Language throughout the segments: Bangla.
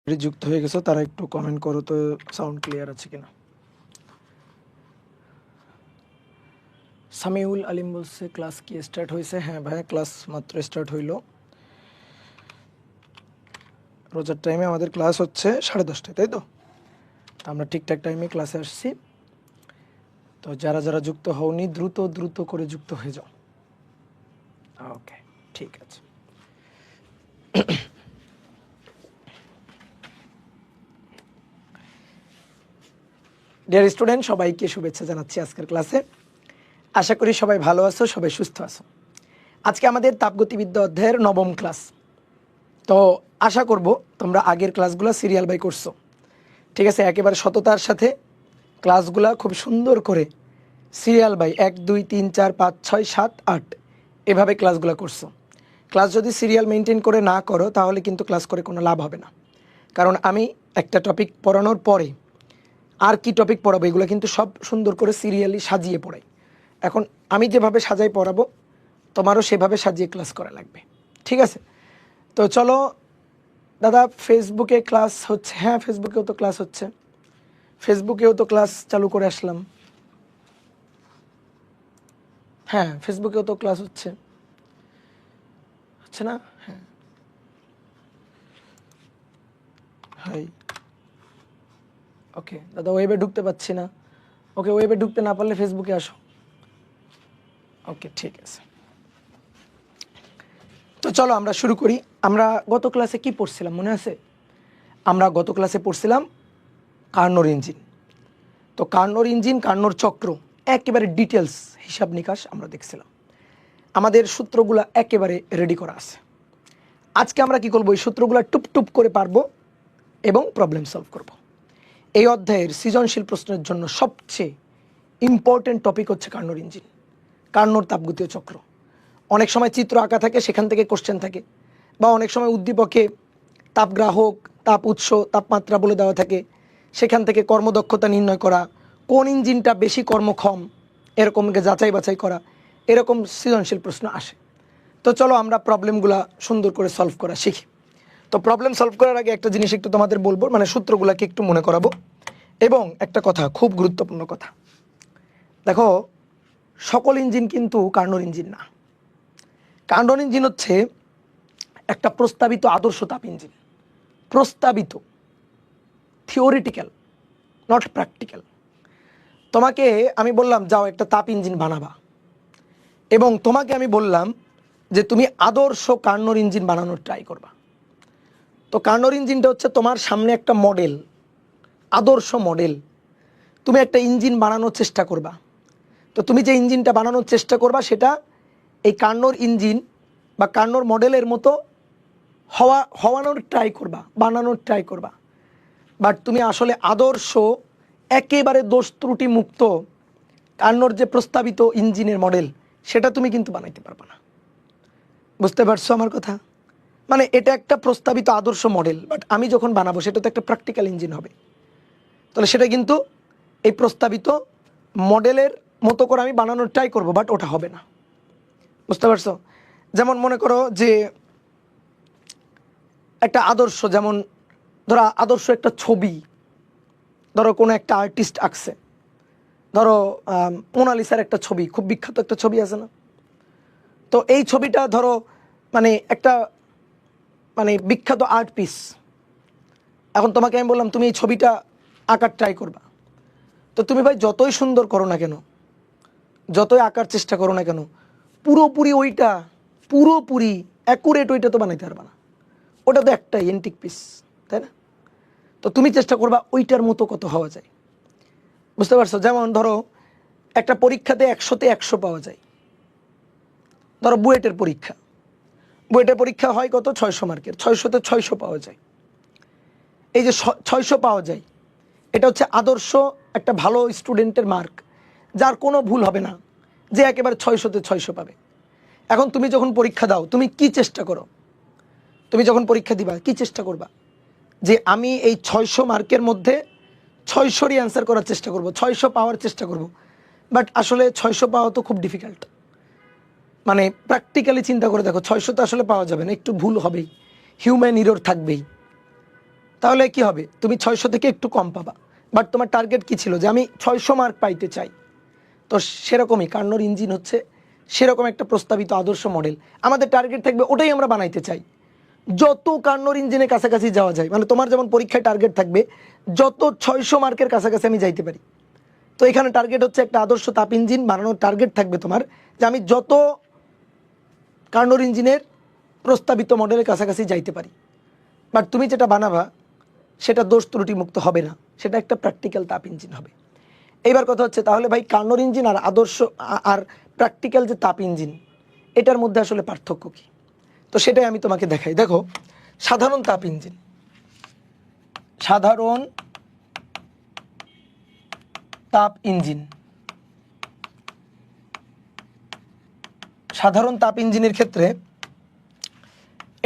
যুক্ত হয়ে গেছো তারা একটু কমেন্ট করো তো সাউন্ড ক্লিয়ার আছে কিনা। সামিউল আলিম বলছে ক্লাস কি স্টার্ট হয়েছে? হ্যাঁ ভাইয়া, ক্লাস মাত্র স্টার্ট হইলো। রোজার টাইমে আমাদের ক্লাস হচ্ছে 10:30টায়, তাই তো? আমরা ঠিকঠাক টাইমে ক্লাসে আসছি। তো যারা যারা যুক্ত হওনি দ্রুত দ্রুত করে যুক্ত হয়ে যাও। ওকে, ঠিক আছে। ডিয়ার স্টুডেন্ট, সবাইকে শুভেচ্ছা জানাচ্ছি আজকের ক্লাসে। আশা করি সবাই ভালো আছো, সবাই সুস্থ আছো। আজকে আমাদের তাপগতিবিদ্যা অধ্যায়ের 9ম ক্লাস। তো আশা করব তোমরা আগের ক্লাসগুলো সিরিয়াল বাই করছো, ঠিক আছে? একেবারে সততার সাথে ক্লাসগুলা খুব সুন্দর করে সিরিয়াল বাই 1 2 3 4 5 6 7 8 এভাবে ক্লাসগুলো করছো। ক্লাস যদি সিরিয়াল মেনটেন করে না করো তাহলে কিন্তু ক্লাস করে কোনো লাভ হবে না। কারণ আমি একটা টপিক পড়ানোর পরে আর কি টপিক পড়াবো এগুলো কিন্তু সব সুন্দর করে সিরিয়ালি সাজিয়ে পড়াই। এখন আমি যেভাবে সাজাই পড়াবো তোমারও সেভাবে সাজিয়ে ক্লাস করা লাগবে, ঠিক আছে? তো চলো দাদা, ফেসবুকে ক্লাস হচ্ছে? হ্যাঁ, ফেসবুকেও তো ক্লাস হচ্ছে, ফেসবুকেও তো ক্লাস চালু করে আসলাম। হ্যাঁ, ফেসবুকেও তো ক্লাস হচ্ছে না? হ্যাঁ, হাই। ওকে দাদা, ওয়েবে ঢুকতে পারছি না। ওকে, ওয়েবে ঢুকতে না পারলে ফেসবুকে আসো। ওকে, ঠিক আছে। তো চলো আমরা শুরু করি। আমরা গত ক্লাসে কি পড়ছিলাম মনে আছে? আমরা গত ক্লাসে পড়ছিলাম কার্নোর ইঞ্জিন। তো কার্নোর ইঞ্জিন, কার্নোর চক্র একেবারে ডিটেলস হিসাব নিকাশ আমরা দেখছিলাম। আমাদের সূত্রগুলো একেবারে রেডি করা আছে। আজকে আমরা কি করব? এই সূত্রগুলো টুপ টুপ করে পারবো এবং প্রবলেম সলভ করব। এই অধ্যায়ের সৃজনশীল প্রশ্নের জন্য সবচেয়ে ইম্পর্টেন্ট টপিক হচ্ছে কার্নোর ইঞ্জিন, কার্নোর তাপগতীয় চক্র। অনেক সময় চিত্র আঁকা থাকে, সেখান থেকে কোশ্চেন থাকে, বা অনেক সময় উদ্দীপকে তাপগ্রাহক, তাপ উৎস, তাপমাত্রা বলে দেওয়া থাকে, সেখান থেকে কর্মদক্ষতা নির্ণয় করা, কোন ইঞ্জিনটা বেশি কর্মক্ষম এরকমকে যাচাই বাছাই করা, এরকম সৃজনশীল প্রশ্ন আসে। তো চলো আমরা প্রবলেমগুলো সুন্দর করে সলভ করা শিখি। তো প্রবলেম সলভ করার আগে একটা জিনিস একটু তোমাদের বলবো, মানে সূত্রগুলোকে একটু মনে করাবো। এবং একটা কথা, খুব গুরুত্বপূর্ণ কথা, দেখো সকল ইঞ্জিন কিন্তু কার্নোর ইঞ্জিন না। কার্নোর ইঞ্জিন হচ্ছে একটা প্রস্তাবিত আদর্শ তাপ ইঞ্জিন। প্রস্তাবিত, থিওরিটিক্যাল, নট প্র্যাকটিক্যাল। তোমাকে আমি বললাম যাও একটা তাপ ইঞ্জিন বানাবা, এবং তোমাকে আমি বললাম যে তুমি আদর্শ কার্নোর ইঞ্জিন বানানোর ট্রাই করবা। তো কার্নোর ইঞ্জিনটা হচ্ছে তোমার সামনে একটা মডেল, আদর্শ মডেল। তুমি একটা ইঞ্জিন বানানোর চেষ্টা করবা। তো তুমি যে ইঞ্জিনটা বানানোর চেষ্টা করবা এই কার্নোর ইঞ্জিন বা কার্নোর মডেলের মতো হওয়ানোর ট্রাই করবা, বানানোর ট্রাই করবা। বাট তুমি আসলে আদর্শ, একেবারে দোষ ত্রুটি মুক্ত কার্নোর যে প্রস্তাবিত ইঞ্জিনের মডেল সেটা তুমি কিন্তু বানাইতে পারবা না। বুঝতে পারছো আমার কথা? মানে এটা একটা প্রস্তাবিত আদর্শ মডেল, বাট আমি যখন বানাবো সেটা তো একটা প্র্যাকটিক্যাল ইঞ্জিন হবে। তাহলে সেটা কিন্তু এই প্রস্তাবিত মডেলের মতো করে আমি বানানোর ট্রাই করব, বাট ওটা হবে না। বুঝতে পারছো? যেমন মনে করো যে একটা আদর্শ, যেমন ধরো আদর্শ একটা ছবি, ধরো কোনো একটা আর্টিস্ট আঁকছে, ধরো মোনালিসার একটা ছবি, খুব বিখ্যাত একটা ছবি আছে না? তো এই ছবিটা ধরো মানে একটা বিখ্যাত আর্ট পিস। এখন তোমাকে আমি বললাম তুমি এই ছবিটা আঁকার ট্রাই করবা। তো তুমি ভাই যতই সুন্দর করো না কেন, যতই আঁকার চেষ্টা করো না কেন, পুরোপুরি অ্যাকুরেট ওইটা তো বানাইতে পারবা না। ওটা তো একটা এন্টিক পিস, তাই না? তো তুমি চেষ্টা করবা ওইটার মতো কত হওয়া যায়। বুঝতে পারছো? যেমন ধরো একটা পরীক্ষাতে 100-তে 100 পাওয়া যায়। ধরো বুয়েটের পরীক্ষা হয় কত? 600 মার্কের, 600-তে 600 পাওয়া যায়। এই যে 600 পাওয়া যায়, এটা হচ্ছে আদর্শ একটা ভালো স্টুডেন্টের মার্ক, যার কোনো ভুল হবে না, যে একেবারে 600-তে 600 পাবে। এখন তুমি যখন পরীক্ষা দাও, তুমি কি চেষ্টা করো? তুমি যখন পরীক্ষা দিবা কি চেষ্টা করবা? যে আমি এই 600 মার্কের মধ্যে 600রই অ্যান্সার করার চেষ্টা করব, 600 পাওয়ার চেষ্টা করব। বাট আসলে 600 পাওয়া তো খুব ডিফিকাল্ট। মানে প্র্যাকটিক্যালি চিন্তা করে দেখো, 600 তো আসলে পাওয়া যাবে না, একটু ভুল হবেই, হিউম্যান ইরর থাকবেই। তাহলে কি হবে, তুমি 600 থেকে একটু কম পাবা, বাট তোমার টার্গেট কি ছিল যে আমি 600 মার্ক পাইতে চাই। তো সেরকমই কার্নোর ইঞ্জিন হচ্ছে সেরকম একটা প্রস্তাবিত আদর্শ মডেল। আমাদের টার্গেট থাকবে ওটাই আমরা বানাইতে চাই, যত কার্নোর ইঞ্জিনের কাছাকাছি যাওয়া যায়। মানে তোমার যেমন পরীক্ষায় টার্গেট থাকবে যত 600 মার্কের কাছাকাছি আমি যাইতে পারি, তো এখানে টার্গেট হচ্ছে একটা আদর্শ তাপ ইঞ্জিন বানানোর টার্গেট থাকবে তোমার, যে আমি যত কার্নোর ইঞ্জিনের প্রস্তাবিত মডেলের কাছাকাছি যাইতে পারি। বাট তুমি যেটা বানাবা সেটা দোষ ত্রুটি মুক্ত হবে না, সেটা একটা প্র্যাকটিক্যাল তাপ ইঞ্জিন হবে। এইবার কথা হচ্ছে তাহলে ভাই কার্নোর ইঞ্জিন আর আদর্শ আর প্র্যাকটিক্যাল যে তাপ ইঞ্জিন, এটার মধ্যে আসলে পার্থক্য কী? তো সেটাই আমি তোমাকে দেখাই। দেখো, সাধারণ তাপ ইঞ্জিন, সাধারণ তাপ ইঞ্জিন, সাধারণ তাপ ইঞ্জিনের ক্ষেত্রে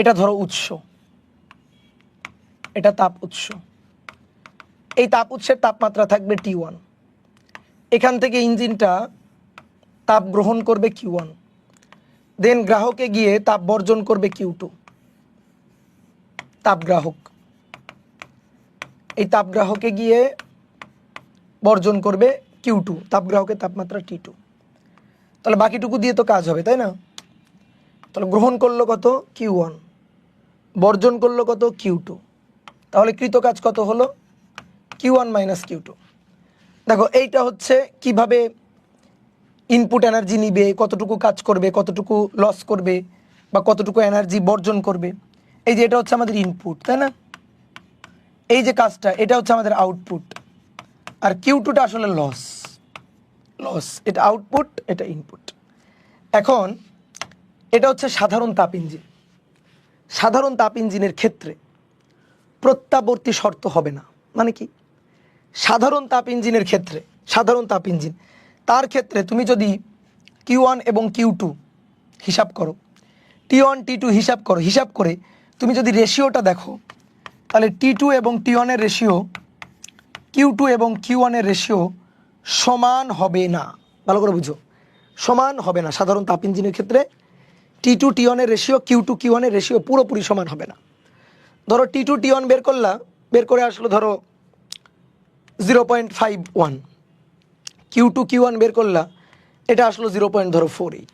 এটা ধরো উৎস, এটা তাপ উৎস, এই তাপ উৎসের তাপমাত্রা থাকবে T1, এখান থেকে ইঞ্জিনটা তাপ গ্রহণ করবে Q1, দেন গ্রাহকে গিয়ে তাপ বর্জন করবে Q2, তাপগ্রাহক, এই তাপগ্রাহকে গিয়ে বর্জন করবে Q2, তাপগ্রাহকের তাপমাত্রা T2। তাহলে বাকিটুকু দিয়ে তো কাজ হবে, তাই না? তাহলে গ্রহণ করলো কত? Q1, বর্জন করলো কত? Q2, তাহলে কৃত কাজ কত হলো? Q1 minus Q2। দেখো এইটা হচ্ছে কিভাবে ইনপুট এনার্জি নিবে, কতটুকু কাজ করবে, কতটুকু লস করবে বা কতটুকু এনার্জি বর্জন করবে। এই যে এটা হচ্ছে আমাদের ইনপুট, তাই না? এই যে কাজটা এটা হচ্ছে আমাদের আউটপুট, আর Q2টা আসলে লস, এটা আউটপুট, এটা ইনপুট। এখন এটা হচ্ছে সাধারণ তাপ ইঞ্জিন। সাধারণ তাপ ইঞ্জিনের ক্ষেত্রে প্রত্যাবর্তী শর্ত হবে না। মানে কি? সাধারণ তাপ ইঞ্জিনের ক্ষেত্রে, সাধারণ তাপ ইঞ্জিন তার ক্ষেত্রে তুমি যদি Q1 এবং Q2 হিসাব করো, T1 T2 হিসাব করো, হিসাব করে তুমি যদি রেশিওটা দেখো, তাহলে T2 এবং T1 এর রেশিও, Q2 এবং Q1 এর রেশিও সমান হবে না। ভালো করে বুঝো, সমান হবে না। সাধারণ তাপ ইঞ্জিনের ক্ষেত্রে T2 T1 এর রেশিও, Q2 Q1 এর রেশিও পুরোপুরি সমান হবে না। ধরো T2 T1 বের করলা, বের করে আসলো ধরো 0.51, Q2 Q1 বের করলা, এটা আসলো 0.48।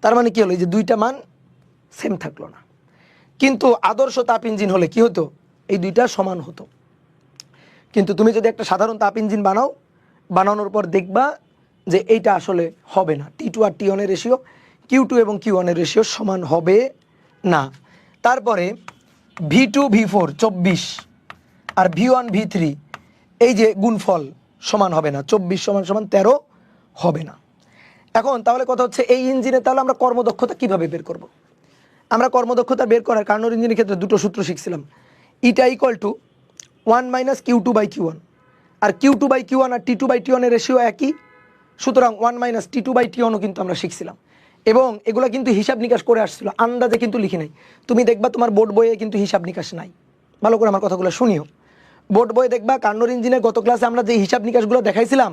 তার মানে কি হলো, এই যে দুইটা মান সেম থাকলো না। কিন্তু আদর্শ তাপ ইঞ্জিন হলে কি হতো, এই দুইটা সমান হতো। কিন্তু তুমি যদি একটা সাধারণ তাপ ইঞ্জিন বানাও, বানানোর পর দেখবা যে এইটা আসলে হবে না। T2 আর T1 এর রেশিও, Q2 এবং Q1 এর রেশিও সমান হবে না। তারপরে V2 V4 24 আর V1 V3 এই যে গুণফল সমান হবে না, 24 সমান সমান 13 হবে না। এখন তাহলে কথা হচ্ছে এই ইঞ্জিনে তাহলে আমরা কর্মদক্ষতা কিভাবে বের করব? আমরা কর্মদক্ষতা বের করার কার্নোর ইঞ্জিনের ক্ষেত্রে দুটো সূত্র শিখছিলাম। ইটা equal to 1 minus Q2 by Q1, আর Q2 বাই Q1 আর T2 বাই T1 এর রেশিও একই, সুতরাং 1 মাইনাস T2 বাই T1ও কিন্তু আমরা শিখছিলাম। এবং এগুলো কিন্তু হিসাব নিকাশ করে আসছিল, আন্দাজে কিন্তু লিখি নাই। তুমি দেখবা তোমার বোর্ড বইয়ে কিন্তু হিসাব নিকাশ নাই। ভালো করে আমার কথাগুলো শুনিও। বোর্ড বইয়ে দেখবা কার্নোর ইঞ্জিনের গত ক্লাসে আমরা যে হিসাব নিকাশগুলো দেখাইছিলাম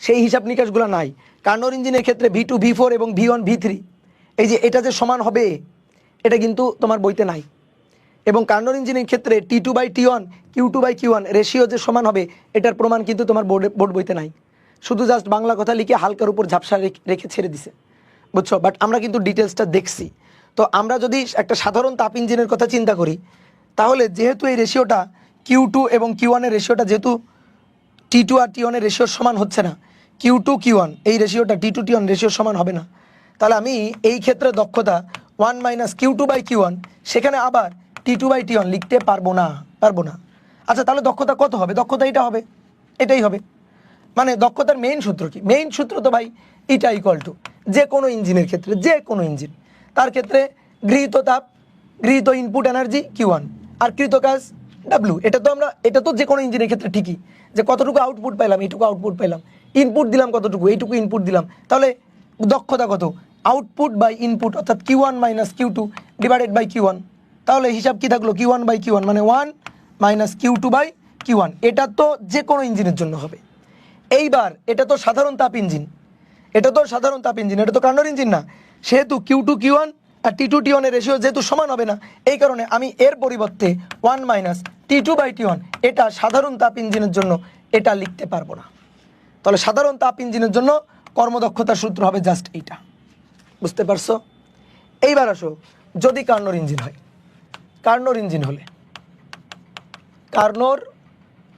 সেই হিসাব নিকাশগুলো নাই। কার্নোর ইঞ্জিনের ক্ষেত্রে V2 V4 এবং V1 V3 এই যে এটা যে সমান হবে, এটা কিন্তু তোমার বইতে নাই। এবং কার্নোর ইঞ্জিনের ক্ষেত্রে T2 by T1 Q2 by Q1 ratio যে সমান হবে, এটার প্রমাণ কিন্তু তোমার বোর্ড বইতে নাই। শুধু জাস্ট বাংলা কথা লিখে হালকার উপর ঝাপসা রেখে ছেড়ে দিছে, বুঝছো? বাট আমরা কিন্তু ডিটেলসটা দেখছি। তো আমরা যদি একটা সাধারণ তাপ ইঞ্জিনের কথা চিন্তা করি, তাহলে যেহেতু এই রেশিওটা Q2 এবং Q1 এর রেশিওটা যেহেতু T2 আর T1 এর রেশিও সমান হচ্ছে না, Q2 Q1 এই রেশিওটা T2 T1 রেশিও সমান হবে না, তাহলে আমি এই ক্ষেত্রে দক্ষতা 1 মাইনাস Q2 বাই Q1 সেখানে আবার T2 বাই T1 লিখতে পারবো না। আচ্ছা, তাহলে দক্ষতা কত হবে? দক্ষতা এটা হবে, এটাই হবে। মানে দক্ষতার মেইন সূত্র কি? মেইন সূত্র তো ভাই এটা ইকুয়াল টু যে কোনো ইঞ্জিনের ক্ষেত্রে, যে কোনো ইঞ্জিন তার ক্ষেত্রে গৃহীত তাপ, গৃহীত ইনপুট এনার্জি Q1 আর কৃত কাজ W। এটা তো যে কোনো ইঞ্জিনের ক্ষেত্রে ঠিকই, যে কতটুকু আউটপুট পাইলাম, এইটুকু আউটপুট পাইলাম, ইনপুট দিলাম কতটুকু, এইটুকু ইনপুট দিলাম। তাহলে দক্ষতা কত? আউটপুট বাই ইনপুট, অর্থাৎ Q1 minus Q2 divided by Q1। তাহলে হিসাব কি থাকলো? Q1 বাই Q1 মানে 1 মাইনাস Q2 বাই Q1। এটা তো যে কোনো ইঞ্জিনের জন্য হবে। এইবার এটা তো সাধারণ তাপ ইঞ্জিন, এটা তো কার্নোর ইঞ্জিন না, সেহেতু Q2 Q1 আর T2 T1 এর রেশিও যেহেতু সমান হবে না, এই কারণে আমি এর পরিবর্তে 1 মাইনাস T2/T1 এটা সাধারণ তাপ ইঞ্জিনের জন্য এটা লিখতে পারবো না। তাহলে সাধারণ তাপ ইঞ্জিনের জন্য কর্মদক্ষতার সূত্র হবে জাস্ট এইটা। বুঝতে পারছো? এইবার আসো, যদি কার্নোর ইঞ্জিন হয়, কার্নোর ইঞ্জিন হলে কার্নোর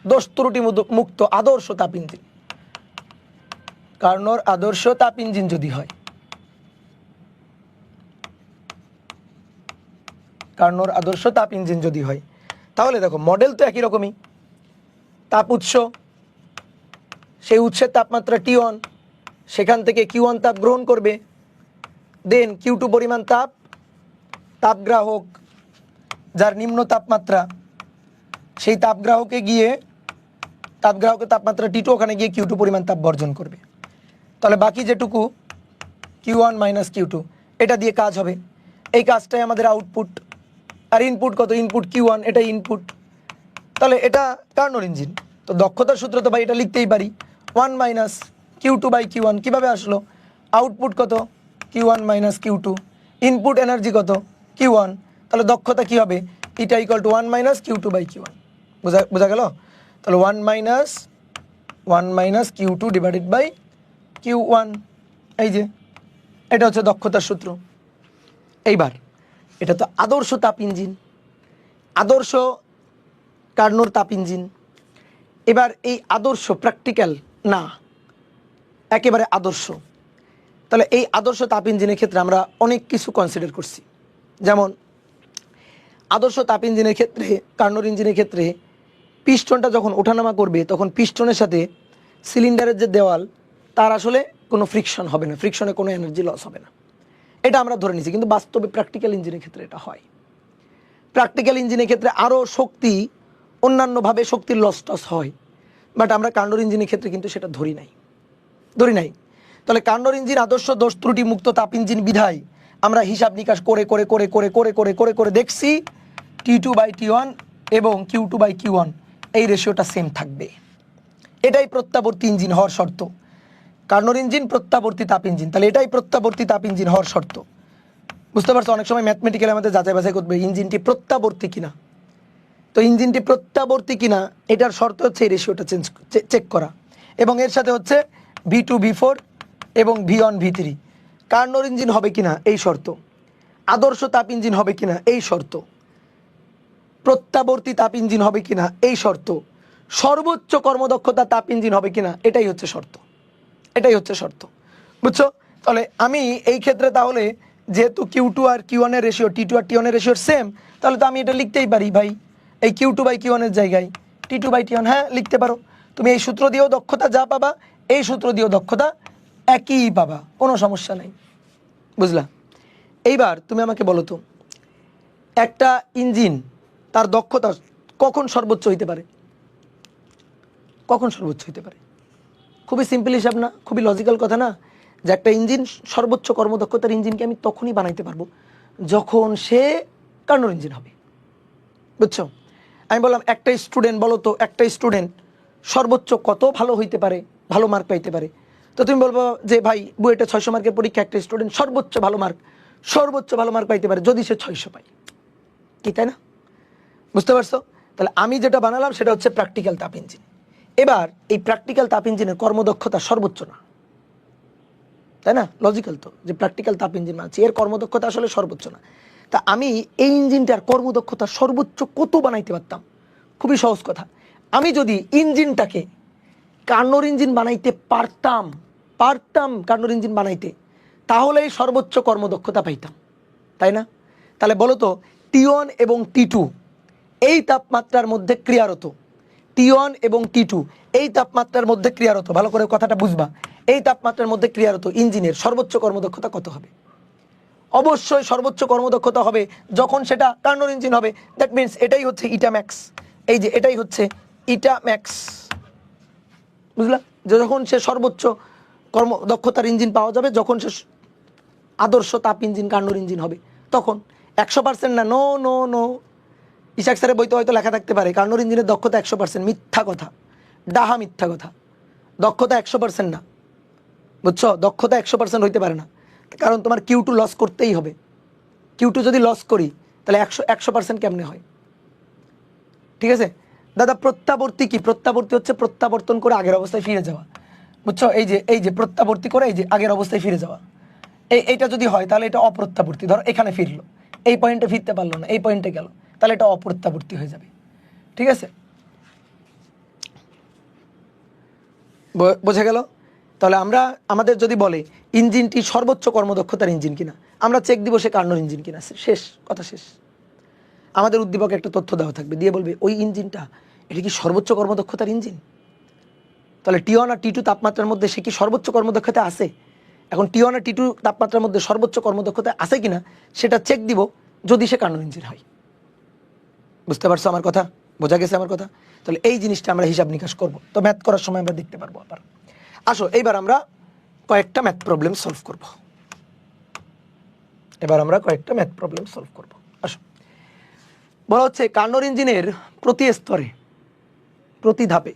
দোষ ত্রুটি মুক্ত আদর্শ তাপ ইঞ্জিন, কার্নোর আদর্শ তাপ ইঞ্জিন যদি হয়, কার্নোর আদর্শ তাপ ইঞ্জিন যদি হয়, তাহলে দেখো মডেল তো একই রকমই। তাপ উৎস, সেই উৎসের তাপমাত্রা T1, সেখান থেকে Q1 তাপ গ্রহণ করবে, দেন Q2 পরিমাণ তাপ তাপগ্রাহক যার নিম্ন তাপমাত্রা, সেই তাপগ্রাহকে গিয়ে তাপগ্রাহকের তাপমাত্রা T2 ওখানে গিয়ে Q2 পরিমাণ তাপ বর্জন করবে। তাহলে বাকি যেটুকু Q1 মাইনাস Q2 এটা দিয়ে কাজ হবে। এই কাজটাই আমাদের আউটপুট। আর ইনপুট কত? ইনপুট Q1, এটা ইনপুট। তাহলে এটা কার্নোর ইঞ্জিন। তো দক্ষতার সূত্র তো ভাই এটা লিখতেই পারি, 1 মাইনাস Q2/Q1। কীভাবে আসলো? আউটপুট কত? Q1 minus Q2। Input energy কত? Q1। তাহলে দক্ষতা কী হবে? এটা ইকুয়াল টু 1 মাইনাস Q2/Q1। বোঝা গেল? তাহলে 1 minus Q2 divided by Q1। এই যে এটা হচ্ছে দক্ষতার সূত্র। এইবার এটা তো আদর্শ তাপ ইঞ্জিন, আদর্শ কার্নোর তাপ ইঞ্জিন। এবার এই আদর্শ প্র্যাকটিক্যাল না, একেবারে আদর্শ। তাহলে এই আদর্শ তাপ ইঞ্জিনের ক্ষেত্রে আমরা অনেক কিছু কনসিডার করছি। যেমন আদর্শ তাপ ইঞ্জিনের ক্ষেত্রে, কার্নোর ইঞ্জিনের ক্ষেত্রে পিস্টনটা যখন ওঠানামা করবে তখন পিস্টনের সাথে সিলিন্ডারের যে দেওয়াল তার আসলে কোনো ফ্রিকশন হবে না, ফ্রিকশনে কোনো এনার্জি লস হবে না, এটা আমরা ধরে নিছি। কিন্তু বাস্তবে প্র্যাকটিক্যাল ইঞ্জিনের ক্ষেত্রে এটা হয়। প্র্যাকটিক্যাল ইঞ্জিনের ক্ষেত্রে আরও শক্তি, অন্যান্যভাবে শক্তির লস টস হয়, বাট আমরা কার্নোর ইঞ্জিনের ক্ষেত্রে কিন্তু সেটা ধরি নাই। তাহলে কার্নোর ইঞ্জিন আদর্শ দোষ ত্রুটি মুক্ত তাপ ইঞ্জিন বিধায় আমরা হিসাব নিকাশ করে দেখছি T2/T1 এবং Q2/Q1 এই রেশিওটা সেম থাকবে। এটাই প্রত্যাবর্তী ইঞ্জিন হওয়ার শর্ত। কার্নোর ইঞ্জিন প্রত্যাবর্তী তাপ ইঞ্জিন, তাহলে এটাই প্রত্যাবর্তী তাপ ইঞ্জিন হওয়ার শর্ত। বুঝতে পারছো? অনেক সময় ম্যাথমেটিক্যালি আমাদের যাচাই বাছাই করবে ইঞ্জিনটি প্রত্যাবর্তী কিনা। তো ইঞ্জিনটি প্রত্যাবর্তী কিনা এটার শর্ত হচ্ছে এই রেশিওটা চেক করা, এবং এর সাথে হচ্ছে V2 V4 এবং V1 V3। কার্নোর ইঞ্জিন হবে কিনা এই শর্ত, আদর্শ তাপ ইঞ্জিন হবে কিনা এই শর্ত, প্রত্যাবর্তী তাপ ইঞ্জিন হবে কিনা এই শর্ত, সর্বোচ্চ কর্মদক্ষতা তাপ ইঞ্জিন হবে কিনা এটাই হচ্ছে শর্ত, এটাই হচ্ছে শর্ত। বুঝছো? তাহলে আমি এই ক্ষেত্রে তাহলে যেহেতু Q2 আর Q1 এর রেশিও, T2 আর T1 এর রেশিও সেম, তাহলে তো আমি এটা লিখতেই পারি ভাই, এই Q2/Q1 এর জায়গায় T2/T1। হ্যাঁ, লিখতে পারো। তুমি এই সূত্র দিয়েও দক্ষতা যা পাবা, এই সূত্র দিয়েও দক্ষতা একই পাবা, কোনো সমস্যা নেই। বুঝলা? এইবার তুমি আমাকে বলো তো, একটা ইঞ্জিন তার দক্ষতা কখন সর্বোচ্চ হইতে পারে? কখন সর্বোচ্চ হইতে পারে? খুবই সিম্পল হিসাব না? খুবই লজিক্যাল কথা না? যে একটা ইঞ্জিন সর্বোচ্চ কর্মদক্ষতার ইঞ্জিনকে আমি তখনই বানাইতে পারবো যখন সে কার্নোর ইঞ্জিন হবে। বুঝছো? আমি বললাম একটা স্টুডেন্ট, বলো তো একটা স্টুডেন্ট সর্বোচ্চ কত ভালো হইতে পারে, ভালো মার্ক পাইতে পারে? তো তুমি বলবো যে ভাই বুয়েটে 600 মার্কের পরীক্ষা, একটা স্টুডেন্ট সর্বোচ্চ ভালো মার্ক পাইতে পারে যদি সে 600 পায়, কি তাই না? বুঝতে পারছো? তাহলে আমি যেটা বানালাম সেটা হচ্ছে প্র্যাকটিক্যাল তাপ ইঞ্জিন। এবার এই প্র্যাকটিক্যাল তাপ ইঞ্জিনের কর্মদক্ষতা সর্বোচ্চ না, তাই না? লজিক্যাল তো, যে প্র্যাকটিক্যাল তাপ ইঞ্জিন মানছি, এর কর্মদক্ষতা আসলে সর্বোচ্চ না। তা আমি এই ইঞ্জিনটার কর্মদক্ষতা সর্বোচ্চ কত বানাইতে পারতাম? খুবই সহজ কথা, আমি যদি ইঞ্জিনটাকে কার্নোর ইঞ্জিন বানাইতে পারতাম কার্নোর ইঞ্জিন বানাইতে, তাহলেই সর্বোচ্চ কর্মদক্ষতা পাইতাম, তাই না? তাহলে বলো তো, T1 এবং T2 এই তাপমাত্রার মধ্যে ক্রিয়ারত, T1 এবং T2 এই তাপমাত্রার মধ্যে ক্রিয়ারত, ভালো করে কথাটা বুঝবা, এই তাপমাত্রার মধ্যে ক্রিয়ারত ইঞ্জিনের সর্বোচ্চ কর্মদক্ষতা কত হবে? অবশ্যই সর্বোচ্চ কর্মদক্ষতা হবে যখন সেটা কার্নোর ইঞ্জিন হবে। দ্যাট মিনস এটাই হচ্ছে ইটা ম্যাক্স, এই যে এটাই হচ্ছে ইটা ম্যাক্স। বুঝলা? যে যখন সে সর্বোচ্চ কর্মদক্ষতার ইঞ্জিন পাওয়া যাবে, যখন সে আদর্শ তাপ ইঞ্জিন কার্নোর ইঞ্জিন হবে, তখন 100% না, নো নো নো। ইশাক স্যারের বইতে হয়তো লেখা থাকতে পারে কার্নোর ইঞ্জিনের দক্ষতা 100%, মিথ্যা কথা, ডাহা মিথ্যা কথা। দক্ষতা 100% না, বুঝছো? দক্ষতা 100% হইতে পারে না, কারণ তোমার Q2 লস করতেই হবে। Q2 যদি লস করি তাহলে 100% কেমনে হয়? ঠিক আছে দাদা, প্রত্যাবর্তী কি? প্রত্যাবর্তী হচ্ছে প্রত্যাবর্তন করে আগের অবস্থায় ফিরে যাওয়া, বুঝছো? এই যে প্রত্যাবর্তী করে এই যে আগের অবস্থায় ফিরে যাওয়া, এইটা যদি হয় তাহলে এটা অপ্রত্যাবর্তী। ধরো এখানে ফিরলো, এই পয়েন্টে ফিরতে পারলো না, এই পয়েন্টে গেল, তাহলে এটা অপ্রত্যাবর্তী হয়ে যাবে। ঠিক আছে, বোঝা গেল? তাহলে আমরা আমাদের যদি বলে ইঞ্জিনটি সর্বোচ্চ কর্মদক্ষতার ইঞ্জিন কিনা, আমরা চেক দিব সে কার্নোর ইঞ্জিন কিনা, শেষ কথা, শেষ। আমাদের উদ্দীপকে একটা তথ্য দেওয়া থাকবে, দিয়ে বলবে ওই ইঞ্জিনটা এটা কি সর্বোচ্চ কর্মদক্ষতার ইঞ্জিন? তাহলে T1 আর T2 তাপমাত্রার মধ্যে সে কি সর্বোচ্চ কর্মদক্ষতা আছে? এখন T1 আর T2 তাপমাত্রার মধ্যে সর্বোচ্চ কর্মদক্ষতা আছে কিনা সেটা চেক দিব যদি সে কার্নোর ইঞ্জিন হয়। বুঝতে পারছো আমার কথা? বোঝা গেছে আমার কথা? তাহলে এই জিনিসটা আমরা হিসাব নিকাশ করব, তো ম্যাথ করার সময় আমরা দেখতে পারবো। আবার আসো, এইবার আমরা কয়েকটা ম্যাথ প্রবলেম সলভ করব। আসো, বলা হচ্ছে কার্নোর ইঞ্জিনের প্রতি স্তরে, প্রতি ধাপে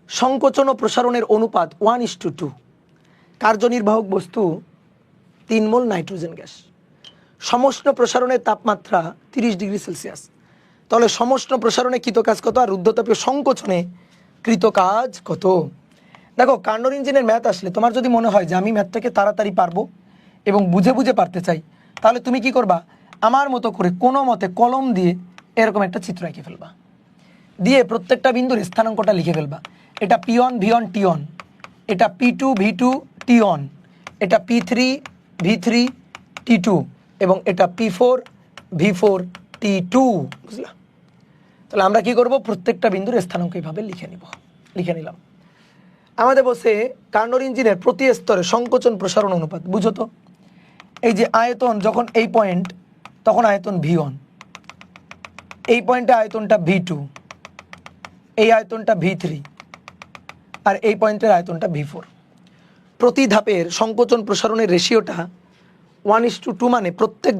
সংকোচন ও প্রসারণের অনুপাত 1:2। কার্যনির্বাহক বস্তু 3 মোল নাইট্রোজেন গ্যাস। সমষ্ণ প্রসারণের তাপমাত্রা 30 ডিগ্রি সেলসিয়াস। তাহলে সমষ্ণ প্রসারণে কৃত কাজ কত আর রুদ্ধতাপীয় সংকোচনে কৃত কাজ কত? দেখো, কার্নোর ইঞ্জিনের ম্যাথ আসলে তোমার যদি মনে হয় যে আমি ম্যাথটাকে তাড়াতাড়ি পারবো এবং বুঝে বুঝে পারতে চাই, তাহলে তুমি কি করবা, আমার মতো করে কোনো মতে কলম দিয়ে এরকম একটা চিত্র এঁকে ফেলবা, দিয়ে প্রত্যেকটা বিন্দুর স্থানাঙ্কটা লিখে ফেলবা। এটা P1 V1 T1, এটা P2 V2 T1, এটা P3 V3 T2 এবং এটা P4 V4 T2। বুঝলা? তাহলে আমরা কি করব, প্রত্যেকটা বিন্দুর স্থানাঙ্ক এইভাবে লিখে নিলাম। আমাদের বসে কার্নোর ইঞ্জিনের প্রতি স্তরে সংকোচন প্রসারণ অনুপাত বুঝো তো। এই যে আয়তন যখন এই পয়েন্ট, তখন আয়তন V1, এই পয়েন্টে আয়তনটা V2, এই আয়তনটা V3 আর এই পয়েন্টের আয়তনটা V4। প্রতি ধাপের সংকোচন প্রসারণের রেশিওটা 1:2, মানে প্রত্যেক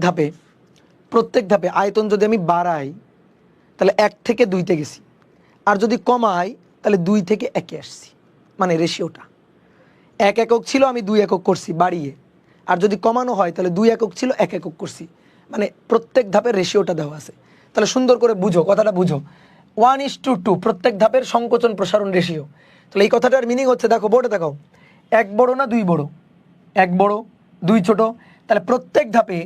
ধাপে আয়তন যদি আমি বাড়াই তাহলে 1 থেকে 2-তে গেছি, আর যদি কমাই তাহলে 2 থেকে 1-এ আসছি। মানে রেশিওটা 1 একক ছিল, আমি 2 একক করছি বাড়িয়ে, আর যদি কমানো হয় তাহলে 2 একক ছিল 1 একক করছি। মানে প্রত্যেক ধাপের রেশিওটা দেওয়া আছে। তাহলে সুন্দর করে বুঝো, কথাটা বুঝো, 1:2 প্রত্যেক ধাপের সংকোচন প্রসারণ রেশিও। তাহলে এই কথাটার মিনিং হচ্ছে, দেখো বোর্ডে দেখাও, 1 বড় না 2 বড়? 1 বড় 2 ছোট। তাহলে প্রত্যেক ধাপে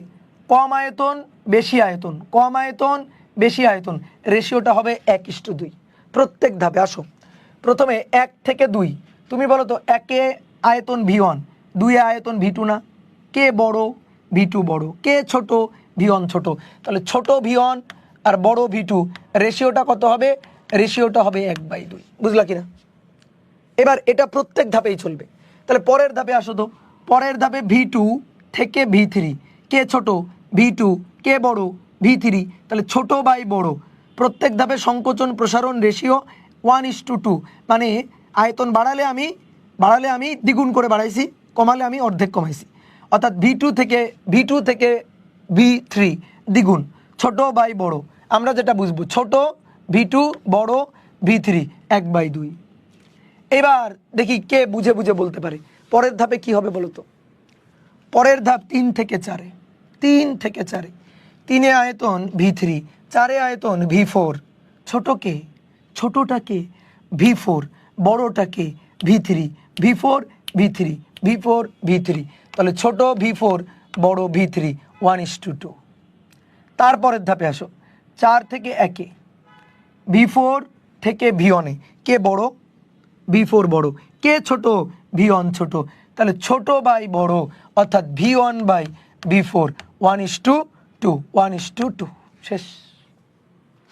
কম আয়তন বেশি আয়তন, কম আয়তন বেশি আয়তন, রেশিওটা হবে 1:2 প্রত্যেক ধাপে। আসো, প্রথমে 1 থেকে 2, তুমি বলো তো 1-এ আয়তন V1, 2-এ আয়তন V2 না? কে বড়? V2 বড়। কে ছোট? V1 ছোট। তাহলে ছোট V1 আর বড় V2, রেশিওটা কত হবে? রেশিওটা হবে 1/2। বুঝলা কিনা? এবার এটা প্রত্যেক ধাপেই চলবে। তাহলে পরের ধাপে আসো তো, পরের ধাপে V2 থেকে V3, কে ছোট? V2, কে বড়? V3। তাহলে ছোট বাই বড়, প্রত্যেক ধাপে সংকোচন প্রসারণ রেশিও 1:2। মানে আয়তন বাড়ালে আমি দ্বিগুণ করে বাড়াইছি, কমালে আমি অর্ধেক কমাইছি। অর্থাৎ V2 থেকে V3 দ্বিগুণ, ছোট বাই বড়। আমরা যেটা বুঝবো, ছোট V2, বড় V3, 1/2। এবার দেখি কে বুঝে বুঝে বলতে পারে পরের ধাপে কি হবে বলো তো। পরের ধাপ 3 থেকে 4-এ, 3 থেকে 4-এ, 3-এ আয়তন V3, 4-এ আয়তন V4। ছোটকে, ছোটটাকে V4, বড়টাকে V3, V4 V3, V4 V3। তাহলে ছোট V4, বড় V3, 1:2। তারপরের ধাপে আসো, 4 থেকে 1-এ, V4 থেকে V1-এ, কে বড়? V4 বড়। কে ছোট? V1 ছোট। তাহলে ছোট বাই বড়, অর্থাৎ V1 বাই V4, 1:2। শেষ।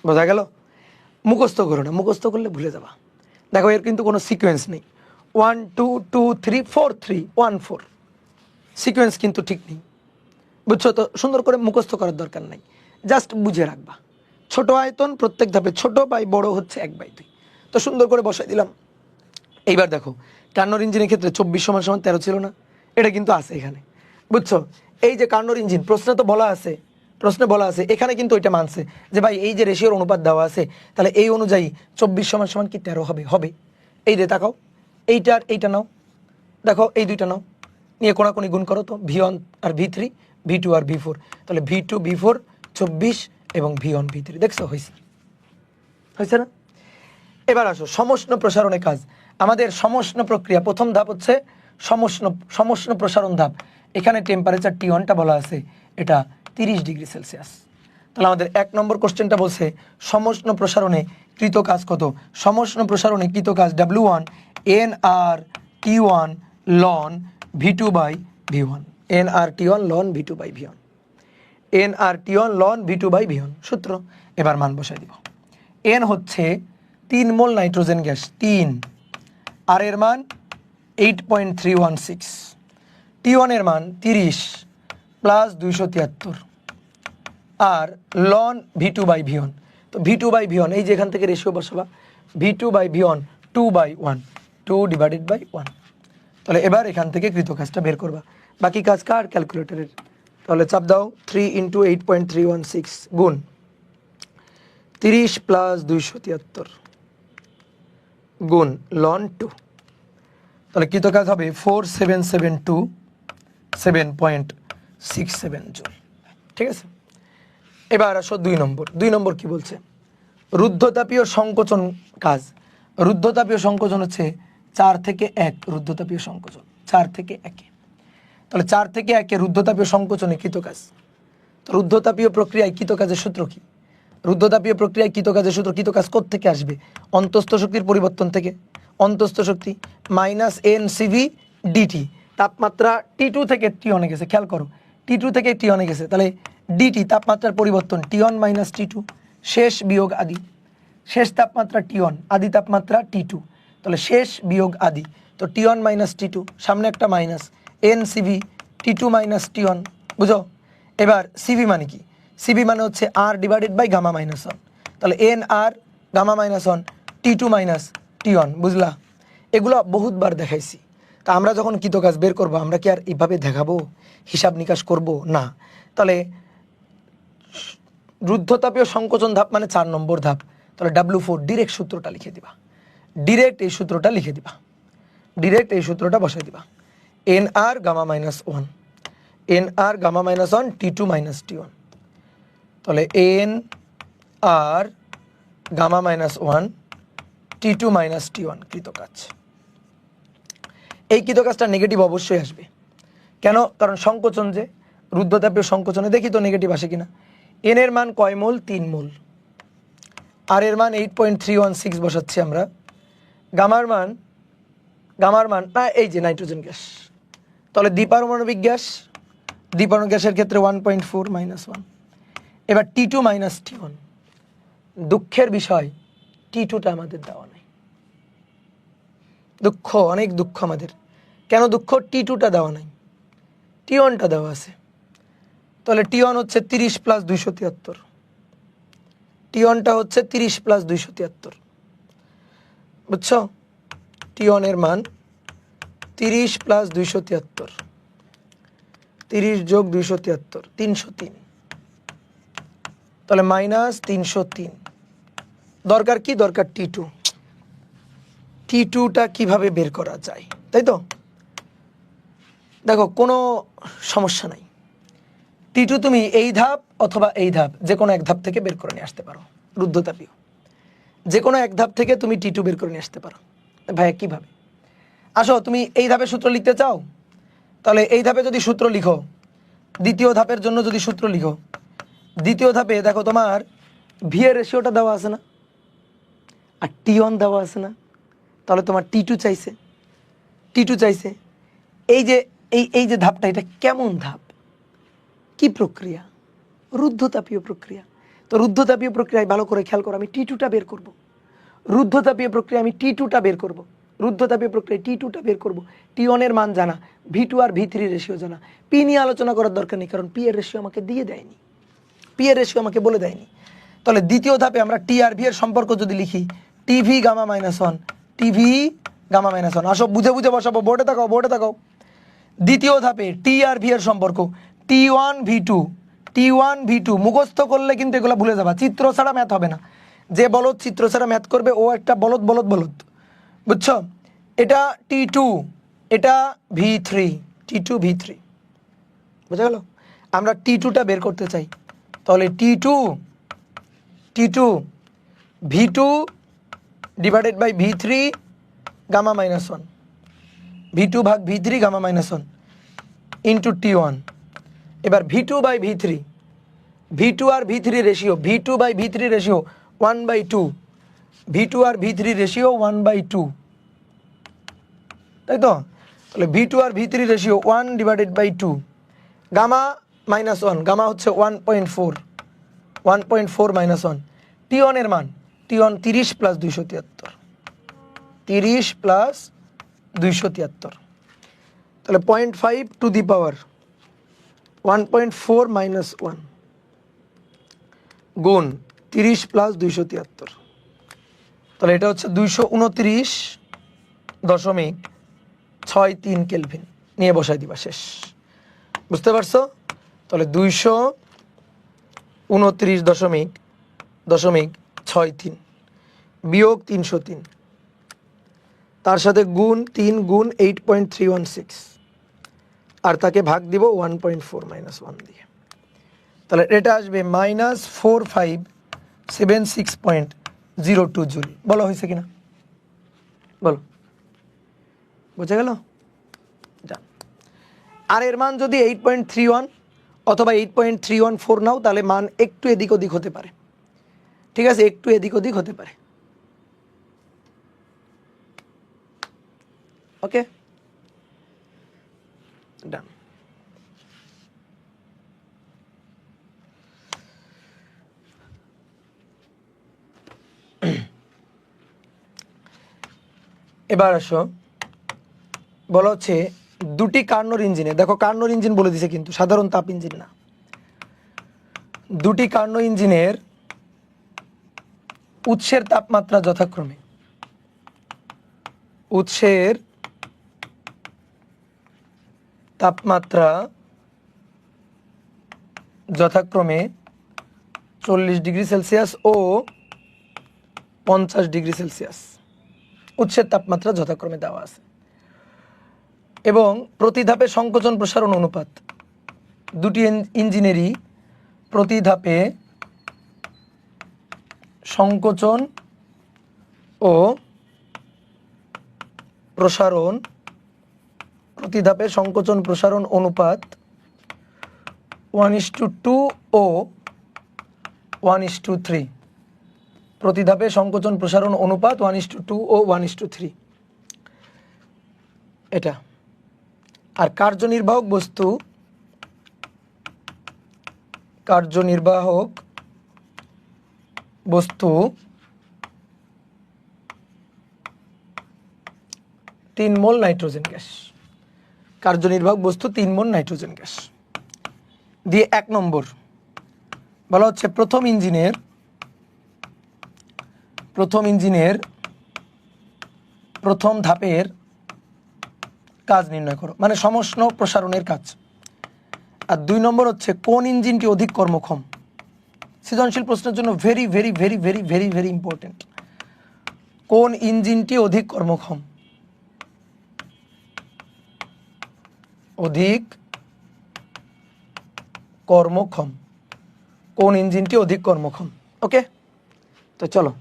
বোঝা গেল? মুখস্থ করো না, মুখস্থ করলে ভুলে যাবা। দেখো, এর কিন্তু কোনো সিকোয়েন্স নেই, 1 2 2 3 4 3 1 4, সিকোয়েন্স কিন্তু ঠিক নেই। বুঝছো তো? সুন্দর করে মুখস্থ করার দরকার নাই, জাস্ট বুঝে রাখবা। ছোট আয়তন প্রত্যেক ধাপে ছোট বাই বড় হচ্ছে 1/2। তো সুন্দর করে বসাই দিলাম। এইবার দেখো, কার্নোর ইঞ্জিনের ক্ষেত্রে 24 = 13 ছিল না? এটা কিন্তু আছে এখানে। বুঝছো? এই যে কার্নোর ইঞ্জিন, প্রশ্নে বলা আছে এখানে কিন্তু ওইটা মানছে যে ভাই এই যে রেশিওর অনুপাত দেওয়া আছে, তাহলে এই অনুযায়ী 24 = কি 13 হবে। এই যে তাকাও, এইটা নাও, দেখো এই দুইটা নাও, নিয়ে কোনাকুনি গুণ করো তো, V1 আর V3, V2 আর V4, তাহলে V2 V4 24 এবং V1 V3, দেখছো হয়েছে না? এবার আসো সমষ্ণ প্রসারণে কাজ। আমাদের সমষ্ণ প্রক্রিয়া প্রথম ধাপ হচ্ছে সমষ্ণ প্রসারণ ধাপ। এখানে টেম্পারেচার T1টা বলা আছে, এটা 30 ডিগ্রি সেলসিয়াস। তাহলে আমাদের 1 নম্বর কোশ্চেনটা বলছে সমষ্ণ প্রসারণে কৃত কাজ কত? সমষ্ণ প্রসারণে কৃত কাজ W1 nRT1 ln V2 by V1, nRT1 ln V2 by V1, nRT1 ln V2 by V1 সূত্র। এবার মান বসাই দিব। n হচ্ছে 3 মোল নাইট্রোজেন গ্যাস, 3, আর এর মান 8.316, T1 এর মান 30 plus 273 R ln V2 by V1। তো V2 বাই V1 এই যে এখান থেকে রেশিও বসাবা, V2 by V1 2/1, 2 divided by 1। তাহলে এবার এখান থেকে কৃত কাজটা বের করবা, বাকি কাজ কার? ক্যালকুলেটরের। তাহলে চাপ দাও 3 × 8.316 গুণ 30 প্লাস 273 গুণ ln 2, তাহলে কৃত কাজ হবে 4772.67 জুল। ঠিক আছে, এবার আসো 2 নম্বর। 2 নম্বর কি বলছে? রুদ্ধতাপীয় সংকোচন কাজ। রুদ্ধতাপীয় সংকোচন হচ্ছে 4 থেকে 1, রুদ্ধতাপীয় সংকোচন 4 থেকে 1। তাহলে 4 থেকে 1 রুদ্ধতাপীয় সংকোচনে কৃত কাজ। তো রুদ্ধতাপীয় প্রক্রিয়ায় কৃত কাজের সূত্র কি? রুদ্ধতাপীয় প্রক্রিয়ায় কৃত কাজের সূত্র, কৃত কাজ কোত্থেকে আসবে? অন্তস্থ শক্তির পরিবর্তন থেকে। অন্তস্থ শক্তি মাইনাস NCV DT, তাপমাত্রা T2 থেকে T1 এ গেছে, খেয়াল করো T2 থেকে T1 এ গেছে, তাহলে DT তাপমাত্রার পরিবর্তন T1 মাইনাস T2, শেষ বিয়োগ আদি। শেষ তাপমাত্রা T1, আদি তাপমাত্রা T2, তাহলে শেষ বিয়োগ আদি। তো T1 মাইনাস T2, সামনে একটা minus, NCV T2 minus T1, বুঝো? এবার CV মানে কি? CV মানে হচ্ছে R divided by gamma minus 1, তাহলে NR gamma minus 1 T2 minus T1, বুঝলা? এগুলো বহুতবার দেখাইছি। তা আমরা যখন কৃত কাজ বের করবো, আমরা কি আর এইভাবে দেখাবো, হিসাব নিকাশ করব না? তাহলে রুদ্ধতাপীয় সংকোচন ধাপ মানে 4 নম্বর ধাপ। তাহলে W4 ডিরেক্ট সূত্রটা লিখে দিবা, ডিরেক্ট এই সূত্রটা লিখে দিবা, ডিরেক্ট এই সূত্রটা বসাই দিবা। NR gamma minus 1, NR gamma minus 1 T2 minus T1, তাহলে NR gamma minus 1 T2 minus T1 কৃত কাজ। এই কৃত কাজটা নেগেটিভ অবশ্যই আসবে। কেন? কারণ সংকোচন, যে রুদ্ধতাপীয় সংকোচনে দেখি তো নেগেটিভ আসে কিনা। N এর মান কয় মোল? 3 মোল। আর এর মান 8.316 বসাচ্ছি আমরা। গামার মান না, এই যে নাইট্রোজেন গ্যাস, তাহলে দ্বিপারমাণবিক গ্যাস, দ্বিপারমাণবিক গ্যাসের ক্ষেত্রে 1.4 মাইনাস 1। এবার T2 মাইনাস T1, দুঃখের বিষয় T2টা আমাদের দেওয়া নাই। দুঃখ, অনেক দুঃখ আমাদের। কেন দুঃখ? T2টা দেওয়া নাই, T1টা দেওয়া আছে। তাহলে T1 হচ্ছে 30 প্লাস 273, T1টা হচ্ছে 30 প্লাস 273, বুঝছো? T1 এর মান 30 প্লাস 273, 30 যোগ 273 303, তাহলে মাইনাস 303। দরকার কি? দরকার T2। T2টা কিভাবে বের করা যায়, তাই তো? দেখো কোনো সমস্যা নাই, T2 তুমি এই ধাপ অথবা এই ধাপ, যে কোনো এক ধাপ থেকে বের করে নিয়ে আসতে পারো। রুদ্ধতাপীয় যে কোনো এক ধাপ থেকে তুমি T2 বের করে নিয়ে আসতে পারো। ভাইয়া কিভাবে? আসো, তুমি এই ধাপে সূত্র লিখতে চাও, তাহলে এই ধাপে যদি সূত্র লিখো, দ্বিতীয় ধাপের জন্য যদি সূত্র লিখো, দ্বিতীয় ধাপে দেখো তোমার V এর রেশিওটা দেওয়া আছে না, আর T1 দেওয়া আছে না, তাহলে তোমার T2 চাইছে, T2 চাইছে। এই যে ধাপটা, এটা কেমন ধাপ, কি প্রক্রিয়া? রুদ্ধতাপীয় প্রক্রিয়া। তো রুদ্ধতাপীয় প্রক্রিয়ায় ভালো করে খেয়াল করো, আমি T2টা বের করব। রুদ্ধতাপীয় প্রক্রিয়া আমি T2টা বের করব, রুদ্ধতাপীয় প্রক্রিয়ায় T2টা বের করব। T1 এর মান জানা, V2 আর V3 রেশিও জানা। P নিয়ে আলোচনা করার দরকার নেই, কারণ P এর রেশিও আমাকে দিয়ে দেয়নি, P এর রেশিও আমাকে বলে দেয়নি। তাহলে দ্বিতীয় ধাপে আমরা T আর V এর সম্পর্ক যদি লিখি, TV gamma minus 1, TV gamma minus 1। আসো বুঝে বুঝে বসাবো, বোর্ডে তাকাও, বোর্ডে তাকাও। দ্বিতীয় ধাপে T আর V এর সম্পর্ক, T1 V2, T1 V2 মুখস্থ করলে কিন্তু এগুলো ভুলে যাবা, চিত্র ছাড়া ম্যাথ হবে না। যে বলদ চিত্র ছাড়া ম্যাথ করবে ও একটা বলদ বলদ বলদ, বুঝছো? এটা T2, এটা V3, T2 V3, বুঝা গেল? আমরা T2টা বের করতে চাই, তাহলে T2 V2 divided by V3 gamma minus 1, V2 ভাগ V3 gamma minus 1 into T1। এবার V2 বাই V3, V2 আর V3 ratio, V2 by V3 ratio 1/2, V2 আর V3 রেশিও 1/2, তাই তো? তাহলে V2 আর V3 ratio 1/2, gamma minus 1, gamma হচ্ছে 1.4 মাইনাস 1, T1 এর মান, T1 30 প্লাস 273, 30 প্লাস 273, তাহলে 0.5 টু দি পাওয়ার 1.4 মাইনাস 1 গুণ 30 প্লাস 273, তাহলে এটা হচ্ছে 229.63 কেলভিন, নিয়ে বসাই দিবা, শেষ। বুঝতে পারছো? তাহলে 229.63 বিয়োগ 303, তার সাথে গুণ 3 গুণ 8.316, আর তাকে ভাগ দিব 1.4 মাইনাস 1 দিয়ে, তাহলে এটা আসবে -4576.02 জুল। বলো হয়েছে কিনা, বলো, বুঝে গেল? আর এর মান যদি 8.31 অথবা 8.314 নাও, তাহলে মান একটু এদিক ওদিক হতে পারে, ঠিক আছে, একটু এদিক ওদিক হতে পারে। ওকে, ডান। এবার আসো, বলা হচ্ছে দুটি কার্নোর ইঞ্জিনে, দেখো কার্নোর ইঞ্জিন বলে দিছে কিন্তু সাধারণ তাপ ইঞ্জিন না, দুটি কার্নো ইঞ্জিনের উৎসের তাপমাত্রা যথাক্রমে, উৎসের তাপমাত্রা যথাক্রমে 40 ডিগ্রি সেলসিয়াস ও 50 ডিগ্রি সেলসিয়াস, উৎসের তাপমাত্রা যথাক্রমে দেওয়া আছে, এবং প্রতি ধাপে সংকোচন প্রসারণ অনুপাত, দুটি ইঞ্জিনেরই প্রতি ধাপে সংকোচন ও প্রসারণ, প্রতি ধাপে সংকোচন প্রসারণ অনুপাত 1:2 ও 1:3, প্রতি ধাপে সংকোচন প্রসারণ অনুপাত 1:2 ও 1:3, এটা। আর কার্যনির্বাহক বস্তু, কার্যনির্বাহক বস্তু 3 মোল নাইট্রোজেন গ্যাস, কার্যনির্বাহক বস্তু 3 মোল নাইট্রোজেন গ্যাস দিয়ে 1 নম্বর বলা হচ্ছে প্রথম ইঞ্জিনের প্রথম ধাপের কাজ নির্ণয় করো, মানে সমষ্ণ প্রসারণের কাজ। আর 2 নম্বর হচ্ছে কোন ইঞ্জিনটি অধিক কর্মক্ষম, সৃজনশীল প্রশ্নের জন্য very very very very very very important, কোন ইঞ্জিনটি অধিক কর্মক্ষম, অধিক কর্মক্ষম, কোন ইঞ্জিনটি অধিক কর্মক্ষম। ওকে, তো চলো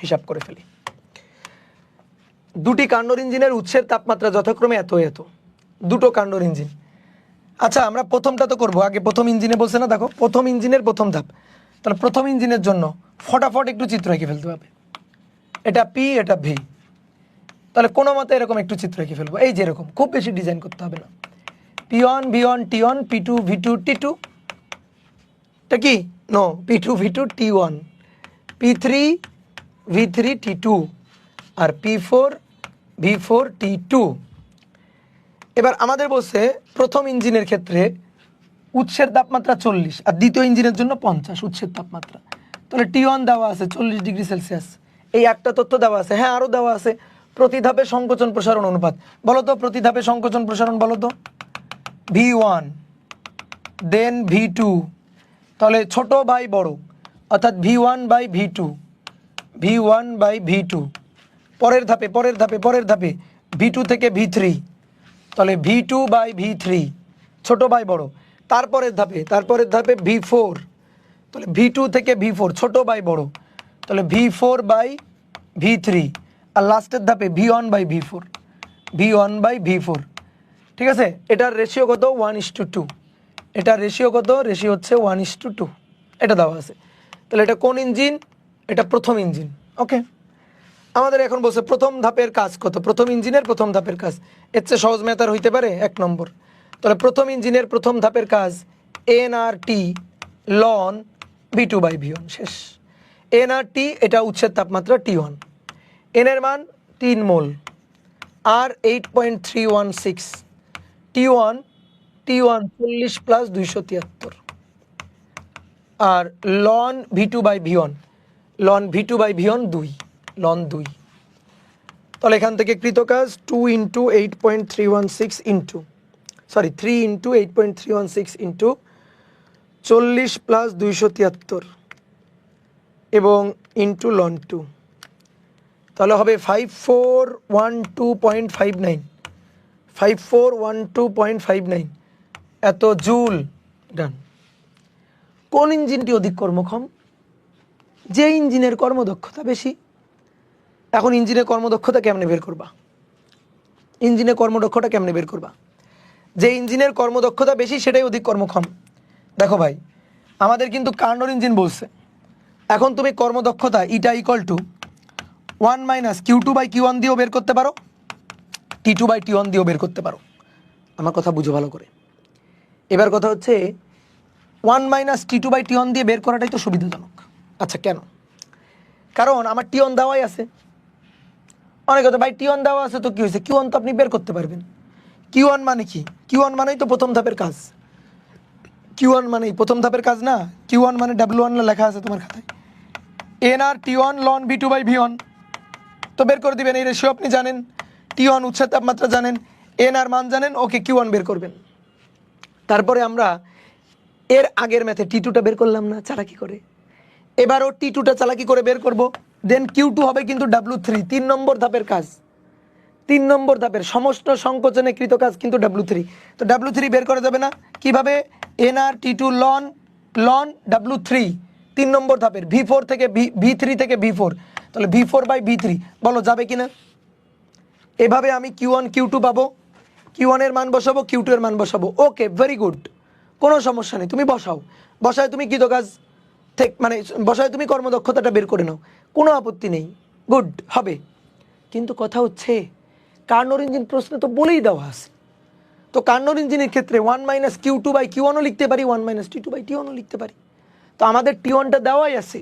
হিসাব করে ফেলি। দুটি কার্নোর ইঞ্জিনের উৎসের তাপমাত্রা যথাক্রমে এত এত, দুটো কার্নোর ইঞ্জিন। আচ্ছা আমরা প্রথমটা তো করবো, আগে প্রথম ইঞ্জিনে বলছে না, দেখো প্রথম ইঞ্জিনের প্রথম ধাপ, তাহলে প্রথম ইঞ্জিনের জন্য ফটাফট একটু চিত্র এঁকে ফেলতে হবে, এটা পি এটা ভি, তাহলে কোনো মতে এরকম একটু চিত্র এঁকে ফেলবো, এই যে এরকম, খুব বেশি ডিজাইন করতে হবে না। P1 V1 T1 P2 V2 T2, এটা কি no, P2 V2 T1 P3 V3 T2 আর P4 V4 T2। এবার আমাদের বলছে প্রথম ইঞ্জিনের ক্ষেত্রে উৎসের তাপমাত্রা 40 আর দ্বিতীয় ইঞ্জিনের জন্য 50 উৎসের তাপমাত্রা, তাহলে T1 দেওয়া আছে 40 ডিগ্রি সেলসিয়াস, এই একটা তথ্য দেওয়া আছে, হ্যাঁ আরও দেওয়া আছে প্রতি ধাপে সংকোচন প্রসারণ অনুপাত, বলো তো প্রতি ধাপে সংকোচন প্রসারণ বলো তো, V1 দেন V2, তাহলে ছোট বাই বড় অর্থাৎ V1 by V2, V1 by V2, পরের ধাপে V2 থেকে V3, তাহলে V2 বাই V3 ছোট বাই বড় তারপরের ধাপে V4, তাহলে V2 থেকে V4 ছোট বাই বড়, তাহলে V4 বাই V3, আর লাস্টের ধাপে V1/V4, ঠিক আছে। এটার রেশিও কত 1:2, এটার রেশিও কত, রেশিও হচ্ছে 1:2, এটা দেওয়া আছে। তাহলে এটা কোন ইঞ্জিন, এটা প্রথম ইঞ্জিন। ওকে, আমাদের এখন বলছে প্রথম ধাপের কাজ কত, প্রথম ইঞ্জিনের প্রথম ধাপের কাজ, এর চেয়ে সহজ ম্যাথ আর হইতে পারে 1 নম্বর। তাহলে প্রথম ইঞ্জিনের প্রথম ধাপের কাজ nRT ln V2/V1, শেষ। nRT এটা উৎসের তাপমাত্রা T1, n এর মান 3 মোল আর 8.316, T1 40 প্লাস 273, আর ln V2/V1 2, ln 2। তাহলে এখান থেকে কৃত কাজ 2 × 8.316 3 × 8.316 ইন্টু 40 প্লাস 273 এবং ইন্টু ln 2, তাহলে হবে 5412.59 এত জুল। ডান। কোন ইঞ্জিনটি অধিক কর্মক্ষম, যে ইঞ্জিনের কর্মদক্ষতা বেশি। এখন ইঞ্জিনের কর্মদক্ষতা কেমনে বের করবা, ইঞ্জিনের কর্মদক্ষতা কেমনে বের করবা, যে ইঞ্জিনের কর্মদক্ষতা বেশি সেটাই অধিক কর্মক্ষম। দেখো ভাই, আমাদের কিন্তু কার্নোর ইঞ্জিন বলছে, এখন তুমি কর্মদক্ষতা ইটা ইকুয়াল টু 1 - Q2/Q1 দিয়েও বের করতে পারো, T2/T1 দিয়েও বের করতে পারো। আমার কথা বুঝো ভালো করে। এবার কথা হচ্ছে 1 - T2/T1 দিয়ে বের করাটাই তো সুবিধাজনক। আচ্ছা কেন, কারণ আমার T1 দেওয়াই আছে। অনেক কথা ভাই T1 দেওয়া আছে তো কী হয়েছে, Q1 তো আপনি বের করতে পারবেন। Q1 মানে কি, Q1 মানেই তো প্রথম ধাপের কাজ, Q1 মানেই প্রথম ধাপের কাজ না, Q1 মানে W1 লেখা আছে তোমার খাতায়, nRT1 ln V2/V1, তো বের করে দিবেন। এই রেশিও আপনি জানেন, T1 উৎসের তাপমাত্রা জানেন, nR মান জানেন, ওকে Q1 বের করবেন। তারপরে আমরা এর আগের ম্যাথে T2টা বের করলাম না চালাকি করে, এবারও T2টা চালাকি করে বের করব, দেন Q2 হবে কিন্তু W3, 3 নম্বর ধাপের কাজ, 3 নম্বর ধাপের সমস্ত সংকোচনে কৃত কাজ কিন্তু W3। তো W3 বের করা যাবে না, কিভাবে, nRT2 ln W3, 3 নম্বর ধাপের V4 থেকে V3 থেকে V4, তাহলে V4/V3 বলো যাবে কিনা। এভাবে আমি Q1 Q2 পাবো, Q1 এর মান বসাবো, Q2 এর মান বসাবো। ওকে, ভেরি গুড, কোনো সমস্যা নেই, তুমি বসাও, বসায় তুমি কৃত কাজ মানে বসায় তুমি কর্মদক্ষতাটা বের করে নাও, কোনো আপত্তি নেই, গুড হবে। কিন্তু কথা হচ্ছে কার্নোর ইঞ্জিন প্রশ্নে তো বলেই দেওয়া আছে, তো কার্নোর ইঞ্জিনের ক্ষেত্রে 1 - Q2/Q1ও লিখতে পারি, 1 - T2/T1ও লিখতে পারি। তো আমাদের T1টা দেওয়াই আছে,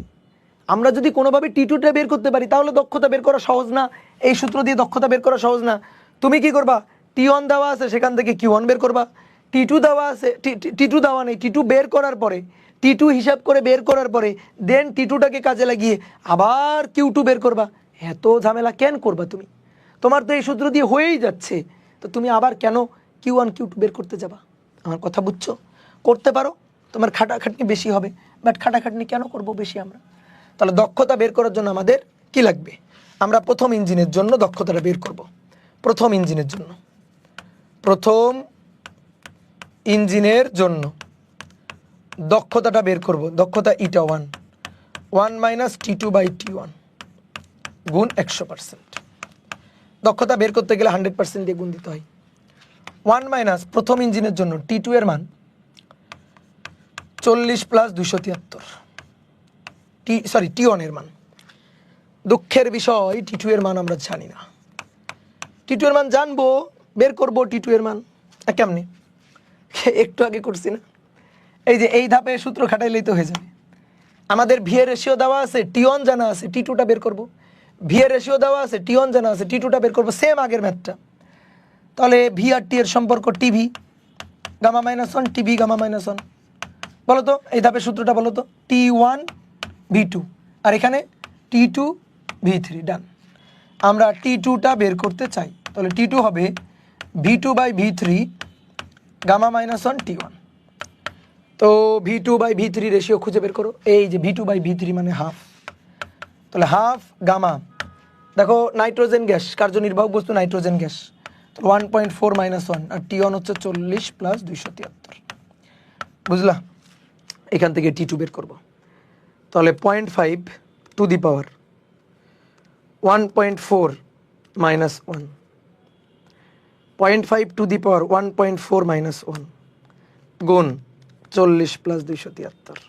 আমরা যদি কোনোভাবে T2টা বের করতে পারি তাহলে দক্ষতা বের করা সহজ না, এই সূত্র দিয়ে দক্ষতা বের করা সহজ না। তুমি কি করবা, T1 দেওয়া আছে সেখান থেকে Q1 বের করবা, T2 দেওয়া আছে, T2 দেওয়া নেই, T2 বের করার পরে, T2 হিসাব করে বের করার পরে দেন T2টাকে কাজে লাগিয়ে আবার Q2 বের করবা। এত ঝামেলা কেন করবা তুমি, তোমার তো এই সূত্র দিয়ে হয়েই যাচ্ছে, তো তুমি আবার কেন Q1 Q2 বের করতে যাবা। আমার কথা বুঝছো, করতে পারো, তোমার খাটাখাটনি বেশি হবে, বাট খাটাখাটনি কেন করব বেশি আমরা। তাহলে দক্ষতা বের করার জন্য আমাদের কি লাগবে, আমরা প্রথম ইঞ্জিনের জন্য দক্ষতাটা বের করব। প্রথম ইঞ্জিনের জন্য দক্ষতাটা বের করব, দক্ষতা ইটা 1 - T2/T1 গুণ 100%। দক্ষতা বের করতে গেলে 100% দিয়ে গুণ দিতে হয়। 1 - প্রথম ইঞ্জিনের জন্য T2 এর মান 40 প্লাস 273, T1 এর মান। দুঃখের বিষয় T2 এর মান আমরা জানি না, T2 এর মান জানবো, বের করবো T2 এর মান কেমনে, একটু আগে করছি না, এই যে এই ধাপে সূত্র খাটাইলেই তো হয়ে যাবে। আমাদের ভি এর রেশিও দেওয়া আছে, T1 জানা আছে, T2টা বের করব। ভি এর রেশিও দেওয়া আছে, T1 জানা আছে, T2টা বের করব, সেম আগের ম্যাথটা। তাহলে ভি আর টি এর সম্পর্ক টিভি গামা -1 টিভি গামা -1, বলো তো এই ধাপের সূত্রটা বলো তো, T1 V2 আর এখানে T2 V3। ডান, আমরা T2টা বের করতে চাই, তাহলে T2 হবে V2/V3 গামা -1 T1। তো V2/V3 রেশিও খুঁজে বের করো, এই যে V2/V3 মানে হাফ, তাহলে হাফ গামা, দেখো নাইট্রোজেন গ্যাস, কার্যনির্বাহক বস্তু নাইট্রোজেন গ্যাস, 1.4 - 1, আর T1 হচ্ছে 40 প্লাস 273, বুঝলা? এখান থেকে T2 বের করব। তাহলে 0.5 to the power 1.4 minus 1, 0.5 to the power 1.4 minus 1 গুণ 40 প্লাস 273।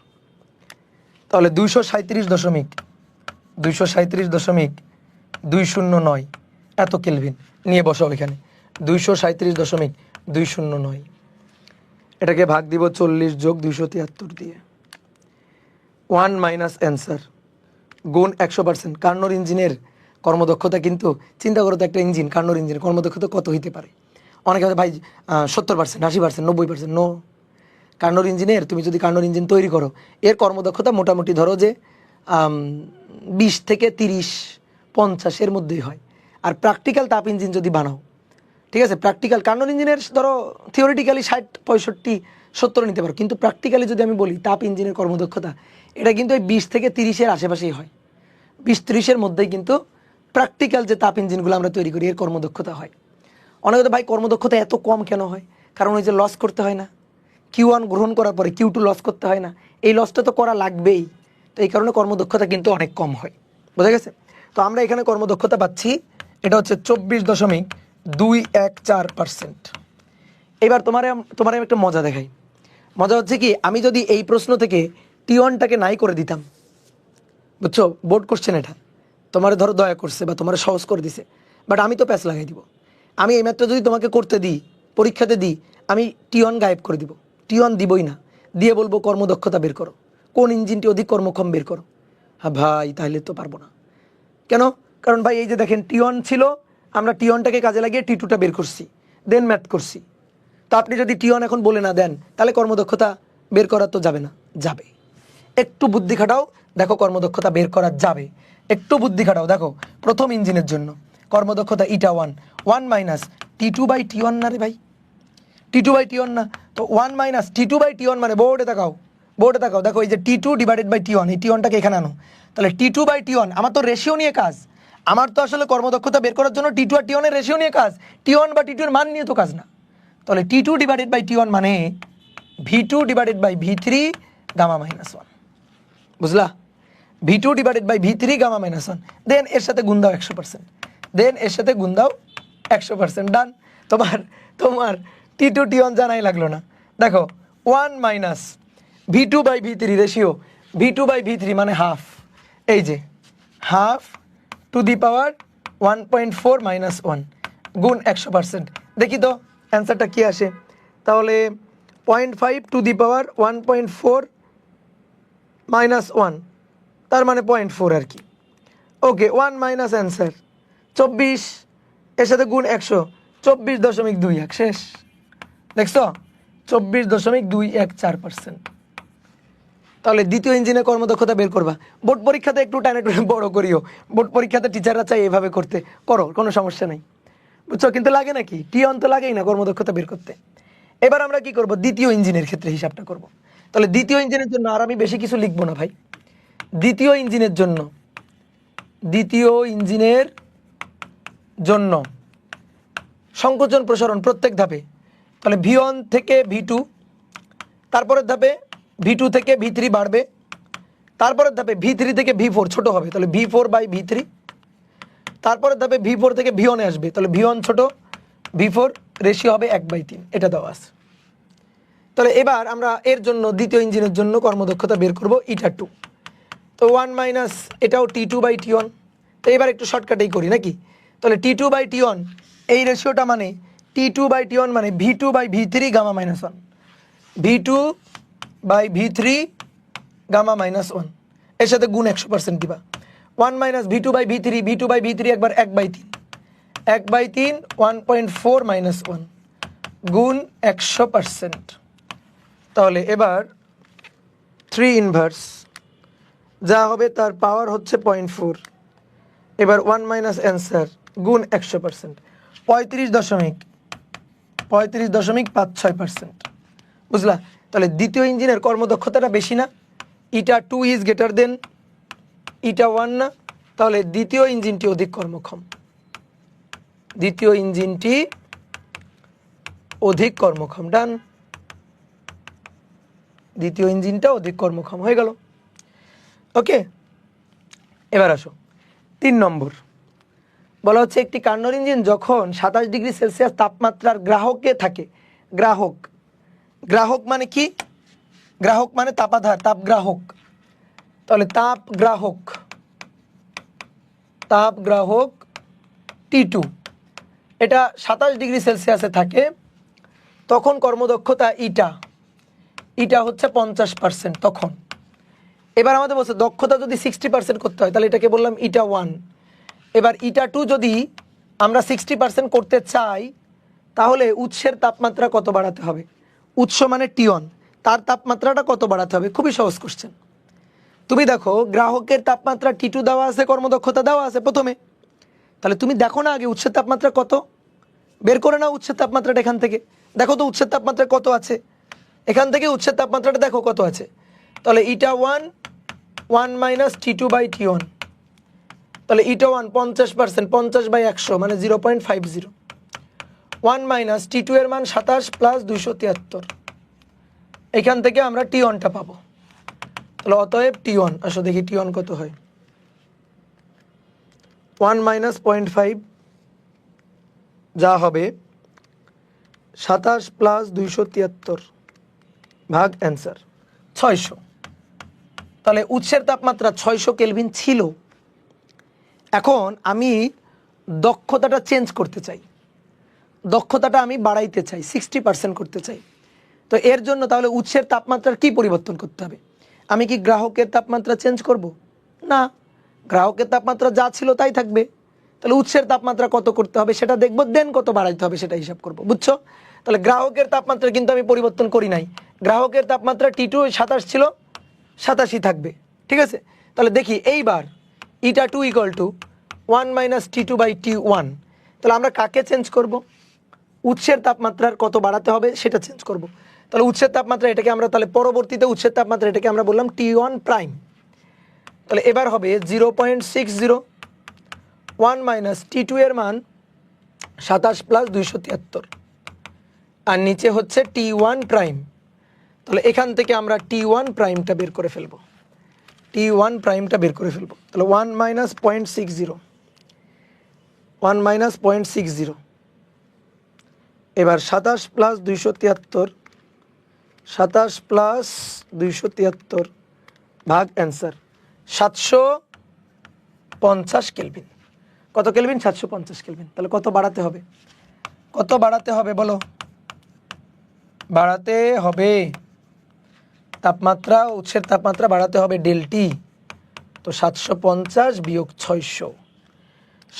তাহলে 237.209 এত কেলভিন নিয়ে বসাও এখানে 237.209। এটাকে ভাগ দিব 40 যোগ 273 দিয়ে। 1 মাইনাস অ্যান্সার গুণ 100%। কার্নোর ইঞ্জিনের কর্মদক্ষতা কিন্তু চিন্তা করো তো, একটা ইঞ্জিন কার্নোর ইঞ্জিনের কর্মদক্ষতা কত হইতে পারে? অনেকে হয়তো ভাই 70%, 80%, 90%। নো, কার্নোর ইঞ্জিনের তুমি যদি কার্নোর ইঞ্জিন তৈরি করো এর কর্মদক্ষতা মোটামুটি ধরো যে 20 থেকে 30, 50 এর মধ্যেই হয়। আর প্র্যাকটিক্যাল তাপ ইঞ্জিন যদি বানাও, ঠিক আছে, প্র্যাকটিক্যাল কার্নোর ইঞ্জিনের ধরো থিওরিটিক্যালি 60, 65, 70 নিতে পারো, কিন্তু প্র্যাকটিক্যালি যদি আমি বলি তাপ ইঞ্জিনের কর্মদক্ষতা এটা কিন্তু ওই 20 থেকে 30-এর আশেপাশেই হয়। 20-30-এর মধ্যেই কিন্তু প্র্যাকটিক্যাল যে তাপ ইঞ্জিনগুলো আমরা তৈরি করি এর কর্মদক্ষতা হয়। অনেকে তো ভাই কর্মদক্ষতা এত কম কেন হয়? কারণ ওই যে লস করতে হয় না, Q1 গ্রহণ করার পরে Q2 লস করতে হয় না, এই লসটা তো করা লাগবেই। তো এই কারণে কর্মদক্ষতা কিন্তু অনেক কম হয়। বোঝা গেছে? তো আমরা এখানে কর্মদক্ষতা পাচ্ছি, এটা হচ্ছে 24.214%। এবার তোমার একটা মজা দেখাই। মজা হচ্ছে কি, আমি যদি এই প্রশ্ন থেকে T1টাকে নাই করে দিতাম, বুঝছো, বোর্ড কোশ্চেন এটা তোমার ধরো দয়া করছে বা তোমার সহজ করে দিছে, বাট আমি তো প্যাচ লাগাই দিব। আমি এই ম্যাথটা যদি তোমাকে করতে দিই, পরীক্ষাতে দিই, আমি T1 গায়েব করে দিব, T1 দিবই না, দিয়ে বলবো কর্মদক্ষতা বের করো, কোন ইঞ্জিনটি অধিক কর্মক্ষম বের করো। হ্যাঁ ভাই, তাহলে তো পারবো না। কেন? কারণ ভাই এই যে দেখেন T1 ছিল, আমরা T1টাকে কাজে লাগিয়ে T2টা বের করছি, দেন ম্যাথ করছি। তো আপনি যদি T1 এখন বলে না দেন তাহলে কর্মদক্ষতা বের করা তো যাবে না। যাবে, একটু বুদ্ধি খাটাও, দেখো কর্মদক্ষতা বের করা যাবে। একটু বুদ্ধি খাটাও, দেখো প্রথম ইঞ্জিনের জন্য কর্মদক্ষতা ইটা 1 মাইনাস T2/T1 না রে ভাই, T2/T1 না, তো 1 মাইনাস T2/T1 মানে বোর্ডে তাকাও, দেখো এই যে T2/T1, এই T1টাকে এখানে আনো, তাহলে T2/T1 আমার তো রেশিও নিয়ে কাজ, আমার তো আসলে কর্মদক্ষতা বের করার জন্য T2 আর T1 এর রেশিও নিয়ে কাজ, T1 বা T2 এর মান নিয়ে তো কাজ না। তাহলে T2/T1 মানে V2/V3 গামা মাইনাস 1, বুঝলা? V2/V3 গামা মাইনাস 1, দেন এর সাথে গুণ দাও 100%, দেন এর সাথে গুণ দাও 100%, ডান। তোমার T2 T1 জানাই লাগলো না। দেখো 1 মাইনাস V2/V3 রেশিও, V2/V3 মানে হাফ, এই যে have to the power 1.4 minus 1 গুণ 100%। দেখি তো অ্যান্সারটা কী আসে। তাহলে 0.5 টু দি পাওয়ার 1.4 মাইনাস 1, তার মানে 0.4 আর কি। ওকে, 1 মাইনাস অ্যান্সার 24, এর সাথে গুণ 100, 24.21 শেষ। দেখছো, 24.214%। তাহলে দ্বিতীয় ইঞ্জিনের কর্মদক্ষতা বের করবা। বোর্ড পরীক্ষাতে একটু টানে বড় করিও, বোর্ড পরীক্ষাতে টিচাররা চাই এভাবে করতে, করো, কোনো সমস্যা নেই, বুঝছো? কিন্তু লাগে নাকি, T1 তো লাগেই না কর্মদক্ষতা বের করতে। এবার আমরা কি করব, দ্বিতীয় ইঞ্জিনের ক্ষেত্রে হিসাবটা করব। তাহলে দ্বিতীয় ইঞ্জিনের জন্য আর আমি বেশি কিছু লিখবো না ভাই। দ্বিতীয় ইঞ্জিনের জন্য সংকোচন প্রসারণ প্রত্যেক ধাপে। তাহলে V1 থেকে V2, তারপরের ধাপে V2 থেকে V3 বাড়বে, তারপরের ধাপে V3 থেকে V4 ছোট হবে, তাহলে V4/V3, তারপরের ধাপে V4 থেকে V1 আসবে, তাহলে V1 ছোট, V4 রেশিও হবে 1/3, এটা দেওয়া আছে। তাহলে এবার আমরা এর জন্য দ্বিতীয় ইঞ্জিনের জন্য কর্মদক্ষতা বের করব ইটা 2। তো 1 মাইনাস এটাও T2/T1, তো এবার একটু শর্টকাটেই করি নাকি। তাহলে T2/T1 এই রেশিওটা মানে T2/T1 মানে V2/V3 gamma minus 1, V2/V3 gamma minus 1, এর সাথে গুণ 100% দিবা। 1 মাইনাস V2/V3 একবার 1/3, 1.4 মাইনাস 1 গুণ 100%। তাহলে এবার 3 ইনভার্স যা হবে তার পাওয়ার হচ্ছে 0.4, এবার 1 মাইনাস অ্যান্সার গুণ 100%, 35.56%, বুঝলা? তাহলে দ্বিতীয় ইঞ্জিনের কর্মদক্ষতাটা বেশি না, ইটা 2 ইজ গ্রেটার দেন ইটা 1 না, তাহলে দ্বিতীয় ইঞ্জিনটি অধিক কর্মক্ষম, দ্বিতীয় ইঞ্জিনটি অধিক কর্মক্ষম, ডান। দ্বিতীয় ইঞ্জিনটা অধিক কর্মক্ষম হয়ে গেল। ওকে, এবার আসো 3 নম্বর। বলা হচ্ছে একটি কার্নোর ইঞ্জিন যখন 27 ডিগ্রি সেলসিয়াস তাপমাত্রার গ্রাহকে থাকে, গ্রাহক, গ্রাহক মানে কি? গ্রাহক মানে তাপাধার, তাপগ্রাহক। তাহলে তাপগ্রাহক, তাপগ্রাহক T2 এটা 27 ডিগ্রি সেলসিয়াসে থাকে, তখন কর্মদক্ষতা ইটা হচ্ছে 50%। তখন এবার আমাদের বলছে দক্ষতা যদি 60% করতে হয়, তাহলে এটাকে বললাম ইটা 1। এবার ইটা 2 যদি আমরা 60% করতে চাই, তাহলে উৎসের তাপমাত্রা কত বাড়াতে হবে? উৎস মানে T1, তার তাপমাত্রাটা কত বাড়াতে হবে? খুবই সহজ কোশ্চেন। তুমি দেখো গ্রাহকের তাপমাত্রা T2 দেওয়া আছে, কর্মদক্ষতা দেওয়া আছে প্রথমে, তাহলে তুমি দেখো না আগে উৎসের তাপমাত্রা কত, বের করে নাও উৎসের তাপমাত্রাটা এখান থেকে। দেখো তো উৎসের তাপমাত্রা কত আছে, এখান থেকে উৎসের তাপমাত্রাটা দেখো কত আছে। তাহলে ইটা 1 মাইনাস T2 বাই T1, তাহলে ইটা 1 50%, 50/100 মানে 0.50। 1 মাইনাস T2 এর মান 27 প্লাস 273, এখান থেকে আমরা T1টা পাবো। তাহলে অতএব T1, আসো দেখি T1 কত হয়। 1 মাইনাস 0.5 যা হবে 27 প্লাস 273 ভাগ অ্যান্সার 600। তাহলে উৎসের তাপমাত্রা 600 কেলভিন ছিল। এখন আমি দক্ষতাটা চেঞ্জ করতে চাই, দক্ষতাটা আমি বাড়াইতে চাই, 60% করতে চাই। তো এর জন্য তাহলে উৎসের তাপমাত্রার কি পরিবর্তন করতে হবে? আমি কি গ্রাহকের তাপমাত্রা চেঞ্জ করব? না, গ্রাহকের তাপমাত্রা যা ছিল তাই থাকবে। তাহলে উৎসের তাপমাত্রা কত করতে হবে সেটা দেখবো, দেন কত বাড়াইতে হবে সেটা হিসাব করব, বুঝছো? তাহলে গ্রাহকের তাপমাত্রা কিন্তু আমি পরিবর্তন করি নাই, গ্রাহকের তাপমাত্রা T2 27 ছিল, 87 থাকবে, ঠিক আছে? তাহলে দেখি এইবার eta 2 equal to 1 minus T2 by T1। তাহলে আমরা কাকে চেঞ্জ করব? উৎসের তাপমাত্রার কত বাড়াতে হবে সেটা চেঞ্জ করব। তাহলে উৎসের তাপমাত্রা এটাকে আমরা, তাহলে পরবর্তীতে উৎসের তাপমাত্রা এটাকে আমরা বললাম T1 প্রাইম। তাহলে এবার হবে 0.60, 1 মাইনাস T2 এর মান 27 প্লাস 273, আর নিচে হচ্ছে T1 প্রাইম। তাহলে এখান থেকে আমরা T1 প্রাইমটা বের করে ফেলবো, T1 প্রাইমটা বের করে ফেলবো। তাহলে 1 মাইনাস 0.60, 1 মাইনাস 0.60, এবার 27 প্লাস 273, 27 প্লাস 273 ভাগ অ্যান্সার 750 কেলভিন। কত কেলভিন? 750 কেলভিন। তাহলে কত বাড়াতে হবে? কত বাড়াতে হবে বলো? বাড়াতে হবে তাপমাত্রা, উৎসের তাপমাত্রা বাড়াতে হবে ΔT। তো 750 বিয়োগ 600,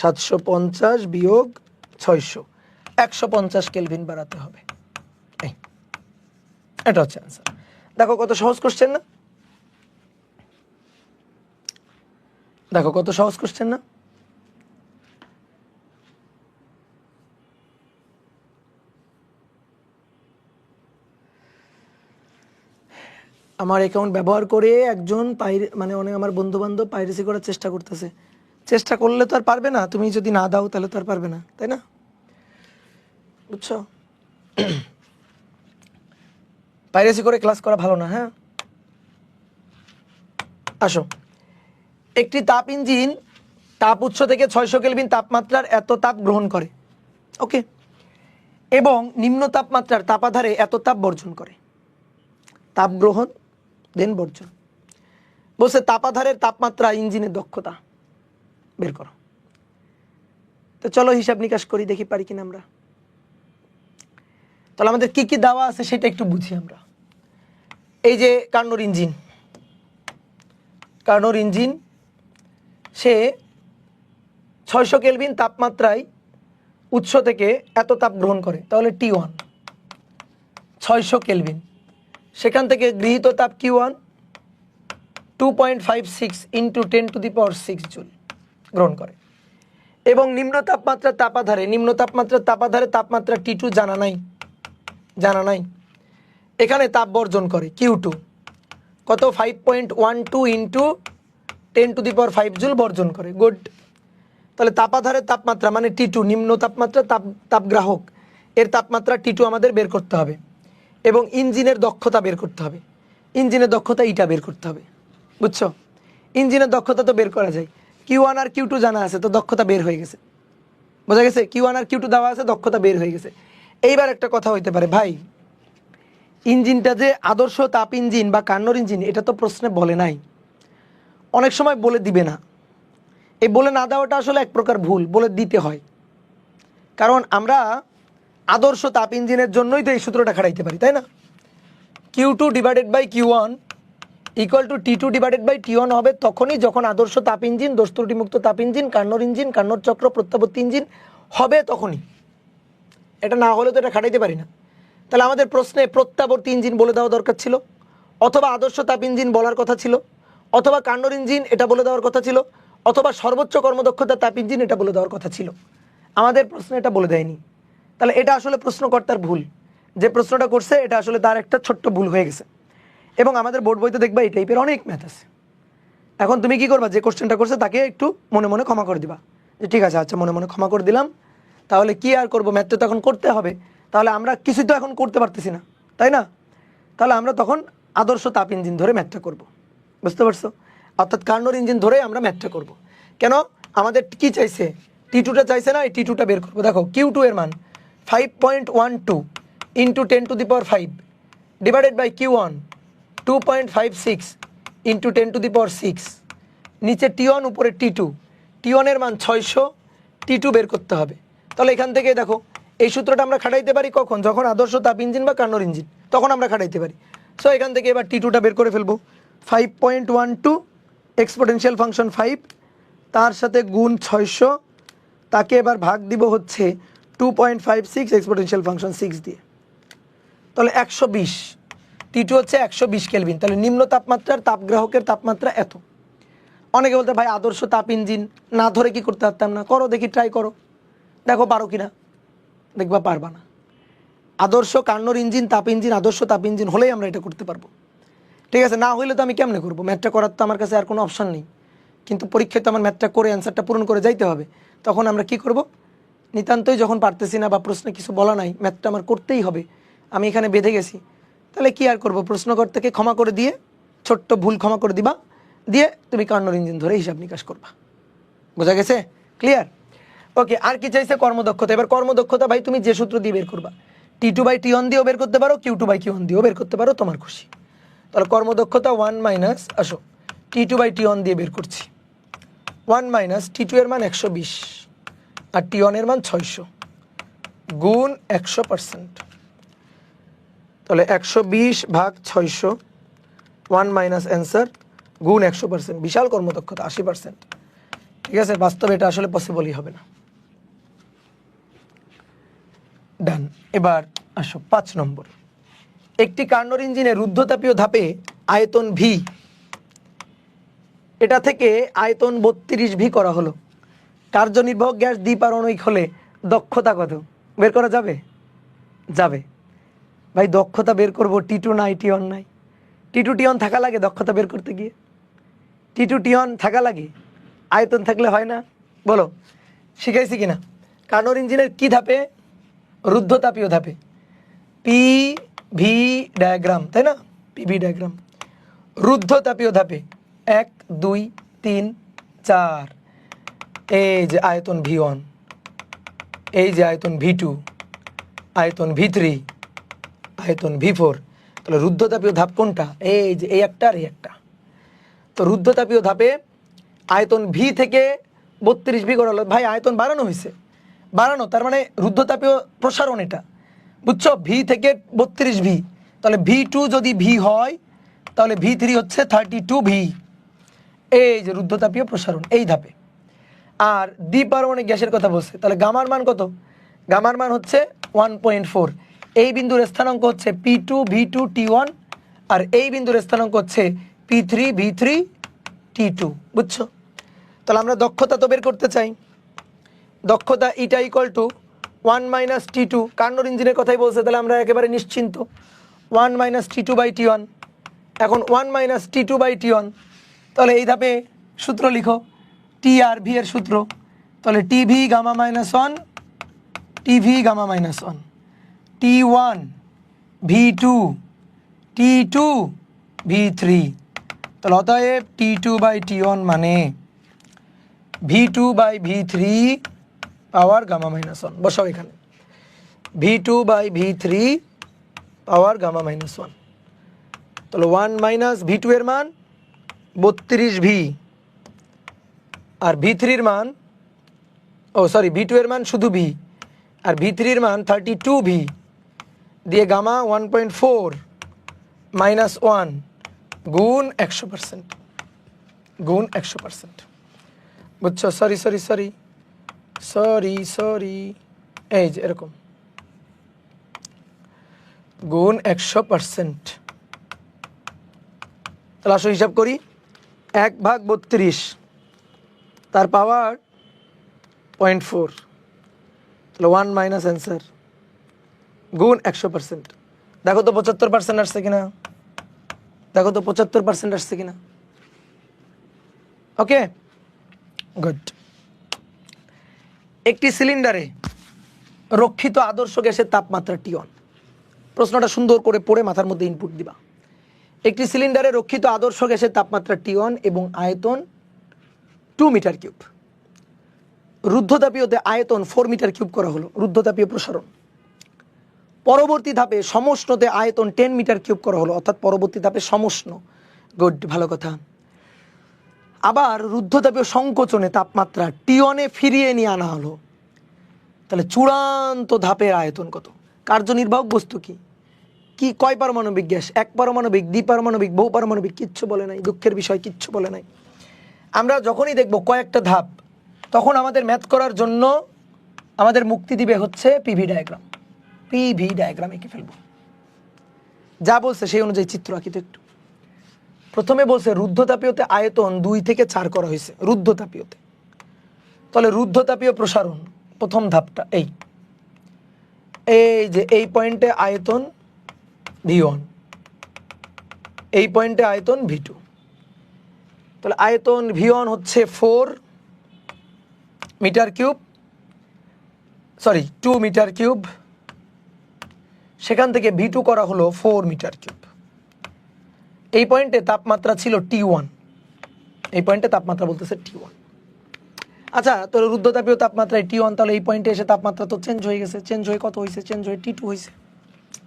750 বিয়োগ 600, 150 কেলভিন বাড়াতে হবে। এটা হচ্ছে অ্যান্সার। দেখো কত সহজ কোশ্চেন না? দেখো কত সহজ কোশ্চেন না? আমার অ্যাকাউন্ট ব্যবহার করে একজন মানে অনেক আমার বন্ধু বান্ধব পাইরেসি করার চেষ্টা করতেছে। চেষ্টা করলে তো আর পারবে না, তুমি যদি না দাও তাহলে তো আর পারবে না, তাই না? বুঝছো? পাইরেসি করে ক্লাস করা ভালো না। হ্যাঁ, আসো। একটি তাপ ইঞ্জিন তাপ উৎস থেকে 600 কেলভিন তাপমাত্রার এত তাপ গ্রহণ করে, ওকে, এবং নিম্ন তাপমাত্রার তাপাধারে এত তাপ বর্জন করে। তাপ গ্রহণ দেন বর্জন। বলছে তাপাধারের তাপমাত্রা ইঞ্জিনের দক্ষতা বের করো। তো চলো হিসাব নিকাশ করি, দেখি পারি কিনা আমরা। তাহলে আমাদের কি কি দেওয়া আছে সেটা একটু বুঝি আমরা। এই যে কার্নোর ইঞ্জিন, কার্নোর ইঞ্জিন সে 600 কেলভিন তাপমাত্রায় উৎস থেকে এত তাপ গ্রহণ করে, তাহলে T1 600 কেলভিন, সেখান থেকে গৃহীত তাপ Q1 2.56 ইন্টু 10⁶ জুল গ্রহণ করে, এবং নিম্ন তাপমাত্রার তাপাধারে, নিম্ন তাপমাত্রার তাপাধারে তাপমাত্রা T2 জানা নাই, জানা নাই, এখানে তাপ বর্জন করে Q2 কত 5.12 ইন্টু 10⁵ জুল বর্জন করে। গুড। তাহলে তাপাধারের তাপমাত্রা মানে T2, নিম্ন তাপমাত্রা তাপগ্রাহক এর তাপমাত্রা T2 আমাদের বের করতে হবে, এবং ইঞ্জিনের দক্ষতা বের করতে হবে। ইঞ্জিনের দক্ষতা ইটা বের করতে হবে, বুঝছো? ইঞ্জিনের দক্ষতা তো বের করা যায়, Q1 আর Q2 জানা আছে, তো দক্ষতা বের হয়ে গেছে, বোঝা গেছে? Q1 আর Q2 দেওয়া আছে, দক্ষতা বের হয়ে গেছে। এইবার একটা কথা হইতে পারে, ভাই ইঞ্জিনটা যে আদর্শ তাপ ইঞ্জিন বা কার্নোর ইঞ্জিন এটা তো প্রশ্নে বলে নাই, অনেক সময় বলে দিবে না। এই বলে না দেওয়াটা আসলে এক প্রকার ভুল, বলে দিতে হয়। কারণ আমরা আদর্শ তাপ ইঞ্জিনের জন্যই তো এই সূত্রটা খাটাইতে পারি, তাই না? Q2 divided by Q1 equal to T2 divided by T1 হবে তখনই যখন আদর্শ তাপ ইঞ্জিন, দোষ ত্রুটিমুক্ত তাপ ইঞ্জিন, কার্নোর চক্র, প্রত্যাবর্তী ইঞ্জিন হবে তখনই। এটা না হলে তো এটা খাটাইতে পারি না। তাহলে আমাদের প্রশ্নে প্রত্যাবর্তী ইঞ্জিন বলে দেওয়া দরকার ছিল, অথবা আদর্শ তাপ ইঞ্জিন বলার কথা ছিল, অথবা কার্নোর ইঞ্জিন এটা বলে দেওয়ার কথা ছিল, অথবা সর্বোচ্চ কর্মদক্ষতা তাপ ইঞ্জিন এটা বলে দেওয়ার কথা ছিল। আমাদের প্রশ্নে এটা বলে দেয়নি। তাহলে এটা আসলে প্রশ্নকর্তার ভুল, যে প্রশ্নটা করছে এটা আসলে তার একটা ছোট্ট ভুল হয়ে গেছে। এবং আমাদের বোর্ড বইতে দেখবা এই টাইপের অনেক ম্যাথ আছে। এখন তুমি কি করবা, যে কোশ্চেনটা করছে তাকে একটু মনে মনে ক্ষমা করে দিবা, যে ঠিক আছে আচ্ছা মনে মনে ক্ষমা করে দিলাম, তাহলে কি আর করবো, ম্যাথটা তো এখন করতে হবে। তাহলে আমরা কিছু তো এখন করতে পারতেছি না, তাই না? তাহলে আমরা তখন আদর্শ তাপ ইঞ্জিন ধরে ম্যাথটা করব, বুঝতে পারছো? অর্থাৎ কার্নোর ইঞ্জিন ধরেই আমরা ম্যাথটা করব। কেন আমাদের কি চাইছে, T2টা চাইছে না, এই T2টা বের করবো। দেখো Q2 এর মান 5.12 into 10⁵ divided by Q1 2.56 into 10⁶। নিচে T1 উপরে T2, T1 এর মান 600, T2 বের করতে হবে। তাহলে এখান থেকে দেখো এই সূত্রটা আমরা খাটাইতে পারি কখন, যখন আদর্শ তাপ ইঞ্জিন বা কার্নোর ইঞ্জিন, তখন আমরা খাটাইতে পারি। সো এখান থেকে এবার T2টা বের করে ফেলবো। 5.12 এক্সপোনেনশিয়াল ফাংশন 5 তার সাথে গুণ 600, তাকে এবার ভাগ দিব হচ্ছে 2.56 এক্সপোনেনশিয়াল ফাংশন 6 দিয়ে। তাহলে 120, T2 হচ্ছে 120 কেলভিন। তাহলে নিম্ন তাপমাত্রার তাপগ্রাহকের তাপমাত্রা এত। অনেকে বলতে ভাই আদর্শ তাপ ইঞ্জিন না ধরে কি করতে পারতাম না? করো দেখি, ট্রাই করো, দেখো পারো কিনা, দেখবা পারবা না। আদর্শ কার্নোর ইঞ্জিন, তাপ ইঞ্জিন, আদর্শ তাপ ইঞ্জিন হলেই আমরা এটা করতে পারবো, ঠিক আছে? না হইলে তো আমি কেমনে করবো? ম্যাথটা করার তো আমার কাছে আর কোনো অপশান নেই, কিন্তু পরীক্ষায় তো আমার ম্যাথটা করে অ্যান্সারটা পূরণ করে যাইতে হবে। তখন আমরা কি করব, নিতান্তই যখন পারতেছি না বা প্রশ্নে কিছু বলা নাই, ম্যাথটা আমার করতেই হবে, আমি এখানে বেঁধে গেছি, তাহলে কি আর করব, প্রশ্নকর্তাকে ক্ষমা করে দিয়ে, ছোট্ট ভুল ক্ষমা করে দিবা, দিয়ে তুমি কার্নোর ইঞ্জিন ধরে হিসাব নিকাশ করবা। বোঝা গেছে? ক্লিয়ার? ওকে। আর কি চাইছে? কর্মদক্ষতা। এবার কর্মদক্ষতা ভাই তুমি যে সূত্র দিয়ে বের করবা, T2 বাই T1 দিয়েও বের করতে পারো, Q2 বাই Q1 দিয়েও বের করতে পারো, তোমার খুশি। তাহলে কর্মদক্ষতা 1 মাইনাস, আসো T2 বাই T1 দিয়ে বের করছি। 1 মাইনাস T2 এর মান 120 আর T1 এর মান 600 গুণ 100%। তাহলে 120 ভাগ 600, 1 মাইনাস অ্যান্সার গুণ 100%। বিশাল কর্মদক্ষতা, 80%। ঠিক আছে, বাস্তবে এটা আসলে পসিবলই হবে না। ডান। এবার আসো 5 নম্বর। একটি কার্নোর ইঞ্জিনের রুদ্ধতাপীয় ধাপে আয়তন ভি, এটা থেকে আয়তন 32 ভি করা হলো। কার্যনির্বাহক গ্যাস দ্বিপারমাণবিক হলে দক্ষতা কত? বের করা যাবে? যাবে। ভাই দক্ষতা বের করব, T2 নাই, T1 নাই। T2 T1 থাকা লাগে দক্ষতা বের করতে গিয়ে, T2 T1 থাকা লাগে, আয়তন থাকলে হয় না? বলো, শিখাইছি কিনা? কার্নোর ইঞ্জিনের কি ধাপে? রুদ্ধতাপীয় ধাপে। PV ডায়াগ্রাম, তাই না? PV diagram. রুদ্ধতাপীয় ধাপে 1 2 3 4, এই যে আয়তন V1, এই যে আয়তন V2, আয়তন V3, আয়তন V4। তাহলে রুদ্ধতাপীয় ধাপ কোনটা? এই যে এই একটা আর এই একটা। তো রুদ্ধতাপীয় ধাপে আয়তন V থেকে 32 ভি করা হলো। ভাই আয়তন বাড়ানো হয়েছে, বাড়ানো তার মানে রুদ্ধতাপীয় প্রসারণ এটা, বুঝছো? V থেকে 32 ভি, তাহলে V2 যদি V হয় তাহলে V3 হচ্ছে 32 ভি। এই যে রুদ্ধতাপীয় প্রসারণ এই ধাপে। আর দ্বিপারমাণবিক গ্যাসের কথা বলছে, তাহলে গামার মান কত? গামার মান হচ্ছে 1.4। এই বিন্দুর স্থানাঙ্ক হচ্ছে P2 V2 T1, আর এই বিন্দুর স্থানাঙ্ক হচ্ছে P3 V3 T2, বুঝছো? তাহলে আমরা দক্ষতা তো বের করতে চাই। দক্ষতা ইটা ইকুয়াল টু 1 মাইনাস T2, কার্নোর ইঞ্জিনের কথাই বলছে, তাহলে আমরা একেবারে নিশ্চিন্ত। 1 মাইনাস T2 বাই T1। এখন 1 মাইনাস T2 বাই T1, তাহলে এই ধাপে সূত্র লিখো, TRV এর সূত্র। তাহলে TV gamma minus 1, TV gamma minus 1, T1 V2 T2 V3, তাহলে অতএব T2/T1 মানে V2/V3 পাওয়ার গামা মাইনাস 1। বসাও এখানে V2/V3 পাওয়ার গামা মাইনাস 1। তাহলে 1 মাইনাস V2 এর মান 32V, আর V3 এর মান V2 এর মান শুধু V, আর V3 এর মান 32V দিয়ে গামা 1.4 মাইনাস 1 গুণ 100%, গুণ 100%। বুঝছো? সরি, এই যে এরকম গুণ 100%। তাহলে আসো হিসাব করি, 1/32 তার পাওয়ার 0.4, তাহলে 1 মাইনাস অ্যান্সার গুণ 100%। দেখো তো 75% আসছে কিনা, দেখো তো 75% আসছে কিনা। ওকে, গুড। একটি সিলিন্ডারে রক্ষিত আদর্শ গ্যাসের তাপমাত্রা T1। প্রশ্নটা সুন্দর করে পড়ে মাথার মধ্যে ইনপুট দিবা। একটি সিলিন্ডারে রক্ষিত আদর্শ গ্যাসের তাপমাত্রা T1 এবং আয়তন 2 মিটার কিউব। রুদ্ধতাপীয়তে আয়তন 4 মিটার কিউব করা হলো, রুদ্ধতাপীয় প্রসারণ। পরবর্তী ধাপে সমষ্ণতে আয়তন 10 মিটার কিউব করা হলো, অর্থাৎ পরবর্তী ধাপে সমষ্ণ। গুড, ভালো কথা। আবার রুদ্ধতাপীয় সংকোচনে তাপমাত্রা T1-এ ফিরিয়ে নিয়ে আনা হলো। তাহলে চূড়ান্ত ধাপের আয়তন কত? কার্যনির্বাহক বস্তু কি কি কয় পারমাণবিক গ্যাস? এক পারমাণবিক, দ্বিপারমাণবিক, বহুপারমাণবিক? কিচ্ছু বলে নাই, দুঃখের বিষয়, কিচ্ছু বলে নাই। আমরা যখনই দেখব কয়েকটা ধাপ, তখন আমাদের ম্যাথ করার জন্য আমাদের মুক্তি দিবে হচ্ছে পিভি ডায়াগ্রাম। পিভি ডায়াগ্রাম এঁকে ফেলবো, যা বলছে সেই অনুযায়ী চিত্র আঁকি। তো একটু প্রথমে বলছে রুদ্ধতাপীয়তে আয়তন 2 থেকে 4 করা হয়েছে, রুদ্ধতাপীয়তে। তাহলে রুদ্ধতাপীয় প্রসারণ প্রথম ধাপটা এই যে এই পয়েন্টে আয়তন V1, এই পয়েন্টে আয়তন V2। তাহলে আয়তন V1 হচ্ছে 4 মিটার কিউব, 2 মিটার কিউব। সেখান থেকে V2 করা হলো 4 মিটার কিউব। এই পয়েন্টে তাপমাত্রা ছিল T1, এই পয়েন্টে তাপমাত্রা বলতেছে T1। আচ্ছা, তো রুদ্ধতাপীয় তাপমাত্রায় T1, তাহলে এই পয়েন্টে এসে তাপমাত্রা তো চেঞ্জ হয়ে গেছে। চেঞ্জ হয়ে কত হয়েছে? চেঞ্জ হয়ে T2 হয়েছে।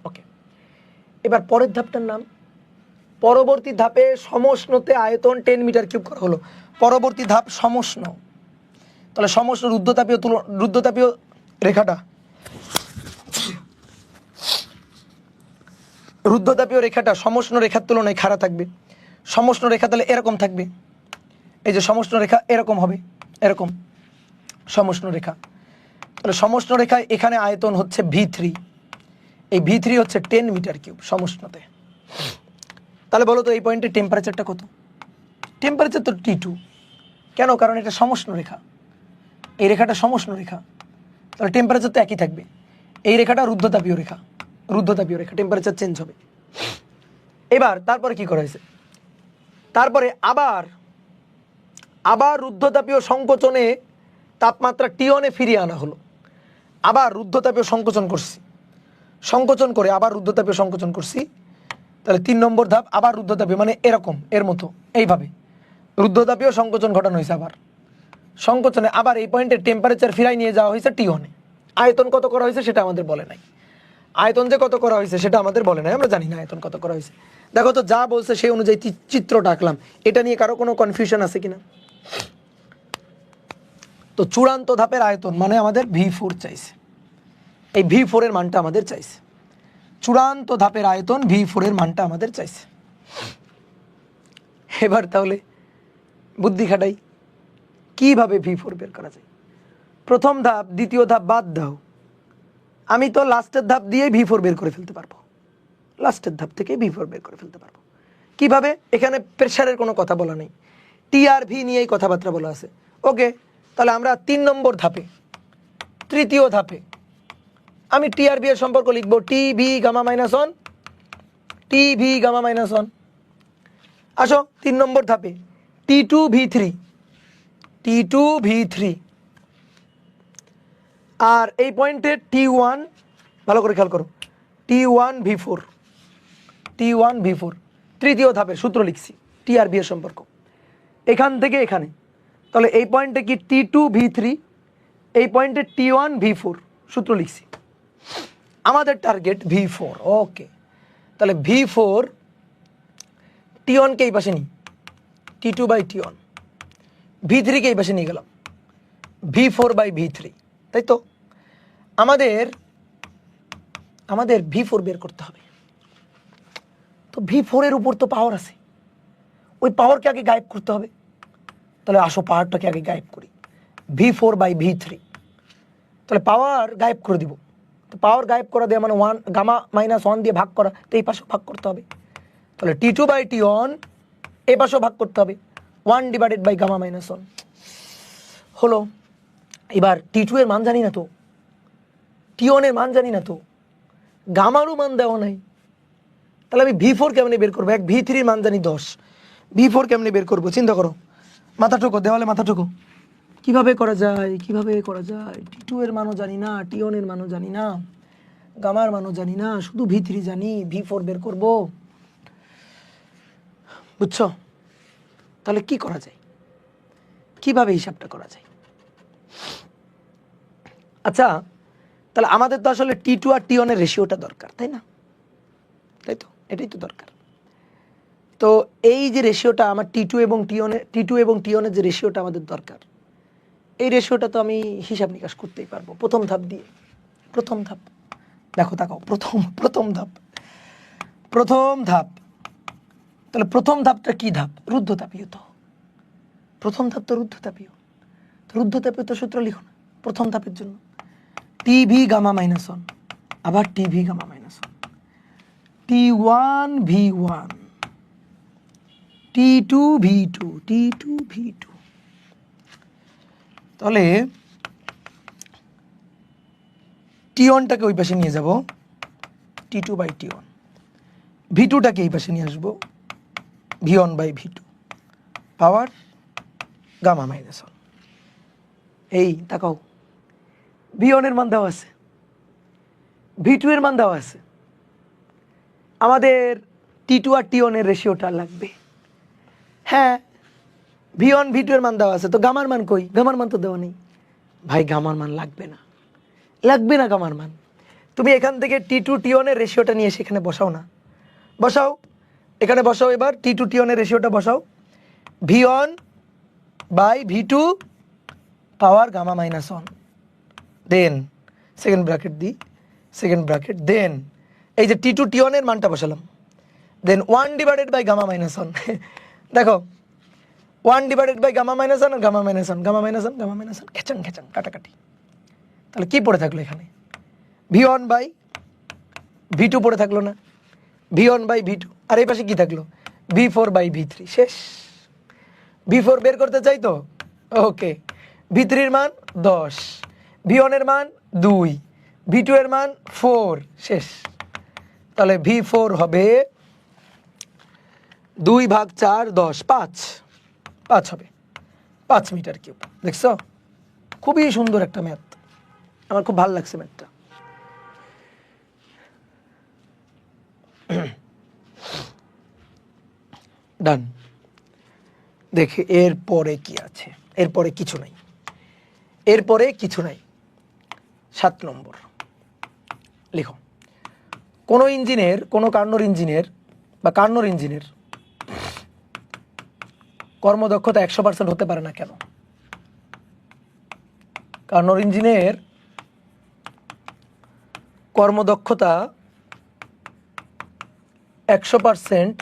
ওকে, এবার পরের ধাপটার নাম, পরবর্তী ধাপে সমষ্ণতে আয়তন 10 মিটার কিউব করা হলো। পরবর্তী ধাপ সমষ্ণ। তাহলে সমষ্ণ রুদ্ধতাপীয় রেখাটা, রুদ্ধতাপীয় রেখাটা সমষ্ণ রেখার তুলনায় খাড়া থাকবে। সমষ্ণ রেখা তাহলে এরকম থাকবে, এই যে সমষ্ণ রেখা এরকম হবে, এরকম সমষ্ণ রেখা। তাহলে সমষ্ণ রেখায় এখানে আয়তন হচ্ছে V3, এই V3 হচ্ছে 10 মিটার কিউব সমষ্ণতে। তাহলে বলো তো এই পয়েন্টে টেম্পারেচারটা কত? টেম্পারেচার তো T2। কেন? কারণ এটা সমষ্ণ রেখা, এই রেখাটা সমষ্ণ রেখা, তাহলে টেম্পারেচার তো একই থাকবে। এই রেখাটা রুদ্ধতাপীয় রেখা, রুদ্ধতাপীয় রেখা, টেম্পারেচার চেঞ্জ হবে। এবার তারপরে কি করা হয়েছে? তারপরে আবার রুদ্ধতাপীয় সংকোচনে তাপমাত্রা T1-এ ফিরিয়ে আনা হলো। আবার রুদ্ধতাপীয় সংকোচন করছি, সংকোচন করে আবার রুদ্ধতাপীয় সংকোচন করছি। তাহলে 3 নম্বর ধাপ আবার রুদ্ধতাপীয়, মানে এরকম, এর মতো এইভাবে রুদ্ধতাপীয় সংকোচন ঘটানো হয়েছে। আবার সংকোচনে আবার এই পয়েন্টে টেম্পারেচার ফিরাই নিয়ে যাওয়া হয়েছে T1-এ। আয়তন কত করা হয়েছে সেটা আমাদের বলে নাই, আয়তন যে কত করা হয়েছে সেটা আমাদের বলে নাই, আমরা জানি না আয়তন কত করা হয়েছে। দেখো তো যা বলছে সেই অনুযায়ী চিত্রটা আঁকলাম। এটা নিয়ে কারো কোনো কনফিউশন আছে কিনা? তো চূড়ান্ত ধাপের আয়তন মানে আমাদের V4 চাইছে, এই V4 এর মানটা আমাদের চাইছে। চূড়ান্ত ধাপের আয়তন V4 এর মানটা আমাদের চাইছে। এবার তাহলে বুদ্ধি খাটাই, কিভাবে V4 বের করা যায়। প্রথম ধাপ দ্বিতীয় ধাপ বাদ দাও, আমি তো লাস্টের ধাপ দিয়ে V4 বের করে ফেলতে পারবো, লাস্টের ধাপ থেকে V4 বের করে ফেলতে পারবো। কিভাবে? এখানে প্রেশারের কোনো কথা বলা নেই, TRV নিয়েই কথাবার্তা বলা আছে। ওকে, তাহলে আমরা 3 নম্বর ধাপে, তৃতীয় ধাপে আমি TRV এর সম্পর্ক লিখবো TV gamma minus 1, TV gamma minus 1। আসো 3 নম্বর ধাপে T2V3, T2V3। আর এই পয়েন্টে T1, ভালো করে খেয়াল করো, T1V4, T1V4, তৃতীয় ধাপের সূত্র লিখছি, টি আর বি এর সম্পর্ক এখান থেকে এখানে। তাহলে এই পয়েন্টে কি T2V3, এই পয়েন্টে T1V4 সূত্র লিখছি। আমাদের টার্গেট V4। ওকে, তাহলে V4 T1কে এই পাশে নিই, T2/T1, V3কে এই পাশে নিয়ে গেলাম, V4/V3, তাই তো? আমাদের V4 বের করতে হবে। তো V4 এর উপর তো পাওয়ার আছে, ওই পাওয়ারকে আগে গায়েব করতে হবে। তাহলে আসো পাওয়ারটাকে আগে গায়েব করি, V4/V3। তাহলে পাওয়ার গায়েব করে দিব। তো পাওয়ার গায়েব করা দিয়ে মানে 1 গামা মাইনাস 1 দিয়ে ভাগ করা, তো এই পাশেও ভাগ করতে হবে। তাহলে T2/T1 এই পাশেও ভাগ করতে হবে, 1 ডিভাইডেড বাই গামা মাইনাস 1 হলো। এবার T2 এর মান জানি না তো, T1 এর মান জানি না তো, গামারও মান দেওয়া নাই। তাহলে আমি V4 কেমনে বের করবো? এক V3 এর মান জানি 10, V4 কেমনে বের করবো? চিন্তা করো, মাথা ঠোকো, দেওয়ালে মাথা ঠোকো। কিভাবে করা যায়? T2 এর মানও জানি না, T1 এর মানও জানি না, গামার মানও জানি না, শুধু V3 জানি, V4 বের করব। বুঝছো? তাহলে কি করা যায়, কিভাবে হিসাবটা করা যায়? আচ্ছা, তাহলে আমাদের তো আসলে T2 আর T1 এর রেশিওটা দরকার, তাই না? তাই তো, এটাই তো দরকার। তো এই যে রেশিওটা আমার T2 এবং T1 এর যে রেশিওটা আমাদের দরকার, এই রেশিওটা তো আমি হিসাব নিকাশ করতেই পারবো প্রথম ধাপ দিয়ে। প্রথম ধাপ দেখো, তাকাও, প্রথম ধাপ। তাহলে প্রথম ধাপটা কি ধাপ? রুদ্ধতাপীয়। তো প্রথম ধাপ তো রুদ্ধতাপীয়। তো সূত্র লিখো না প্রথম ধাপের জন্য, TV গামা মাইনাস 1, আবার TV gamma minus 1, T1V1, T2V2। তাহলে T1টাকে ওই পাশে নিয়ে যাব, T2/T1, V2টাকে এই পাশে নিয়ে আসবো, V1/V2, পাওয়ার গামা মাইনাস 1। এই তাকাও, V1 এর মান দেওয়া আছে, V2 এর মান দেওয়া আছে, আমাদের T2 আর T1 এর রেশিওটা লাগবে। হ্যাঁ, V1 V2 এর মান দেওয়া আছে, তো গামার মান কই? গামার মান তো দেওয়া নেই। ভাই গামার মান লাগবে না গামার মান। তুমি এখান থেকে T2 T1 এর রেশিওটা নিয়ে সেখানে বসাও না, বসাও, এখানে বসাও। এবার T2 T1 এর রেশিওটা বসাও, V1/V2 power gamma minus 1, then second bracket then এই যে T2 T1 এর মানটা বসালাম, then 1 divided by gamma minus 1। দেখো 1 ডিভাইডেড বাই গামা মাইনাস 1 আর গামা মাইনাস 1, খেচাং কাটাকাটি। তাহলে কি পড়ে থাকলো এখানে? V1/V2 পড়ে থাকলো না? V1/V2, আর এই পাশে কি থাকলো? V4/V3। শেষ। V4 বের করতে চাই তো, ওকে, V3 এর মান 10, V1 এর মান 2, V2 এর মান 4, শেষ। তাহলে V4 হবে 2/4 10, 5 হবে, 5 মিটার কিউব। দেখছো, খুবই সুন্দর একটা ম্যাথ, আমার খুব ভালো লাগছে ম্যাথটা। ডান। দেখে এরপরে কি আছে? এরপরে কিছু নাই। 7 নম্বর লিখো, কোনো ইঞ্জিনের, কোনো কার্নোর ইঞ্জিনের কর্মদক্ষতা 100% হতে পারে না কেন? কার্নোর ইঞ্জিনের কর্মদক্ষতা 100%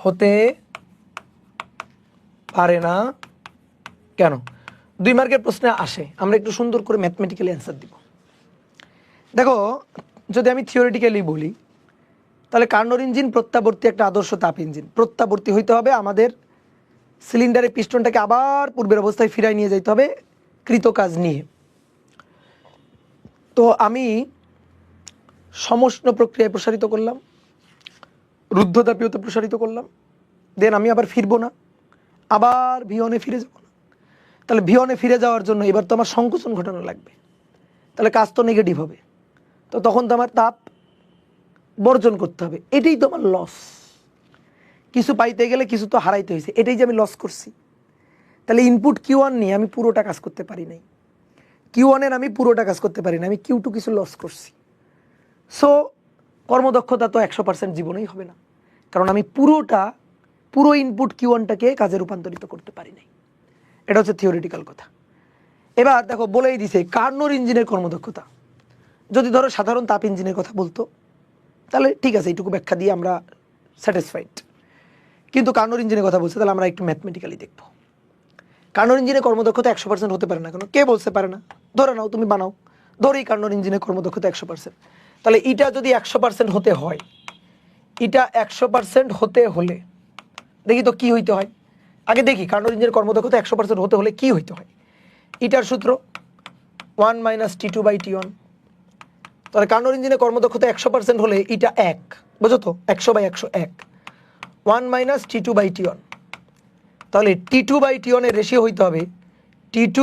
হতে পারে না কেন? 2 মার্কের প্রশ্নে আসে, আমরা একটু সুন্দর করে ম্যাথমেটিক্যালি অ্যান্সার দিব। দেখো, যদি আমি থিওরিটিক্যালি বলি, তাহলে কার্নোর ইঞ্জিন প্রত্যাবর্তী একটা আদর্শ তাপ ইঞ্জিন। প্রত্যাবর্তী হইতে হবে, আমাদের সিলিন্ডারের পিস্টনটাকে আবার পূর্বের অবস্থায় ফিরাই নিয়ে যাইতে হবে কৃত কাজ নিয়ে। তো আমি সমষ্ণ প্রক্রিয়ায় প্রসারিত করলাম, রুদ্ধতাপীয়তে প্রসারিত করলাম, দেন আমি আবার ফিরবো না, আবার V1 ফিরে যাব না। তাহলে V1 ফিরে যাওয়ার জন্য এবার তো আমার সংকোচন ঘটানো লাগবে, তাহলে কাজ তো নেগেটিভ হবে। তো তখন তো আমার তাপ বর্জন করতে হবে, এটাই তো আমার লস। কিছু পাইতে গেলে কিছু তো হারাইতে হয়েছে, এটাই যে আমি লস করছি। তাহলে ইনপুট Q1 নিয়ে আমি পুরোটা কাজ করতে পারি নাই, Q1 এর আমি পুরোটা কাজ করতে পারি না, আমি Q2 কিছু লস করছি। সো কর্মদক্ষতা তো 100% জীবনেই হবে না, কারণ আমি পুরো ইনপুট Q1টাকে কাজে রূপান্তরিত করতে পারি নাই। এটা হচ্ছে থিওরিটিক্যাল কথা। এবার দেখো বলেই দিছে কার্নোর ইঞ্জিনের কর্মদক্ষতা। যদি ধরো সাধারণ তাপ ইঞ্জিনের কথা বলতো তাহলে ঠিক আছে, এইটুকু ব্যাখ্যা দিয়ে আমরা স্যাটিসফাইড। কিন্তু কার্নোর ইঞ্জিনের কথা বলছে, তাহলে আমরা একটু ম্যাথমেটিক্যালি দেখব। কার্নোর ইঞ্জিনের কর্মদক্ষতা 100% হতে পারে না কেন? কে বলতে পারে না? ধরে নাও, তুমি বানাও, ধরো এই কার্নোর ইঞ্জিনের কর্মদক্ষতা 100%। তাহলে এটা যদি 100% হতে হয়, এটা 100% হতে হলে দেখি তো কি হইতে হয়। আগে দেখি কার্নোর ইঞ্জিনের কর্মদক্ষতা 100% হতে হলে কি হইতে হয়। এটার সূত্র 1 - T2/T1। তাহলে কার্নোর ইঞ্জিনের কর্মদক্ষতা 100% হলে এটা 1, বুঝো তো, 100/100 1, 1 - T2/T1। তাহলে T2/T1 এর রেশিও হইতে হবে T2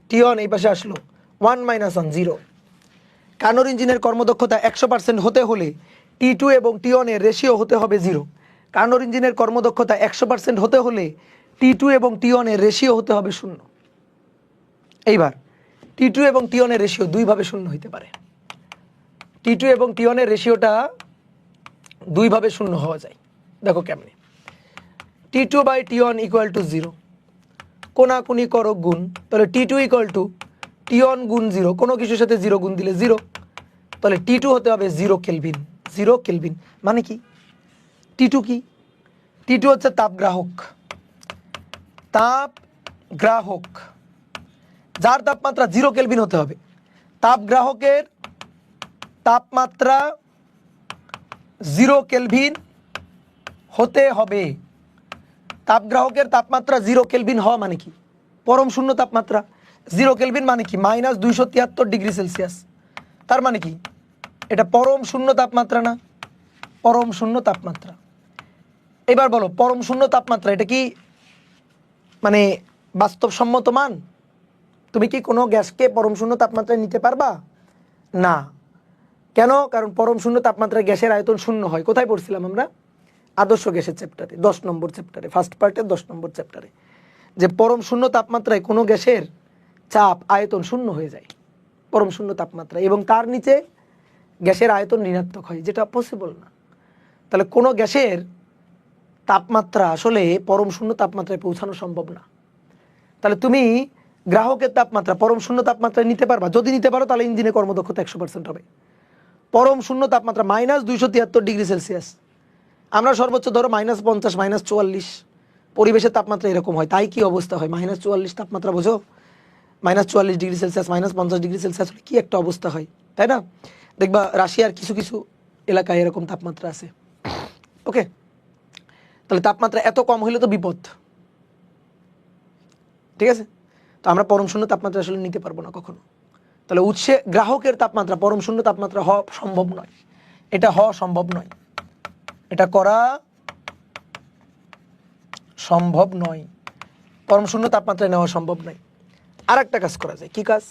T1, এই পাশে আসলো 1 - 1 0। কার্নোর ইঞ্জিনের কর্মদক্ষতা 100% হতে হলে T2 এবং T1 এর রেশিও হতে হবে 0। কার্নোর ইঞ্জিনের কর্মদক্ষতা 100% হতে হলে T2 এবং T1 এর রেশিও হতে হবে 0। এইবার T2 এবং T1 এর রেশিও দুইভাবে 0 হইতে পারে। T2 এবং T1 এর রেশিওটা দুইভাবে 0 হওয়া যায়। দেখো কেমনে। T2/T1 = 0, কোনাকুনি করো গুণ, তাহলে T2 = T1 গুণ 0, কোনো কিছুর সাথে 0 গুণ দিলে 0, তাহলে T2 হতে হবে 0 কেলভিন। 0 কেলভিন মানে কি? T2 কি? T2 হচ্ছে তাপগ্রাহক, তাপগ্রাহক যার তাপমাত্রা 0 কেলভিন হতে হবে। তাপগ্রাহকের তাপমাত্রা 0 কেলভিন হতে হবে। তাপগ্রাহকের তাপমাত্রা 0 কেলভিন হওয়া মানে কি? পরম শূন্য তাপমাত্রা। 0 কেলভিন মানে কি? -273°C। তার মানে কি? এটা পরম শূন্য তাপমাত্রা না? পরম শূন্য তাপমাত্রা। এবার বলো, পরম শূন্য তাপমাত্রা এটা কি মানে বাস্তবসম্মত মান? তুমি কি কোনো গ্যাসকে পরম শূন্য তাপমাত্রায় নিতে পারবা? না। কেন? কারণ পরম শূন্য তাপমাত্রায় গ্যাসের আয়তন শূন্য হয়। কোথায় পড়ছিলাম আমরা? আদর্শ গ্যাসের চ্যাপ্টারে, 10 নম্বর চ্যাপ্টারে, ফার্স্ট পার্টের 10 নম্বর চ্যাপ্টারে, যে পরম শূন্য তাপমাত্রায় কোনো গ্যাসের চাপ আয়তন শূন্য হয়ে যায় পরম শূন্য তাপমাত্রায়, এবং তার নিচে গ্যাসের আয়তন ঋণাত্মক হয়, যেটা পসিবল না। তাহলে কোনো গ্যাসের তাপমাত্রা আসলে পরম শূন্য তাপমাত্রায় পৌঁছানো সম্ভব না। তাহলে তুমি গ্রাহকের তাপমাত্রা পরম শূন্য তাপমাত্রায় নিতে পারবা? যদি নিতে পারো তাহলে ইঞ্জিনের কর্মদক্ষতা 100% হবে। পরম শূন্য তাপমাত্রা -273°C। আমরা সর্বোচ্চ ধরো -50, -44 পরিবেশের তাপমাত্রা এরকম হয়, তাই কি অবস্থা হয়? -44 তাপমাত্রা বোঝো, -44°C, -50°C হলে কি একটা অবস্থা হয়, তাই না? দেখবা রাশিয়ার কিছু কিছু এলাকায় এরকম তাপমাত্রা আছে। ওকে, তাহলে তাপমাত্রা এত কম হইলে তো বিপদ, ঠিক আছে? তো আমরা পরম শূন্য তাপমাত্রা আসলে নিতে পারবো না কখনো। তাহলে উৎসে গ্রাহকের তাপমাত্রা পরম শূন্য তাপমাত্রা হওয়া সম্ভব নয়, এটা হওয়া সম্ভব নয়, এটা করা সম্ভব নয়, পরম শূন্য তাপমাত্রায় নেওয়া সম্ভব নয়। আর একটা কাজ করা যায়। কি কাজ?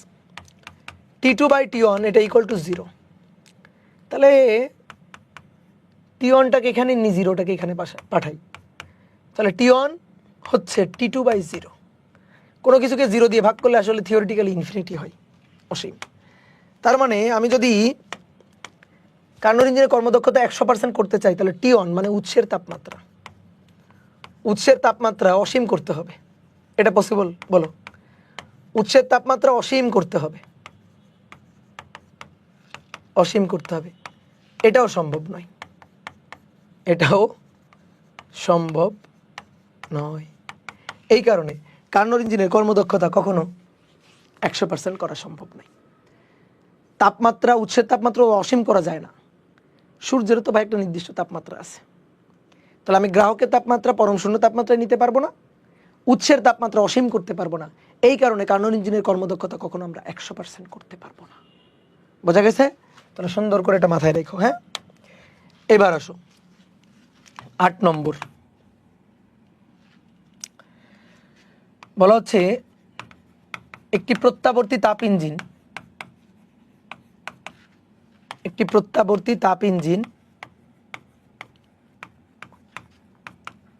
T2/T1 এটা = 0। তাহলে T1টাকে এখানে নি, 0টাকে এখানে পাঠাই, তাহলে T1 হচ্ছে T2/0। কোনো কিছুকে 0 দিয়ে ভাগ করলে আসলে থিওরিটিক্যালি ইনফিনিটি হয়, অসীম। তার মানে আমি যদি কার্নোর ইঞ্জিনের কর্মদক্ষতা 100% করতে চাই, তাহলে T1 মানে উৎসের তাপমাত্রা, উৎসের তাপমাত্রা অসীম করতে হবে। এটা পসিবল? বলো, উৎসের তাপমাত্রা অসীম করতে হবে, অসীম করতে হবে। এটাও সম্ভব নয়, এটাও সম্ভব নয়। এই কারণে কার্নোর ইঞ্জিনের কর্মদক্ষতা কখনো 100% করা সম্ভব নয়। তাপমাত্রা, উৎসের তাপমাত্রা অসীম করা যায় না। সূর্যেরও তো ভাই একটা নির্দিষ্ট তাপমাত্রা আছে। তাহলে আমি গ্রাহকের তাপমাত্রা পরম শূন্য তাপমাত্রায় নিতে পারবো না, উৎসের তাপমাত্রা অসীম করতে পারবো না। এই কারণে কার্নোর ইঞ্জিনের কর্মদক্ষতা কখনো আমরা 100% করতে পারবো না। বোঝা গেছে? তাহলে সুন্দর করে এটা মাথায় রেখো। হ্যাঁ, এবার আসো 8 নম্বর। বলা হচ্ছে একটি প্রত্যাবর্তী তাপ ইঞ্জিন একটি প্রত্যাবর্তী তাপ ইঞ্জিন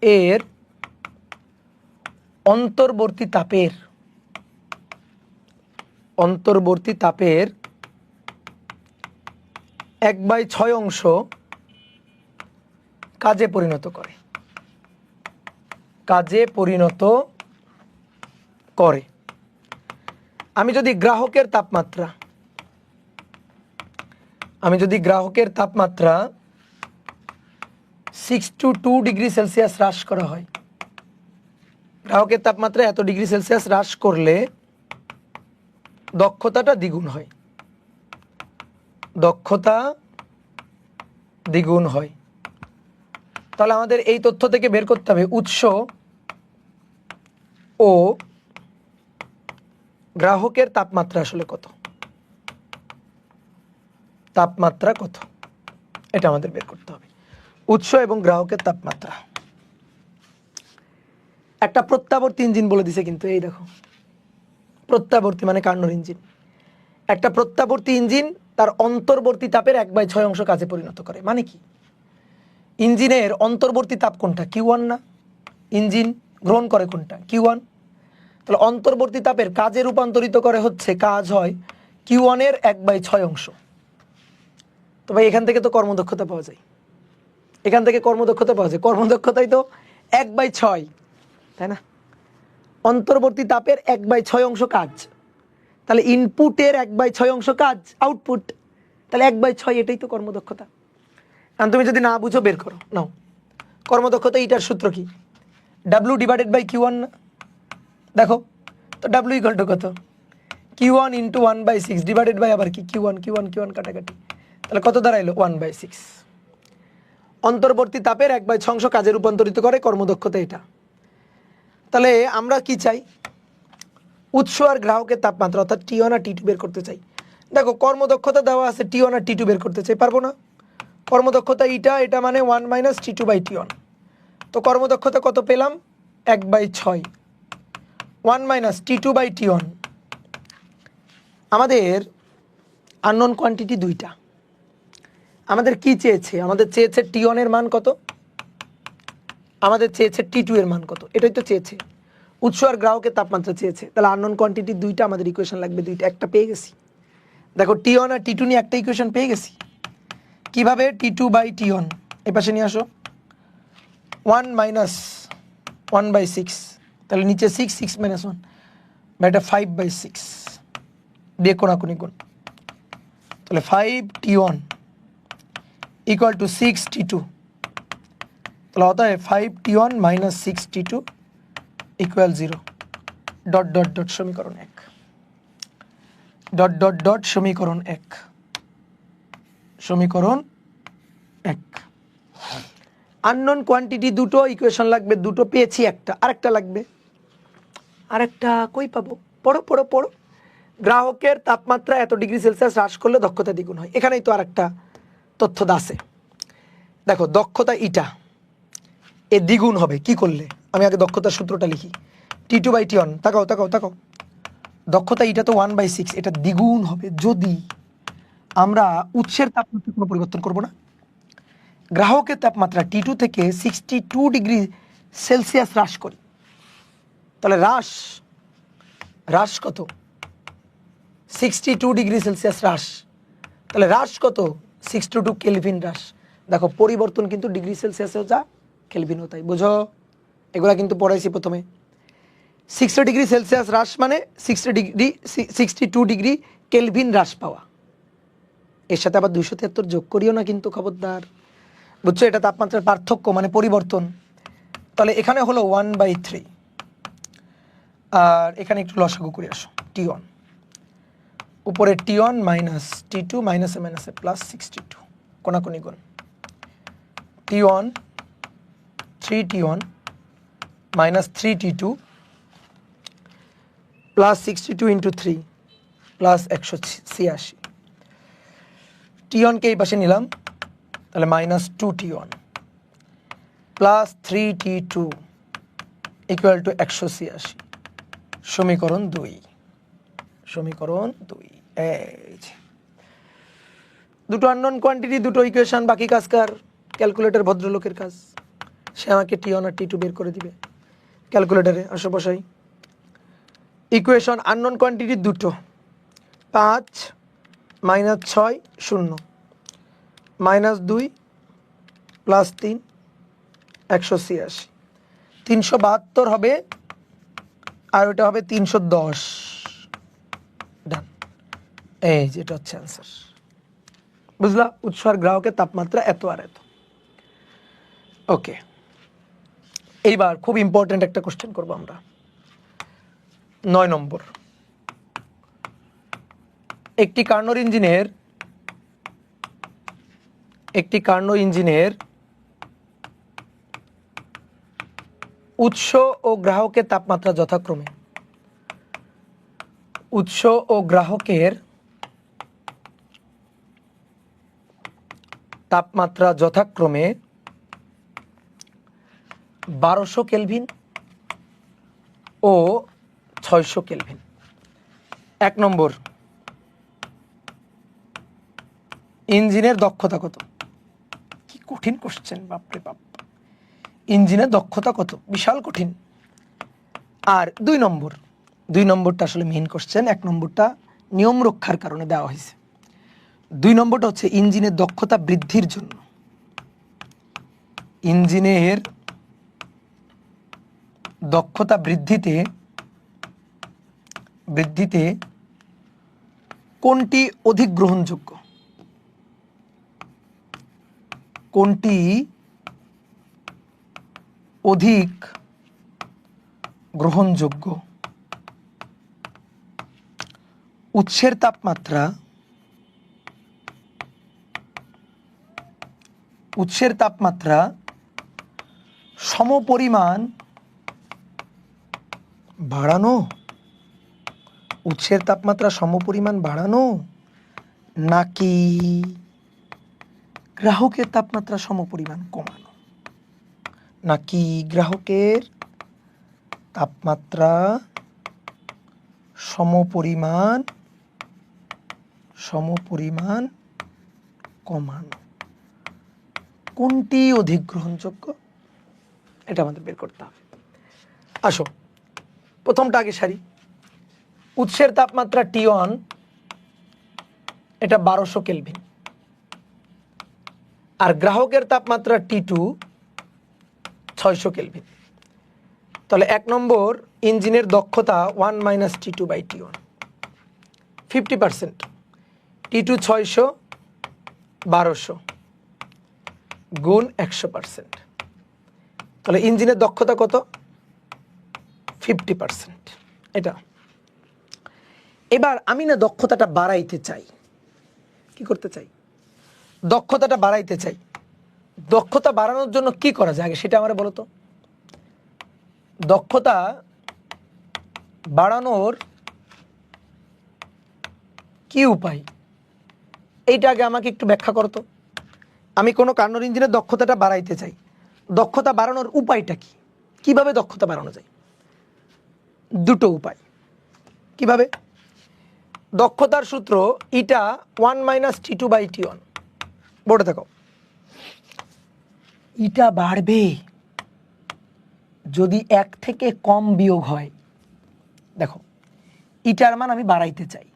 এর অন্তর্বর্তী তাপের 1/6 অংশ কাজে পরিণত করে। আমি যদি গ্রাহকের তাপমাত্রা 6 to 2 ডিগ্রি সেলসিয়াস হ্রাস করা হয়, গ্রাহকের তাপমাত্রা এত ডিগ্রি সেলসিয়াস হ্রাস করলে দক্ষতাটা দ্বিগুণ হয়। তাহলে আমাদের এই তথ্য থেকে বের করতে হবে উৎস ও গ্রাহকের তাপমাত্রা আসলে কত, এটা আমাদের বের করতে হবে। উৎস এবং গ্রাহকের তাপমাত্রা। একটা প্রত্যাবর্তী ইঞ্জিন বলে দিছে, কিন্তু এই দেখো প্রত্যাবর্তী মানে কার্নোর ইঞ্জিন। একটা প্রত্যাবর্তী ইঞ্জিন তার অন্তর্বর্তী তাপের 1/6 অংশ কাজে পরিণত করে। মানে কি? ইঞ্জিনের অন্তর্বর্তী তাপ কোনটা? Q1 না? ইঞ্জিন গ্রহণ করে কোনটা? Q1। তাহলে অন্তর্বর্তী তাপের কাজে রূপান্তরিত করে হচ্ছে, কাজ হয় Q1 এর 1/6 অংশ। তো ভাই এখান থেকে তো কর্মদক্ষতা পাওয়া যায়, কর্মদক্ষতাই তো 1/6, তাই না? অন্তর্বর্তী তাপের 1/6 অংশ কাজ, তাহলে ইনপুটের 1/6 অংশ কাজ আউটপুট, তাহলে 1/6 এটাই তো কর্মদক্ষতা। কারণ তুমি যদি না বুঝো বের করো নাও, কর্মদক্ষতা এটার সূত্র কি? W/Q1 না? দেখো তো W = কত? Q1 × 1/6 ডিভাইডেড বাই আবার কি Q1 কাটাকাটি, তাহলে কত দাঁড়াইলো? 1/6। অন্তর্বর্তী তাপের 1/6 অংশ কাজে রূপান্তরিত করে, কর্মদক্ষতা এটা। তাহলে আমরা কি চাই? উৎস আর গ্রাহকের তাপমাত্রা অর্থাৎ T1 আর T2 বের করতে চাই। দেখো কর্মদক্ষতা দেওয়া আছে, T1 আর T2 বের করতে চাই, পারবো না? কর্মদক্ষতা এটা মানে 1 - T2/T1। তো কর্মদক্ষতা কত পেলাম? 1/6 1 - T2/T1। আমাদের আননোন কোয়ান্টিটি দুইটা। আমাদের কি চেয়েছে? আমাদের চেয়েছে T1 এর মান কত, আমাদের চেয়েছে T2 এর মান কত, এটাই তো চেয়েছে। উৎস আর গ্রাহকের তাপমাত্রা চেয়েছে। তাহলে আননোন কোয়ান্টিটি দুইটা, আমাদের ইকুয়েশন লাগবে দুইটা। একটা পেয়ে গেছি, দেখো T1 আর T2 নিয়ে একটা ইকুয়েশন পেয়ে গেছি। কিভাবে? T2/T1 এই পাশে নিয়ে আসো, 1 - 1/6, তাহলে নিচে 6 6 - 1 বা এটা 5/6 দিয়ে কোনাকুনি গুণ, তাহলে 5T1 = 6T2। তাহলে অতএব 5T1 - 6T2 = 0। ... সমীকরণ 1 সমীকরণ 1। আননোন কোয়ান্টিটি দুটো, ইকুয়েশন লাগবে দুটো, পেয়েছি একটা, আরেকটা লাগবে। আরেকটা কই পাবো? পড়ো। গ্রাহকের তাপমাত্রা এত ডিগ্রি সেলসিয়াস হ্রাস করলে দক্ষতা দ্বিগুণ হয়। এখানেই তো আরেকটা তথ্য আছে। দেখো দক্ষতা ইটা এ দ্বিগুণ হবে কি করলে? আমি আগে দক্ষতার সূত্রটা লিখি। T2/T1, তাকাও। দক্ষতা এটা তো 1/6, এটা দ্বিগুণ হবে যদি আমরা উৎসের তাপমাত্রা কোনো পরিবর্তন করব না। গ্রাহকের তাপমাত্রা T2 থেকে 62 ডিগ্রি সেলসিয়াস হ্রাস করি, তাহলে হ্রাস কত? 62 ডিগ্রি সেলসিয়াস হ্রাস, তাহলে হ্রাস কত? 62 কেলভিন হ্রাস। দেখো পরিবর্তন কিন্তু ডিগ্রি সেলসিয়াসেও যা, কেলভিনও তাই। বুঝো, এগুলা কিন্তু পড়াইছি প্রথমে। 60 ডিগ্রি সেলসিয়াস হ্রাস মানে 62 ডিগ্রি কেলভিন হ্রাস পাওয়া। এর সাথে আবার 273 যোগ করিও না কিন্তু, খবরদার। বুঝছো, এটা তাপমাত্রার পার্থক্য মানে পরিবর্তন। তাহলে এখানে হলো 1/3, আর এখানে একটু লসাগু করে আসো। T1 উপরে T1 - T2 - a +62 কোনাকুনি গুণ। T1 3T1 - 3T2 +62 × 3 +186। T1 কে এই পাশে নিলাম, তাহলে -2T1 +3T2 = 186। সমীকরণ 2। এই যে দুটো আননোন কোয়ান্টিটি, দুটো ইকুয়েশন, বাকি কাজ কার? ক্যালকুলেটর ভদ্রলোকের কাজ। সে আমাকে T1 আর T2 বের করে দিবে ক্যালকুলেটারে। আসো বসাই। ইকুয়েশন আননোন কোয়ান্টিটি দুটো, 5 - 6 0 -2 + 3 186, 372 হবে, আর ওটা হবে 310। ডান। এই যেটা হচ্ছে অ্যান্সার। বুঝলা? উৎস আর গ্রাহকের তাপমাত্রা এত আর এত। ওকে, এইবার খুব ইম্পর্টেন্ট একটা কোশ্চেন করবো আমরা। 9 নম্বর। একটি কার্নোর ইঞ্জিনের উৎস ও গ্রাহকের তাপমাত্রা যথাক্রমে উৎস ও গ্রাহকের তাপমাত্রা যথাক্রমে 1200 কেলভিন ও 600 কেলভিন। 1 নম্বর, ইঞ্জিনের দক্ষতা কত? কি কঠিন কোশ্চেন, বাপরে বাপ। ইঞ্জিনের দক্ষতা কত? বিশাল কঠিন। আর 2 নম্বরটা আসলে মেইন কোশ্চেন, 1 নম্বরটা নিয়ম রক্ষার কারণে দেওয়া হয়েছে। 2 নম্বরটা হচ্ছে ইঞ্জিনের দক্ষতা বৃদ্ধির জন্য, ইঞ্জিনের দক্ষতা বৃদ্ধিতে কোনটি অধিক গ্রহণযোগ্য? কোনটি অধিক গ্রহণযোগ্য? উৎসের তাপমাত্রা সমপরিমাণ বাড়ানো, উৎসের তাপমাত্রা সমপরিমাণ বাড়ানো, নাকি গ্রাহকের তাপমাত্রা সমপরিমাণ কমানো? নাকি গ্রাহকের তাপমাত্রা সমপরিমাণ কমানো? কোনটি অধিক গ্রহণযোগ্য? এটা আমাদের বের করতে হবে। আসো, প্রথমটা আগে সারি। উৎসের তাপমাত্রা T1, এটা 1200 কেলভিন, আর গ্রাহকের তাপমাত্রা T2 600 কেলভিন। তাহলে 1 নম্বর, ইঞ্জিনের দক্ষতা 1 - T2/T1, 50%। T2 600, 1200 গুণ 100%। তাহলে ইঞ্জিনের দক্ষতা কত? 50%। এটা। এবার আমি না দক্ষতাটা বাড়াইতে চাই। কি করতে চাই? দক্ষতাটা বাড়াইতে চাই। দক্ষতা বাড়ানোর জন্য কি করা যায় আগে সেটা আমারে বলো তো। দক্ষতা বাড়ানোর কি উপায়, এইটা আগে আমাকে একটু ব্যাখ্যা করো তো। আমি কোনো কার্নোর ইঞ্জিনের দক্ষতাটা বাড়াইতে চাই, দক্ষতা বাড়ানোর উপায়টা কি? কিভাবে দক্ষতা বাড়ানো যায়? দুটো উপায়। কিভাবে? দক্ষতার সূত্র এটা 1 - T2/T1। বোর্ডে দেখো, এটা বাড়বে যদি 1 থেকে কম বিয়োগ হয়। দেখো, ইটার মান আমি বাড়াইতে চাই,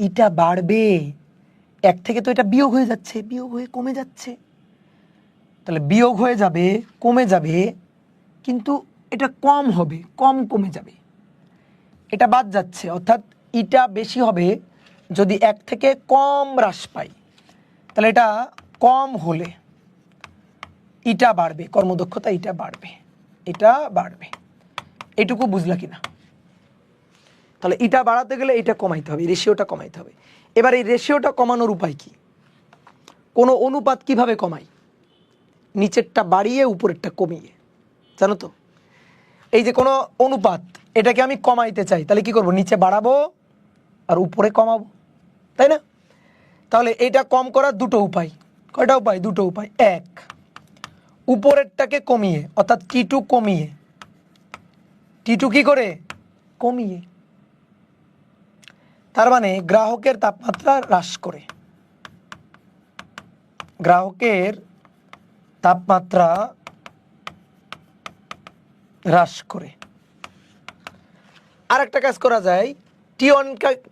এটা বাড়বে 1 থেকে, তো এটা বিয়োগ হয়ে যাচ্ছে, বিয়োগ হয়ে কমে যাচ্ছে। তাহলে বিয়োগ হয়ে যাবে, কমে যাবে, কিন্তু এটা কম হবে, কম কমে যাবে, এটা বাদ যাচ্ছে। অর্থাৎ এটা বেশি হবে যদি 1 থেকে কম হ্রাস পাই। তাহলে এটা কম হলে এটা বাড়বে, কর্মদক্ষতা এটা বাড়বে, এটা বাড়বে। এইটুকু বুঝলা কিনা? তাহলে এটা বাড়াতে গেলে এটা কমাইতে হবে, রেশিওটা কমাইতে হবে। এবার এই রেশিওটা কমানোর উপায় কি? কোনো অনুপাত কিভাবে কমাই? নিচেরটা বাড়িয়ে উপরেরটা কমিয়ে, জানো তো? এই যে কোনো অনুপাত, এটাকে আমি কমাইতে চাই, তাহলে কি করব? নিচে বাড়াবো আর উপরে কমাবো, তাই না? তাহলে এটা কম করার দুটো উপায়। কয়টা উপায়? দুটো উপায়। 1, উপরেরটাকে কমিয়ে, অর্থাৎ T2 কমিয়ে, T2 কি করে? কমিয়ে। তার মানে গ্রাহকের তাপমাত্রা হ্রাস করে। গ্রাহকের তাপমাত্রা হ্রাস করে। আর একটা কাজ করা যায়,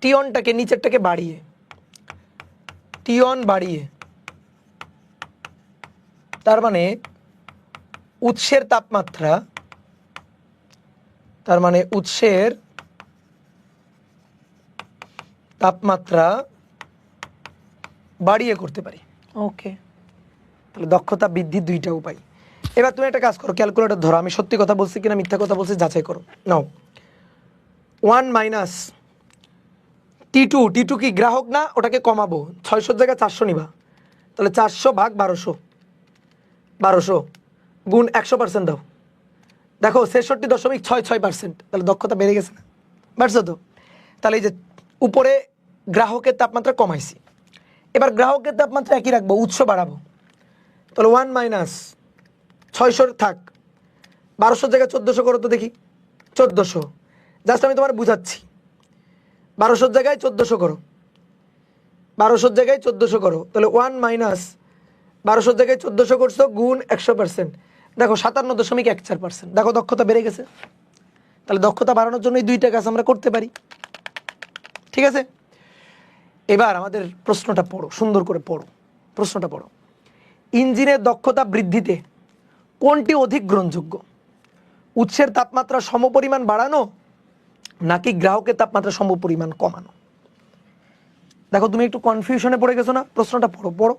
টিঅনটাকে নিচেরটাকে বাড়িয়ে, টিঅন বাড়িয়ে, তার মানে উৎসের তাপমাত্রা, তার মানে উৎসের তাপমাত্রা বাড়িয়ে করতে পারি। ওকে, তাহলে দক্ষতা বৃদ্ধির দুইটা উপায়। এবার তুমি একটা কাজ করো, ক্যালকুলেটর ধরো, আমি সত্যি কথা বলছি কিনা মিথ্যা কথা বলছি যাচাই করো। নাও 1 মাইনাস T2, T2 কি গ্রাহক না, ওটাকে কমাবো, 600 জায়গায় 400 নিবা, তাহলে 400 ভাগ 1200, 1200 গুণ 100% দাও, দেখো 66.66%, তাহলে দক্ষতা বেড়ে গেছে না, বাড়ছে তো। তাহলে এই যে উপরে গ্রাহকের তাপমাত্রা কমাইছি, এবার গ্রাহকের তাপমাত্রা একই রাখবো, উৎস বাড়াবো, তাহলে 1 মাইনাস 600 থাক, 1200 জায়গায় 1400 করো তো দেখি, 1400, জাস্ট আমি তোমার বুঝাচ্ছি, 1200 জায়গায় 1400 করো, 1200 জায়গায় 1400 করো, তাহলে 1 মাইনাস 1200 জায়গায় 1400 করছো গুণ 100%, দেখো 57.14%, দেখো দক্ষতা বেড়ে গেছে। তাহলে দক্ষতা বাড়ানোর জন্য এই দুইটা কাজ আমরা করতে পারি, ঠিক আছে। এবার আমাদের প্রশ্নটা পড়ো, সুন্দর করে পড়ো, প্রশ্নটা পড়ো। ইঞ্জিনের দক্ষতা বৃদ্ধিতে কোনটি অধিক গ্রহণযোগ্য? উৎসের তাপমাত্রা সমপরিমাণ বাড়ানো নাকি গ্রাহকের তাপমাত্রা সমপরিমাণ কমানো? দেখো তুমি একটু কনফিউশনে পড়ে গেছো না, প্রশ্নটা পড়ো পড়ো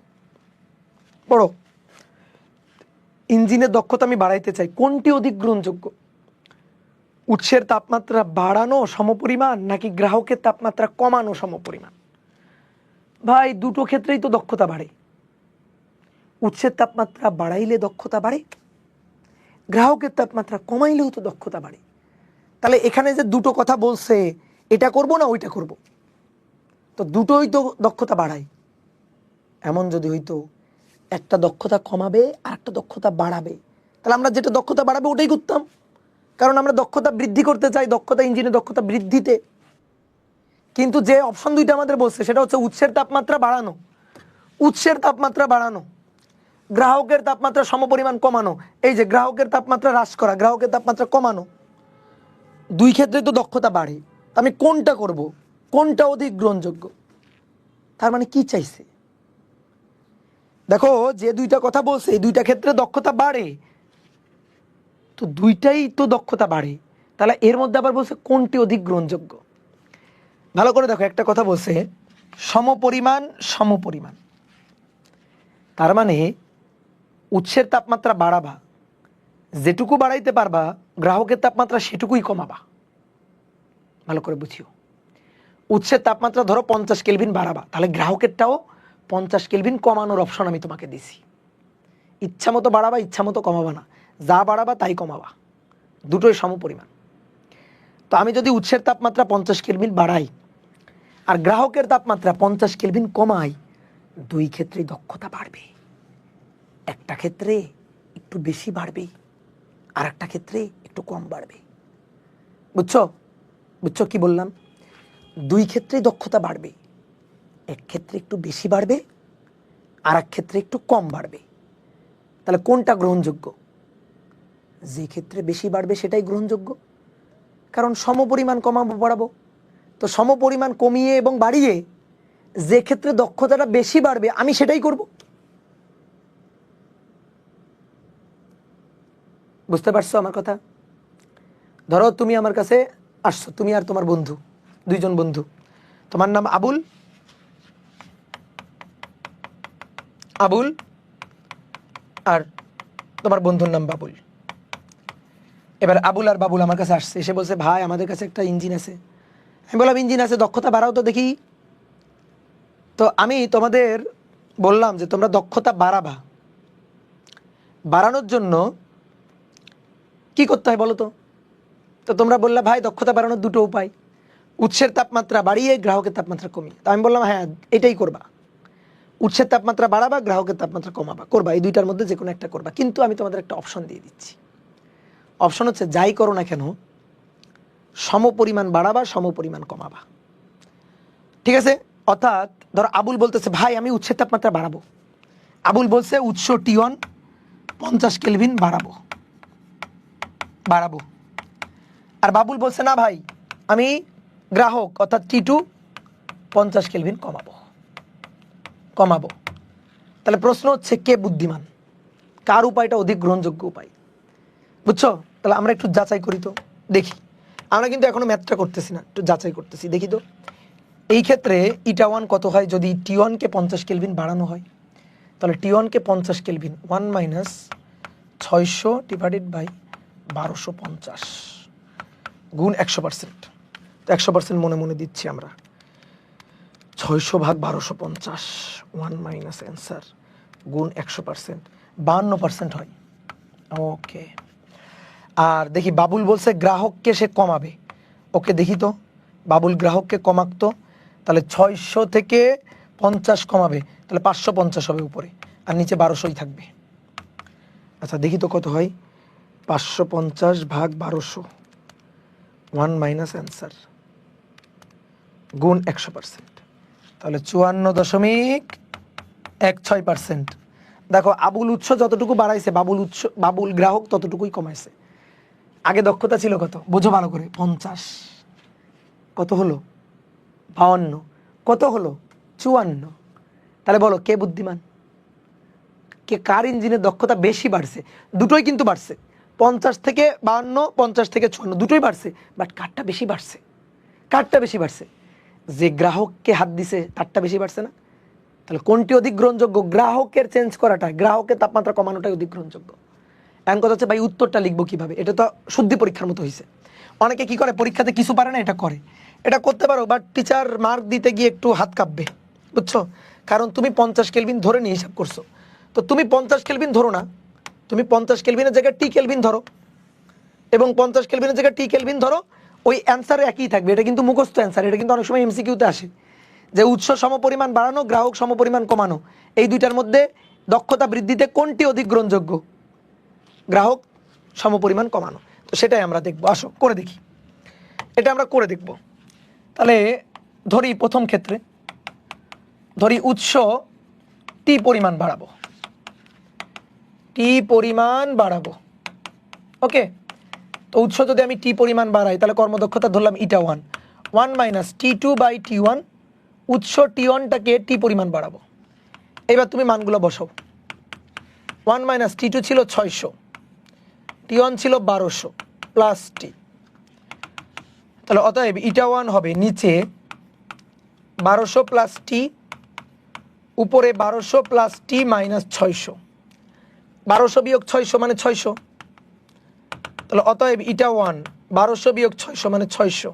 পড়ো। ইঞ্জিনের দক্ষতা আমি বাড়াইতে চাই, কোনটি অধিক গ্রহণযোগ্য? উৎসের তাপমাত্রা বাড়ানো সমপরিমাণ নাকি গ্রাহকের তাপমাত্রা কমানো সমপরিমাণ? ভাই দুটো ক্ষেত্রেই তো দক্ষতা বাড়ে, উৎসের তাপমাত্রা বাড়াইলে দক্ষতা বাড়ে, গ্রাহকের তাপমাত্রা কমাইলেও তো দক্ষতা বাড়ে। তাহলে এখানে যে দুটো কথা বলছে, এটা করব না ওইটা করব, তো দুটোই তো দক্ষতা বাড়ায়। এমন যদি হইতো একটা দক্ষতা কমাবে আর একটা দক্ষতা বাড়াবে, তাহলে আমরা যেটা দক্ষতা বাড়াবে ওটাই করতাম, কারণ আমরা দক্ষতা বৃদ্ধি করতে চাই, দক্ষতা ইঞ্জিনের দক্ষতা বৃদ্ধিতে। কিন্তু যে অপশন দুইটা আমাদের বলছে সেটা হচ্ছে উৎসের তাপমাত্রা বাড়ানো, উৎসের তাপমাত্রা বাড়ানো, গ্রাহকের তাপমাত্রা সমপরিমাণ কমানো। এই যে গ্রাহকের তাপমাত্রা হ্রাস করা, গ্রাহকের তাপমাত্রা কমানো, দুই ক্ষেত্রে তো দক্ষতা বাড়ে। আমি কোনটা করব, কোনটা অধিক গ্রহণযোগ্য? তার মানে কি চাইছে? দেখো যে দুইটা কথা বলছে এই দুইটা ক্ষেত্রে দক্ষতা বাড়ে, তো দুইটাই তো দক্ষতা বাড়ে, তাহলে এর মধ্যে আবার বলছে কোনটি অধিক গ্রহণযোগ্য। ভালো করে দেখো, একটা কথা বলছে সমপরিমাণ সমপরিমাণ, তার মানে উৎসের তাপমাত্রা বাড়াবা, যেটুকু বাড়াইতে পারবা গ্রাহকের তাপমাত্রা সেটুকুই কমাবা। ভালো করে বুঝিও, উৎসের তাপমাত্রা ধরো 50 কেলভিন বাড়াবা, তাহলে গ্রাহকেরটাও 50 কেলভিন কমানোর অপশন আমি তোমাকে দিছি। ইচ্ছা মতো বাড়াবা, ইচ্ছা মতো কমাবা না, যা বাড়াবা তাই কমাবা, দুটোই সমপরিমাণ। তো আমি যদি উৎসের তাপমাত্রা 50 কেলভিন বাড়াই আর গ্রাহকের তাপমাত্রা 50 কেলভিন কমাই, দুই ক্ষেত্রেই দক্ষতা বাড়বে। একটা ক্ষেত্রে একটু বেশি বাড়বে আর একটা ক্ষেত্রে একটু কম বাড়বে। বুঝছো? বুঝছো কি বললাম? দুই ক্ষেত্রেই দক্ষতা বাড়বে, এক ক্ষেত্রে একটু বেশি বাড়বে আর এক ক্ষেত্রে একটু কম বাড়বে। তাহলে কোনটা গ্রহণযোগ্য? যে ক্ষেত্রে বেশি বাড়বে সেটাই গ্রহণযোগ্য, কারণ সমপরিমাণ কমাবো বাড়াবো। তো সমপরিমাণ কমিয়ে এবং বাড়িয়ে যে ক্ষেত্রে দক্ষতাটা বেশি বাড়বে আমি সেটাই করব। বুঝতে পারছো আমার কথা? ধরো তুমি আমার কাছে আসছো, তুমি আর তোমার বন্ধু, দুইজন বন্ধু, তোমার নাম আবুল, আবুল আর তোমার বন্ধুর নাম বাবুল। এবার আবুল আর বাবুল আমার কাছে আসছে, এসে বলছে ভাই আমাদের কাছে একটা ইঞ্জিন আছে। আমি বললাম ইঞ্জিন আছে, দক্ষতা বাড়াও তো দেখি। তো আমি তোমাদের বললাম যে তোমরা দক্ষতা বাড়াবা, বাড়ানোর জন্য কি করতে হয় বলো তো? তো তোমরা বললা ভাই দক্ষতা বাড়ানোর দুটো উপায়, উৎসের তাপমাত্রা বাড়িয়ে গ্রাহকের তাপমাত্রা কমিয়ে। তো আমি বললাম হ্যাঁ এটাই করবা, উৎসের তাপমাত্রা বাড়াবা, গ্রাহকের তাপমাত্রা কমাবা, করবা, এই দুইটার মধ্যে যে কোনো একটা করবা। কিন্তু আমি তোমাদের একটা অপশন দিয়ে দিচ্ছি, অপশন হচ্ছে যাই করো না কেন সমপরিমাণ বাড়াবা, সমপরিমাণ কমাবা। ঠিক আছে? অর্থাৎ ধরো আবুল বলতেছে ভাই আমি উৎসের তাপমাত্রা বাড়াবো, আবুল বলছে উৎস T1 50 কেলভিন বাড়াবো। আর বাবুল বলছে না ভাই, আমি গ্রাহক অর্থাৎ T2 50 কেলভিন কমাবো। তাহলে প্রশ্ন হচ্ছে কে বুদ্ধিমান, কার উপায়টা অধিক গ্রহণযোগ্য উপায়? বুঝছো? তাহলে আমরা একটু যাচাই করি তো, দেখি। আমরা কিন্তু এখনো ম্যাথটা করতেছি না, একটু যাচাই করতেছি, দেখি তো। এই ক্ষেত্রে ইটা1 কত হয় যদি T1 কে 50 কেলভিন বাড়ানো হয়? তাহলে T1 কে 50 কেলভিন 1 মাইনাস 600 ডিভাইডেড বাই 1250 গুণ 100%। তো 100% মনে মনে দিচ্ছি আমরা, 600 ভাগ 1250 1 মাইনাস অ্যান্সার গুণ 100%, 52% হয়। ওকে। আর দেখি বাবুল বলছে গ্রাহককে সে কমাবে। ওকে দেখি তো, বাবুল গ্রাহককে কমাকতো, তাহলে 600 থেকে 50 কমাবে, তাহলে 550 হবে উপরে, আর নিচে 1200ই থাকবে। আচ্ছা দেখি তো কত হয়, 550 ভাগ 1200 1 মাইনাস অ্যান্সার গুণ 100%, তাহলে 54.16%। দেখো আবুল উৎস যতটুকু বাড়াইছে বাবুল গ্রাহক ততটুকুই কমাইছে। আগে দক্ষতা ছিল কত বোঝো ভালো করে, 50, কত হলো 52, কত হলো 54। তাহলে বলো কে বুদ্ধিমান, কে কার ইঞ্জিনের দক্ষতা বেশি বাড়ছে? দুটোই কিন্তু বাড়ছে, 50 থেকে 52, 50 থেকে 54 দুটোই বাড়ছে, বাট কারটা বেশি বাড়ছে? কারটা বেশি বাড়ছে? যে গ্রাহককে হাত দিছে তারটা বেশি বাড়ছে না? তাহলে কোনটি অধিক গ্রহণযোগ্য? গ্রাহকের চেঞ্জ করাটা, গ্রাহকের তাপমাত্রা কমানোটাই অধিক গ্রহণযোগ্য। এখন কথা হচ্ছে ভাই উত্তরটা লিখবো কিভাবে? এটা তো শুদ্ধি পরীক্ষার মতো হয়েছে। অনেকে কি করে, পরীক্ষাতে কিছু পারে না, এটা করে, এটা করতে পারো, বাট টিচার মার্ক দিতে গিয়ে একটু হাত কাঁপবে, বুঝছো? কারণ তুমি 50 কেলভিন ধরে নিয়ে হিসাব করছো, তো তুমি 50 কেলভিন ধরো না, তুমি 50 কেলভিনের জায়গায় টি কেলভিন ধরো, এবং 50 কেলভিনের জায়গায় টি কেলভিন ধরো, ওই অ্যান্সার একই থাকবে। এটা কিন্তু মুখস্থ অ্যান্সার, এটা কিন্তু অনেক সময় এমসিকিউতে আসে, যে উৎস সমপরিমাণ বাড়ানো, গ্রাহক সমপরিমাণ কমানো, এই দুইটার মধ্যে দক্ষতা বৃদ্ধিতে কোনটি অধিক গ্রহণযোগ্য? গ্রাহক সমপরিমাণ কমানো। তো সেটাই আমরা দেখবো, আসো করে দেখি, এটা আমরা করে দেখব। তাহলে ধরি প্রথম ক্ষেত্রে ধরি উৎস টি পরিমাণ বাড়াবো, ওকে। তো উৎস যদি আমি টি পরিমাণ বাড়াই, তাহলে কর্মদক্ষতা ধরলাম ইটা1 1 মাইনাস T2 বাই T1, উৎস T1টাকে টি পরিমাণ বাড়াবো। এবার তুমি মানগুলো বসাও। 1 মাইনাস T2 ছিল 600, T1 ছিল 1200 প্লাস টি, তাহলে অতএব ইটা1 হবে নিচে 1200 প্লাস টি, উপরে 1200 প্লাস টি মাইনাস 600, 1200 বিয়োগ 600 মানে 600, তাহলে অতএব ইটা1 1200 বিয়োগ 600 মানে 600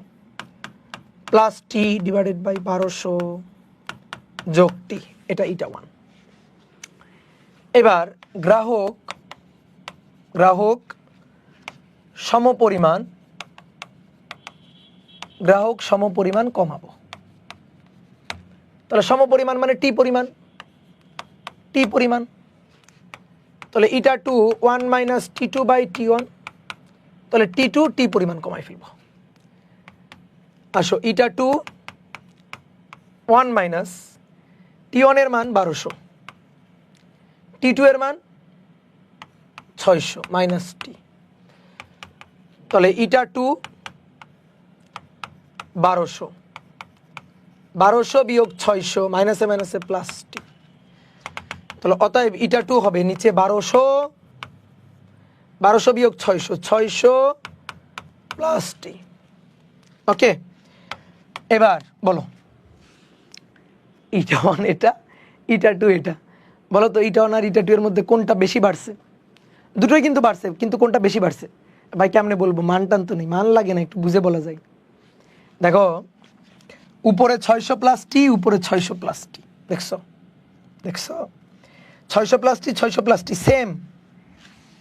প্লাস টি ডিভাইডেড বাই 1200 যোগ টি, এটা ইটা1। এবার গ্রাহক সমপরিমাণ কমাবো। তাহলে সমপরিমাণ মানে টি পরিমাণ, তাহলে ইটা2 1 মাইনাস T2 বাই T1, তাহলে T2 টি পরিমাণ কমাই ফেলব। আসো ইটা2 1 মাইনাস T1 এর মান 1200, T2 এর মান 600 মাইনাস টি, তাহলে ইটা2 1200 বিয়োগ 600 মাইনাসে মাইনাসে প্লাস টি, তাহলে অতএব ইটা2 হবে নিচে 1200 বিয়োগ 600 প্লাস টি, ওকে। এবার বলো ইটা1 এটা, ইটা2 এটা, বলো তো ইটা1 আর ইটা2 এর মধ্যে কোনটা বেশি বাড়ছে? দুটোই কিন্তু বাড়ছে, কিন্তু কোনটা বেশি বাড়ছে? ভাই কেমনে বলবো, মান টান তো নেই, মান লাগে না, একটু বুঝে বলা যায়। দেখো উপরে 600 প্লাস টি, উপরে 600 প্লাস টি, দেখছো 600 প্লাস টি 600 প্লাস টি সেম,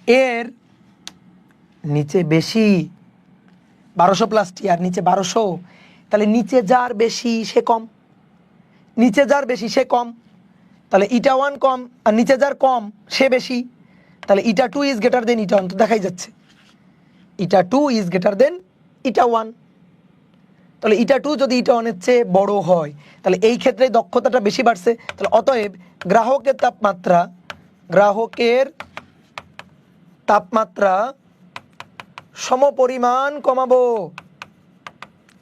এর নিচে বেশি 1200 প্লাস টি আর নিচে 1200, তাহলে নিচে যার বেশি সে কম, তাহলে ইটা1 কম আর নিচে যার কম সে বেশি, তাহলে ইটা2 ইজ গ্রেটার দেন ইটা1, তো দেখাই যাচ্ছে ইটা2 ইজ গ্রেটার দেন ইটা1। তাহলে ইটা2 যদি ইটা1-এর চেয়ে বড় হয়, তাহলে এই ক্ষেত্রে দক্ষতাটা বেশি বাড়ছে, তাহলে অতএব গ্রাহকের তাপমাত্রা গ্রাহকের তাপমাত্রা সমপরিমাণ কমাবো,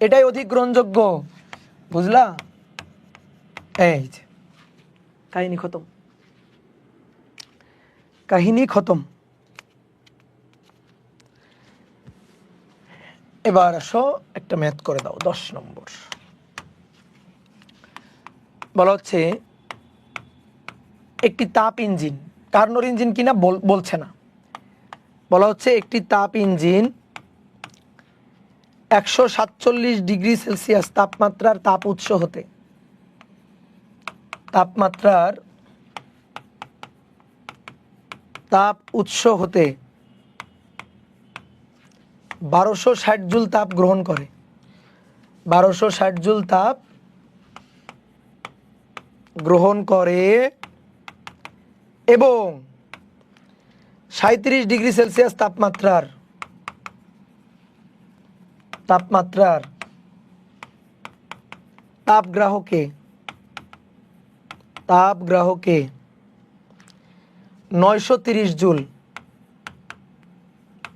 এটাই অধিক গ্রহণযোগ্য। বুঝলা? এই যে কাহিনী খতম, কাহিনী খতম। এবার আসো একটা ম্যাথ করে দাও 10 নম্বর। বলা হচ্ছে একটি তাপ ইঞ্জিন, কার্নোর ইঞ্জিন কিনা বলছে না, বলা হচ্ছে একটি তাপ ইঞ্জিন 147 ডিগ্রি সেলসিয়াস তাপমাত্রার তাপ উৎস হতে 1260 জুল তাপ গ্রহণ করে, 1260 জুল তাপ গ্রহণ করে এবং 37 ডিগ্রি সেলসিয়াস তাপমাত্রার তাপগ্রাহকে 930 জুল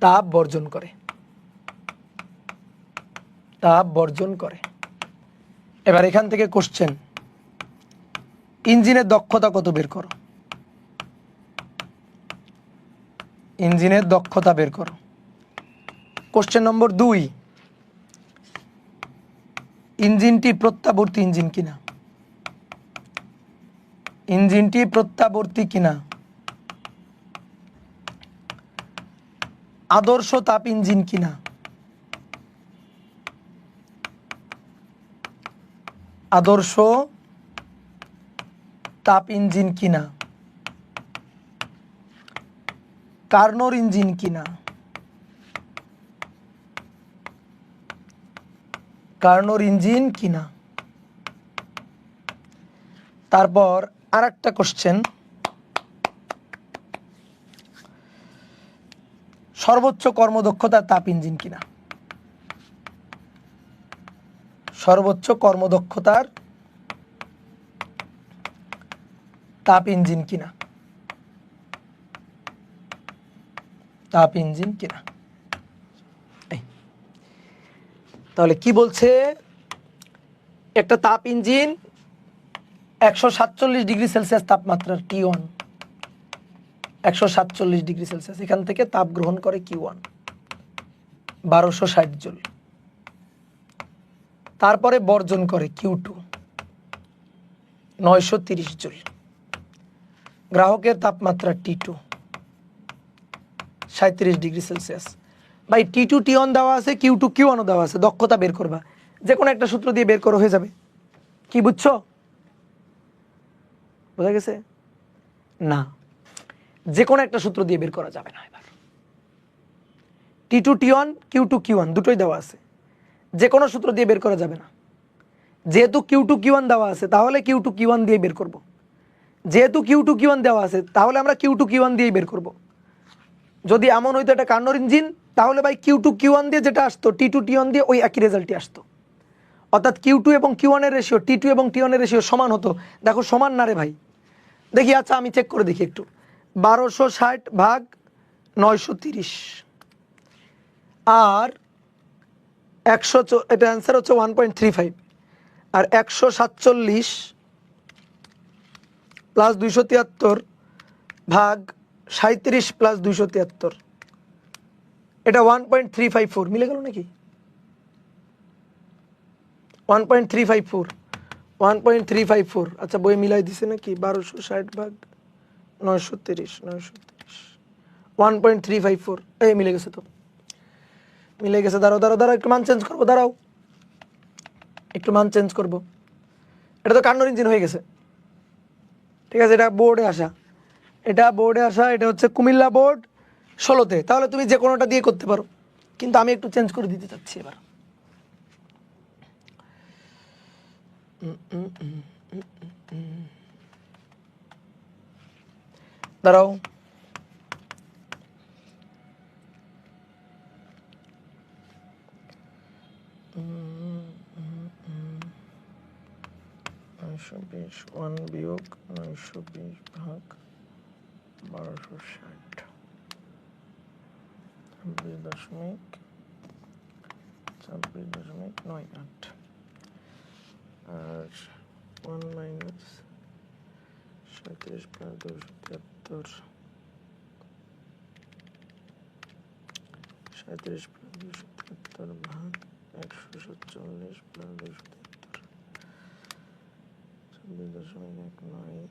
তাপ বর্জন করে। এবার এখান থেকে কোশ্চেন, ইঞ্জিনের দক্ষতা কত বের করো। ইঞ্জিনের দক্ষতা বের করো। কোশ্চেন নম্বর 2, ইঞ্জিনটি প্রত্যাবর্তী ইঞ্জিন কিনা, ইঞ্জিনটি প্রত্যাবর্তী কিনা, আদর্শ তাপ ইঞ্জিন কিনা, আদর্শ তাপ ইঞ্জিন কিনা, কার্নোর ইঞ্জিন কিনা, কার্নোর ইঞ্জিন কিনা। তারপর আর একটা কোশ্চেন, সর্বোচ্চ কর্মদক্ষতার তাপ ইঞ্জিন কিনা, সর্বোচ্চ কর্মদক্ষতার তাপ ইঞ্জিন কিনা, তাপ ইঞ্জিন কিনা। তাহলে কি বলছে, একটা তাপ ইঞ্জিন 147 ডিগ্রি সেলসিয়াস তাপমাত্রার T1, 147 ডিগ্রি সেলসিয়াস, এখান থেকে তাপ গ্রহণ করে Q1 1260 জুল, তারপরে বর্জন করে Q2 930 জুল। গ্রাহকের তাপমাত্রা T2 37 ডিগ্রি সেলসিয়াস। ভাই T2 T1 দেওয়া আছে, Q2 Q1 দেওয়া আছে, দক্ষতা বের করবা, যে কোনো একটা সূত্র দিয়ে বের করো, হয়ে যাবে। কি বুঝছো? বোঝা গেছে? না, যে কোনো একটা সূত্র দিয়ে বের করা যাবে না। এবার T2 T1 Q2 Q1 দুটোই দেওয়া আছে, যে কোনো সূত্র দিয়ে বের করা যাবে না। যেহেতু Q2 Q1 দেওয়া আছে তাহলে Q2 Q1 দিয়ে বের করব, যেহেতু Q2 Q1 দেওয়া আছে তাহলে আমরা Q2 Q1 দিয়েই বের করব। যদি এমন হইতো এটা কার্নোর ইঞ্জিন, তাহলে ভাই Q2 Q1 দিয়ে যেটা আসতো T2 T1 দিয়ে ওই একই রেজাল্টই আসতো, অর্থাৎ Q2 এবং Q1 এর রেশিও T2 এবং T1 এর রেশিও সমান হতো। দেখো সমান না রে ভাই, দেখি, আচ্ছা আমি চেক করে দেখি একটু, 1260 ভাগ 930 আর 100, এটা অ্যান্সার হচ্ছে 1.35, আর 147 প্লাস 273 ভাগ 37 প্লাস 273, এটা 1.354, মিলে গেল নাকি? 1.354, আচ্ছা বই মিলাই দিছে নাকি? 1260 ভাগ 930, 1.354, এই মিলে গেছে তো, মিলে গেছে। দাঁড়াও একটু মান চেঞ্জ করবো, এটা তো কার্নোর ইঞ্জিন হয়ে গেছে, ঠিক আছে? এটা বোর্ডে আসা, এটা হচ্ছে কুমিল্লা বোর্ড 16তে, তাহলে তুমি যে কোনোটা দিয়ে করতে পারো, কিন্তু আমি একটু চেঞ্জ করে দিতে চাচ্ছি এবার। দাঁড়াও, বিয়োগ 920 ভাগ 1260 26.98 আর 1 মাইনাস 37 প্লাস 273 37 প্লাস 273 ভাগ 147 প্লাস 273 26.19।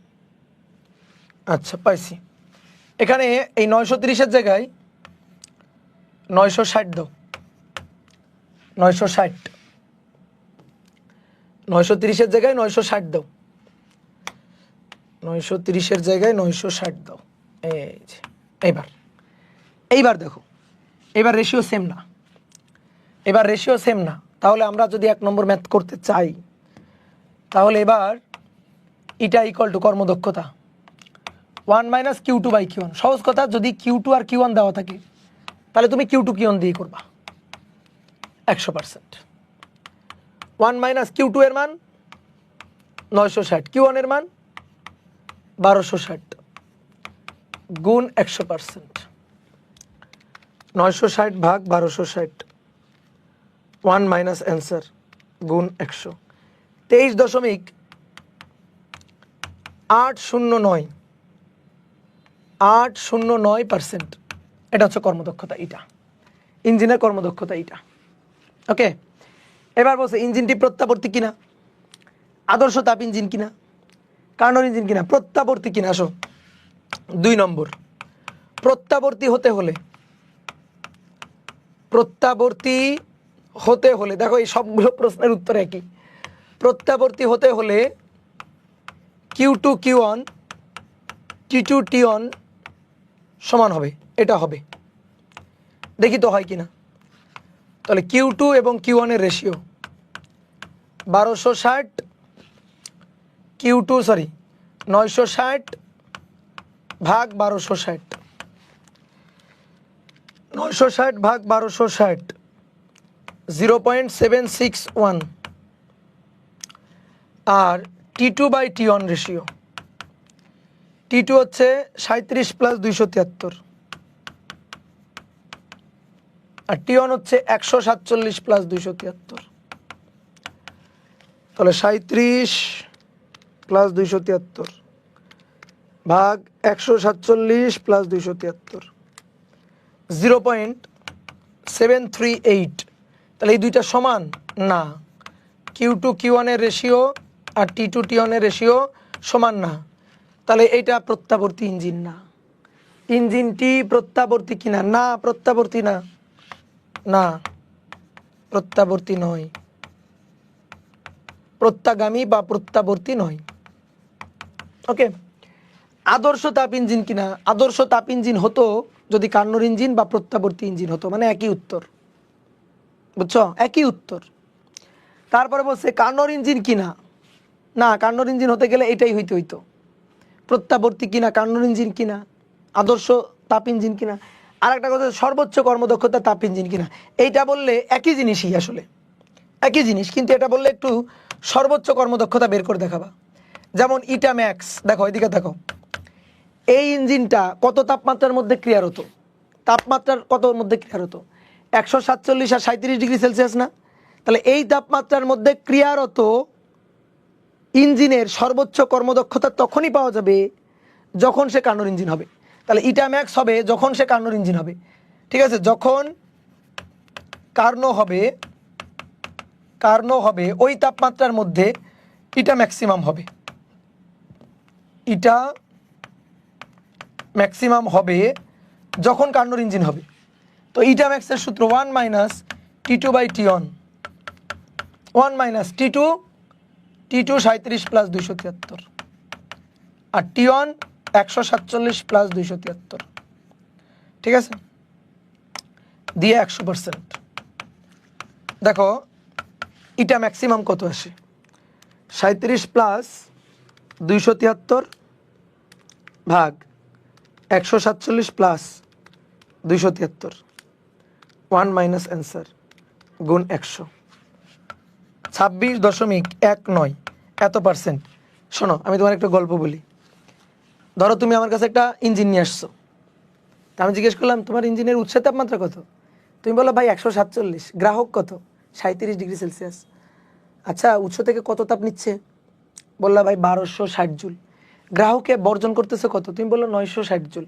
আচ্ছা পাইছি। এখানে এই 930-এর জায়গায় 960 দাও, 960, 930-এর জায়গায় 960 দাও, 930-এর জায়গায় 960 দাও। এই যে এইবার দেখো, এবার রেশিও সেম না, এবার রেশিও সেম না। তাহলে আমরা যদি 1 নম্বর ম্যাথ করতে চাই, তাহলে এবার এটা ইকুয়াল টু কর্মদক্ষতা 1 মাইনাস Q2 বাই Q1। সহজ কথা, যদি Q2 আর Q1 দেওয়া থাকে তাহলে তুমি Q2 Q1 দিয়ে করবা 100%। 1 মাইনাস Q2 এর মান 960, Q1 এর মান 1260 গুণ 100%, 960 ভাগ 1260, 1 মাইনাস অ্যান্সার গুণ 100, 23.809%। এটা হচ্ছে কর্মদক্ষতা, এটা ইঞ্জিনের কর্মদক্ষতা এটা। ওকে, এবার বলছে ইঞ্জিনটি প্রত্যাবর্তী কিনা, আদর্শ তাপ ইঞ্জিন কিনা, কার্নোর ইঞ্জিন কিনা, প্রত্যাবর্তী কিনা। আসো 2 নম্বর, প্রত্যাবর্তী হতে হলে দেখো এই সবগুলো প্রশ্নের উত্তর একই। প্রত্যাবর্তী হতে হলে Q2 Q1 T2 T1 সমান হবে, এটা হবে। দেখি তো হয় কিনা। তাহলে Q2 এবং Q1 এর রেশিও 960 ভাগ 1260, 960 ভাগ 1260 0.761। আর T2 by T1 ratio, T2 হচ্ছে 37 প্লাস 273 আর T1 হচ্ছে 147 প্লাস 273। তাহলে 37 প্লাস 273 ভাগ 147 প্লাস 273 0.738। তাহলে এই দুইটা সমান না, Q2 Q1 এর রেশিও আর T2 T1 এর রেশিও সমান না। তাহলে এইটা প্রত্যাবর্তী ইঞ্জিন না। ইঞ্জিনটি প্রত্যাবর্তী কিনা, না প্রত্যাবর্তী না, না প্রত্যাবর্তী নয়, প্রত্যাগামী বা প্রত্যাবর্তী নয়। ওকে, আদর্শ তাপ ইঞ্জিন কিনা, আদর্শ তাপ ইঞ্জিন হতো যদি কার্নোর ইঞ্জিন বা প্রত্যাবর্তী ইঞ্জিন হতো, মানে একই উত্তর, বুঝছো, একই উত্তর। তারপরে বলছে কার্নোর ইঞ্জিন কিনা, না কার্নোর ইঞ্জিন হতে গেলে এটাই হইতো, প্রত্যাবর্তী কিনা, কার্নোর ইঞ্জিন কিনা, আদর্শ তাপ ইঞ্জিন কিনা। আর একটা কথা, সর্বোচ্চ কর্মদক্ষতা তাপ ইঞ্জিন কিনা। এইটা বললে একই জিনিসই, আসলে একই জিনিস, কিন্তু এটা বললে একটু সর্বোচ্চ কর্মদক্ষতা বের করে দেখাবা। যেমন ইটা ম্যাক্স, দেখো এদিকে দেখো, এই ইঞ্জিনটা কত তাপমাত্রার মধ্যে ক্রিয়ার হতো, তাপমাত্রার কত মধ্যে ক্রিয়ার হতো, 147 আর 37 ডিগ্রি সেলসিয়াস না। তাহলে এই তাপমাত্রার মধ্যে ক্রিয়ারত ইঞ্জিনের সর্বোচ্চ কর্মদক্ষতা তখনই পাওয়া যাবে যখন সে কার্নোর ইঞ্জিন হবে। তাহলে ইটা ম্যাক্স হবে যখন সে কার্নোর ইঞ্জিন হবে, ঠিক আছে। যখন কার্নো হবে ওই তাপমাত্রার মধ্যে ইটা ম্যাক্সিমাম হবে, ইটা ম্যাক্সিমাম হবে যখন কার্নোর ইঞ্জিন হবে। তো ইটা ম্যাক্সের সূত্র 1 minus T2 by T1, 1 minus T2 37 plus 273 আর T1 147 প্লাস 273, ঠিক আছে, দিয়ে 100%। দেখো ইটা ম্যাক্সিমাম কত আসে, 37 প্লাস 273 ভাগ 147 প্লাস 273, 1 মাইনাস অ্যান্সার গুণ 100, 26.19 এত %। শোনো আমি তোমার একটা গল্প বলি। ধরো তুমি আমার কাছে একটা ইঞ্জিন নিয়ে আসছো, তা আমি জিজ্ঞেস করলাম তোমার ইঞ্জিনের উৎস তাপমাত্রা কত? তুমি বলো ভাই 147, গ্রাহক কত? 37°C। আচ্ছা উৎস থেকে কত তাপ নিচ্ছে? বললা ভাই 1260 জুল। গ্রাহকে বর্জন করতেছে কত? তুমি বললো 960 জুল।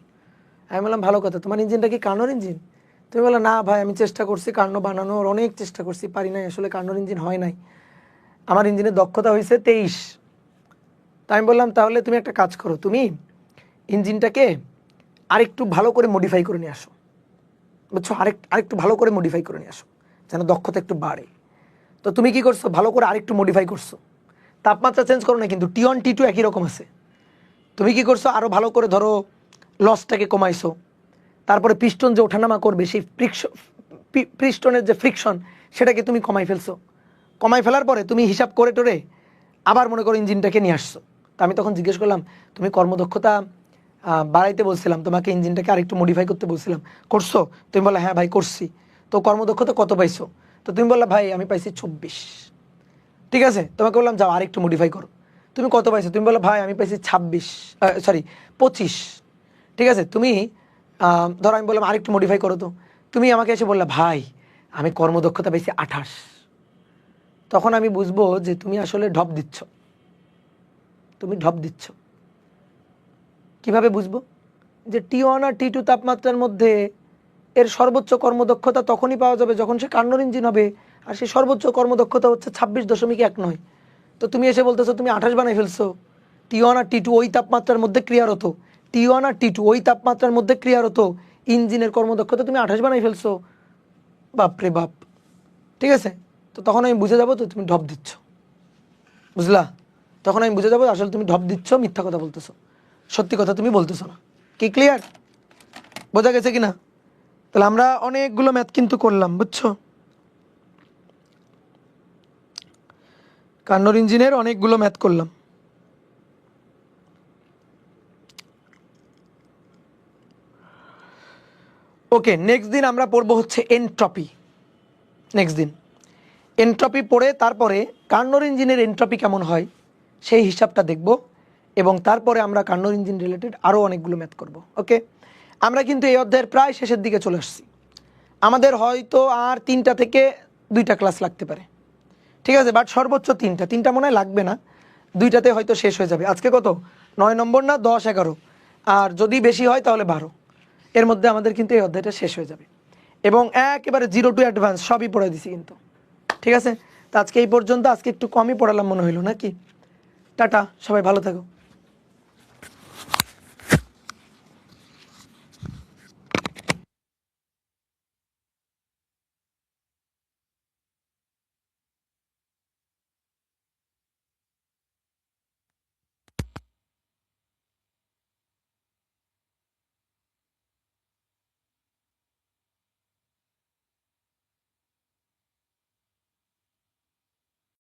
আমি বললাম ভালো কথা, তোমার ইঞ্জিনটা কি কার্নোর ইঞ্জিন? তুমি বললো না ভাই আমি চেষ্টা করছি কার্নো বানানোর, অনেক চেষ্টা করছি, পারি নাই, আসলে কার্নোর ইঞ্জিন হয় নাই, আমার ইঞ্জিনের দক্ষতা হয়েছে 23। তা আমি বললাম তাহলে তুমি একটা কাজ করো, তুমি ইঞ্জিনটাকে আরেকটু ভালো করে মডিফাই করে নিয়ে আসো, বুঝছো, আরেকটু ভালো করে মডিফাই করে নিয়ে আসো যেন দক্ষতা একটু বাড়ে। তো তুমি কি করছো, ভালো করে আরেকটু মডিফাই করছো, তাপমাত্রা চেঞ্জ করো না কিন্তু T1 T2 একই রকম আছে। তুমি কি করছো, আরও ভালো করে ধরো লসটাকে কমাইছো, তারপরে পিস্টন যে ওঠানামা করবে সেই পিস্টনের যে ফ্রিকশন সেটাকে তুমি কমাই ফেলছো। কমাই ফেলার পরে তুমি হিসাব করে টোরে আবার মনে করো ইঞ্জিনটাকে নিয়ে আসছো। তো আমি তখন জিজ্ঞেস করলাম তুমি কর্মদক্ষতা বাড়াইতে বলছিলাম, তোমাকে ইঞ্জিনটাকে আরেকটু মডিফাই করতে বলছিলাম, করছো? তুমি বললা হ্যাঁ ভাই করছি। তো কর্মদক্ষতা কত পাইছো? তো তুমি বললা ভাই আমি পাইছি 24। ঠিক আছে, তোমাকে বললাম যাও আরেকটু মডিফাই করো। তুমি কত পাইছো? তুমি বললা ভাই আমি পাইছি 25। ঠিক আছে, তুমি ধরো আমি বললাম আরেকটু মডিফাই করো। তো তুমি আমাকে এসে বললা ভাই আমি কর্মদক্ষতা পাইছি 28। তখন আমি বুঝবো যে তুমি আসলে ঢপ দিচ্ছ, তুমি ঢপ দিচ্ছ। কিভাবে বুঝবো? যে T1 আর T2 তাপমাত্রার মধ্যে এর সর্বোচ্চ কর্মদক্ষতা তখনই পাওয়া যাবে যখন সে কার্নোর ইঞ্জিন হবে, আর সেই সর্বোচ্চ কর্মদক্ষতা হচ্ছে 26.19। তো তুমি এসে বলতেছো তুমি 28 বানাই ফেলছো। T1 আর T2 ওই তাপমাত্রার মধ্যে ক্রিয়ারত, T1 আর T2 ওই তাপমাত্রার মধ্যে ক্রিয়ারত ইঞ্জিনের কর্মদক্ষতা তুমি 28 বানাই ফেলছো। বাপরে বাপ। ঠিক আছে, তো তখন আমি বুঝে যাবো তো তুমি ঢপ দিচ্ছ, বুঝলা? তখন আমি বুঝে যাবো আসলে তুমি ঢপ দিচ্ছ, মিথ্যা কথা বলতেছো, সত্যি কথা তুমি বলতেছো না। কি ক্লিয়ার? বোঝা গেছে কিনা? তাহলে আমরা অনেকগুলো ম্যাথ কিন্তু করলাম, বুঝছো, কার্নোর ইঞ্জিনের অনেকগুলো ম্যাথ করলাম। ওকে, নেক্সট দিন আমরা পড়বো হচ্ছে এনট্রপি। নেক্সট দিন এনট্রপি পড়ে তারপরে কার্নোর ইঞ্জিনের এনট্রপি কেমন হয় সেই হিসাবটা দেখব, এবং তারপরে আমরা কার্নোর ইঞ্জিন রিলেটেড আরও অনেকগুলো ম্যাথ করব। ওকে, আমরা কিন্তু এই অধ্যায়ের প্রায় শেষের দিকে চলে আসছি। আমাদের হয়তো আর 3টা থেকে 2টা ক্লাস লাগতে পারে, ঠিক আছে, বাট সর্বোচ্চ 3টা মনে হয় লাগবে না, 2টাতে হয়তো শেষ হয়ে যাবে। আজকে কত 9 নম্বর না 10 11, আর যদি বেশি হয় তাহলে 12, এর মধ্যে আমাদের কিন্তু এই অধ্যায়টা শেষ হয়ে যাবে, এবং একেবারে 0 টু অ্যাডভান্স সবই পড়াই দিছি কিন্তু। ঠিক আছে, তো আজকে এই পর্যন্ত, আজকে একটু কমই পড়ালাম মনে হইলো নাকি? টাটা, সবাই ভালো থাকো।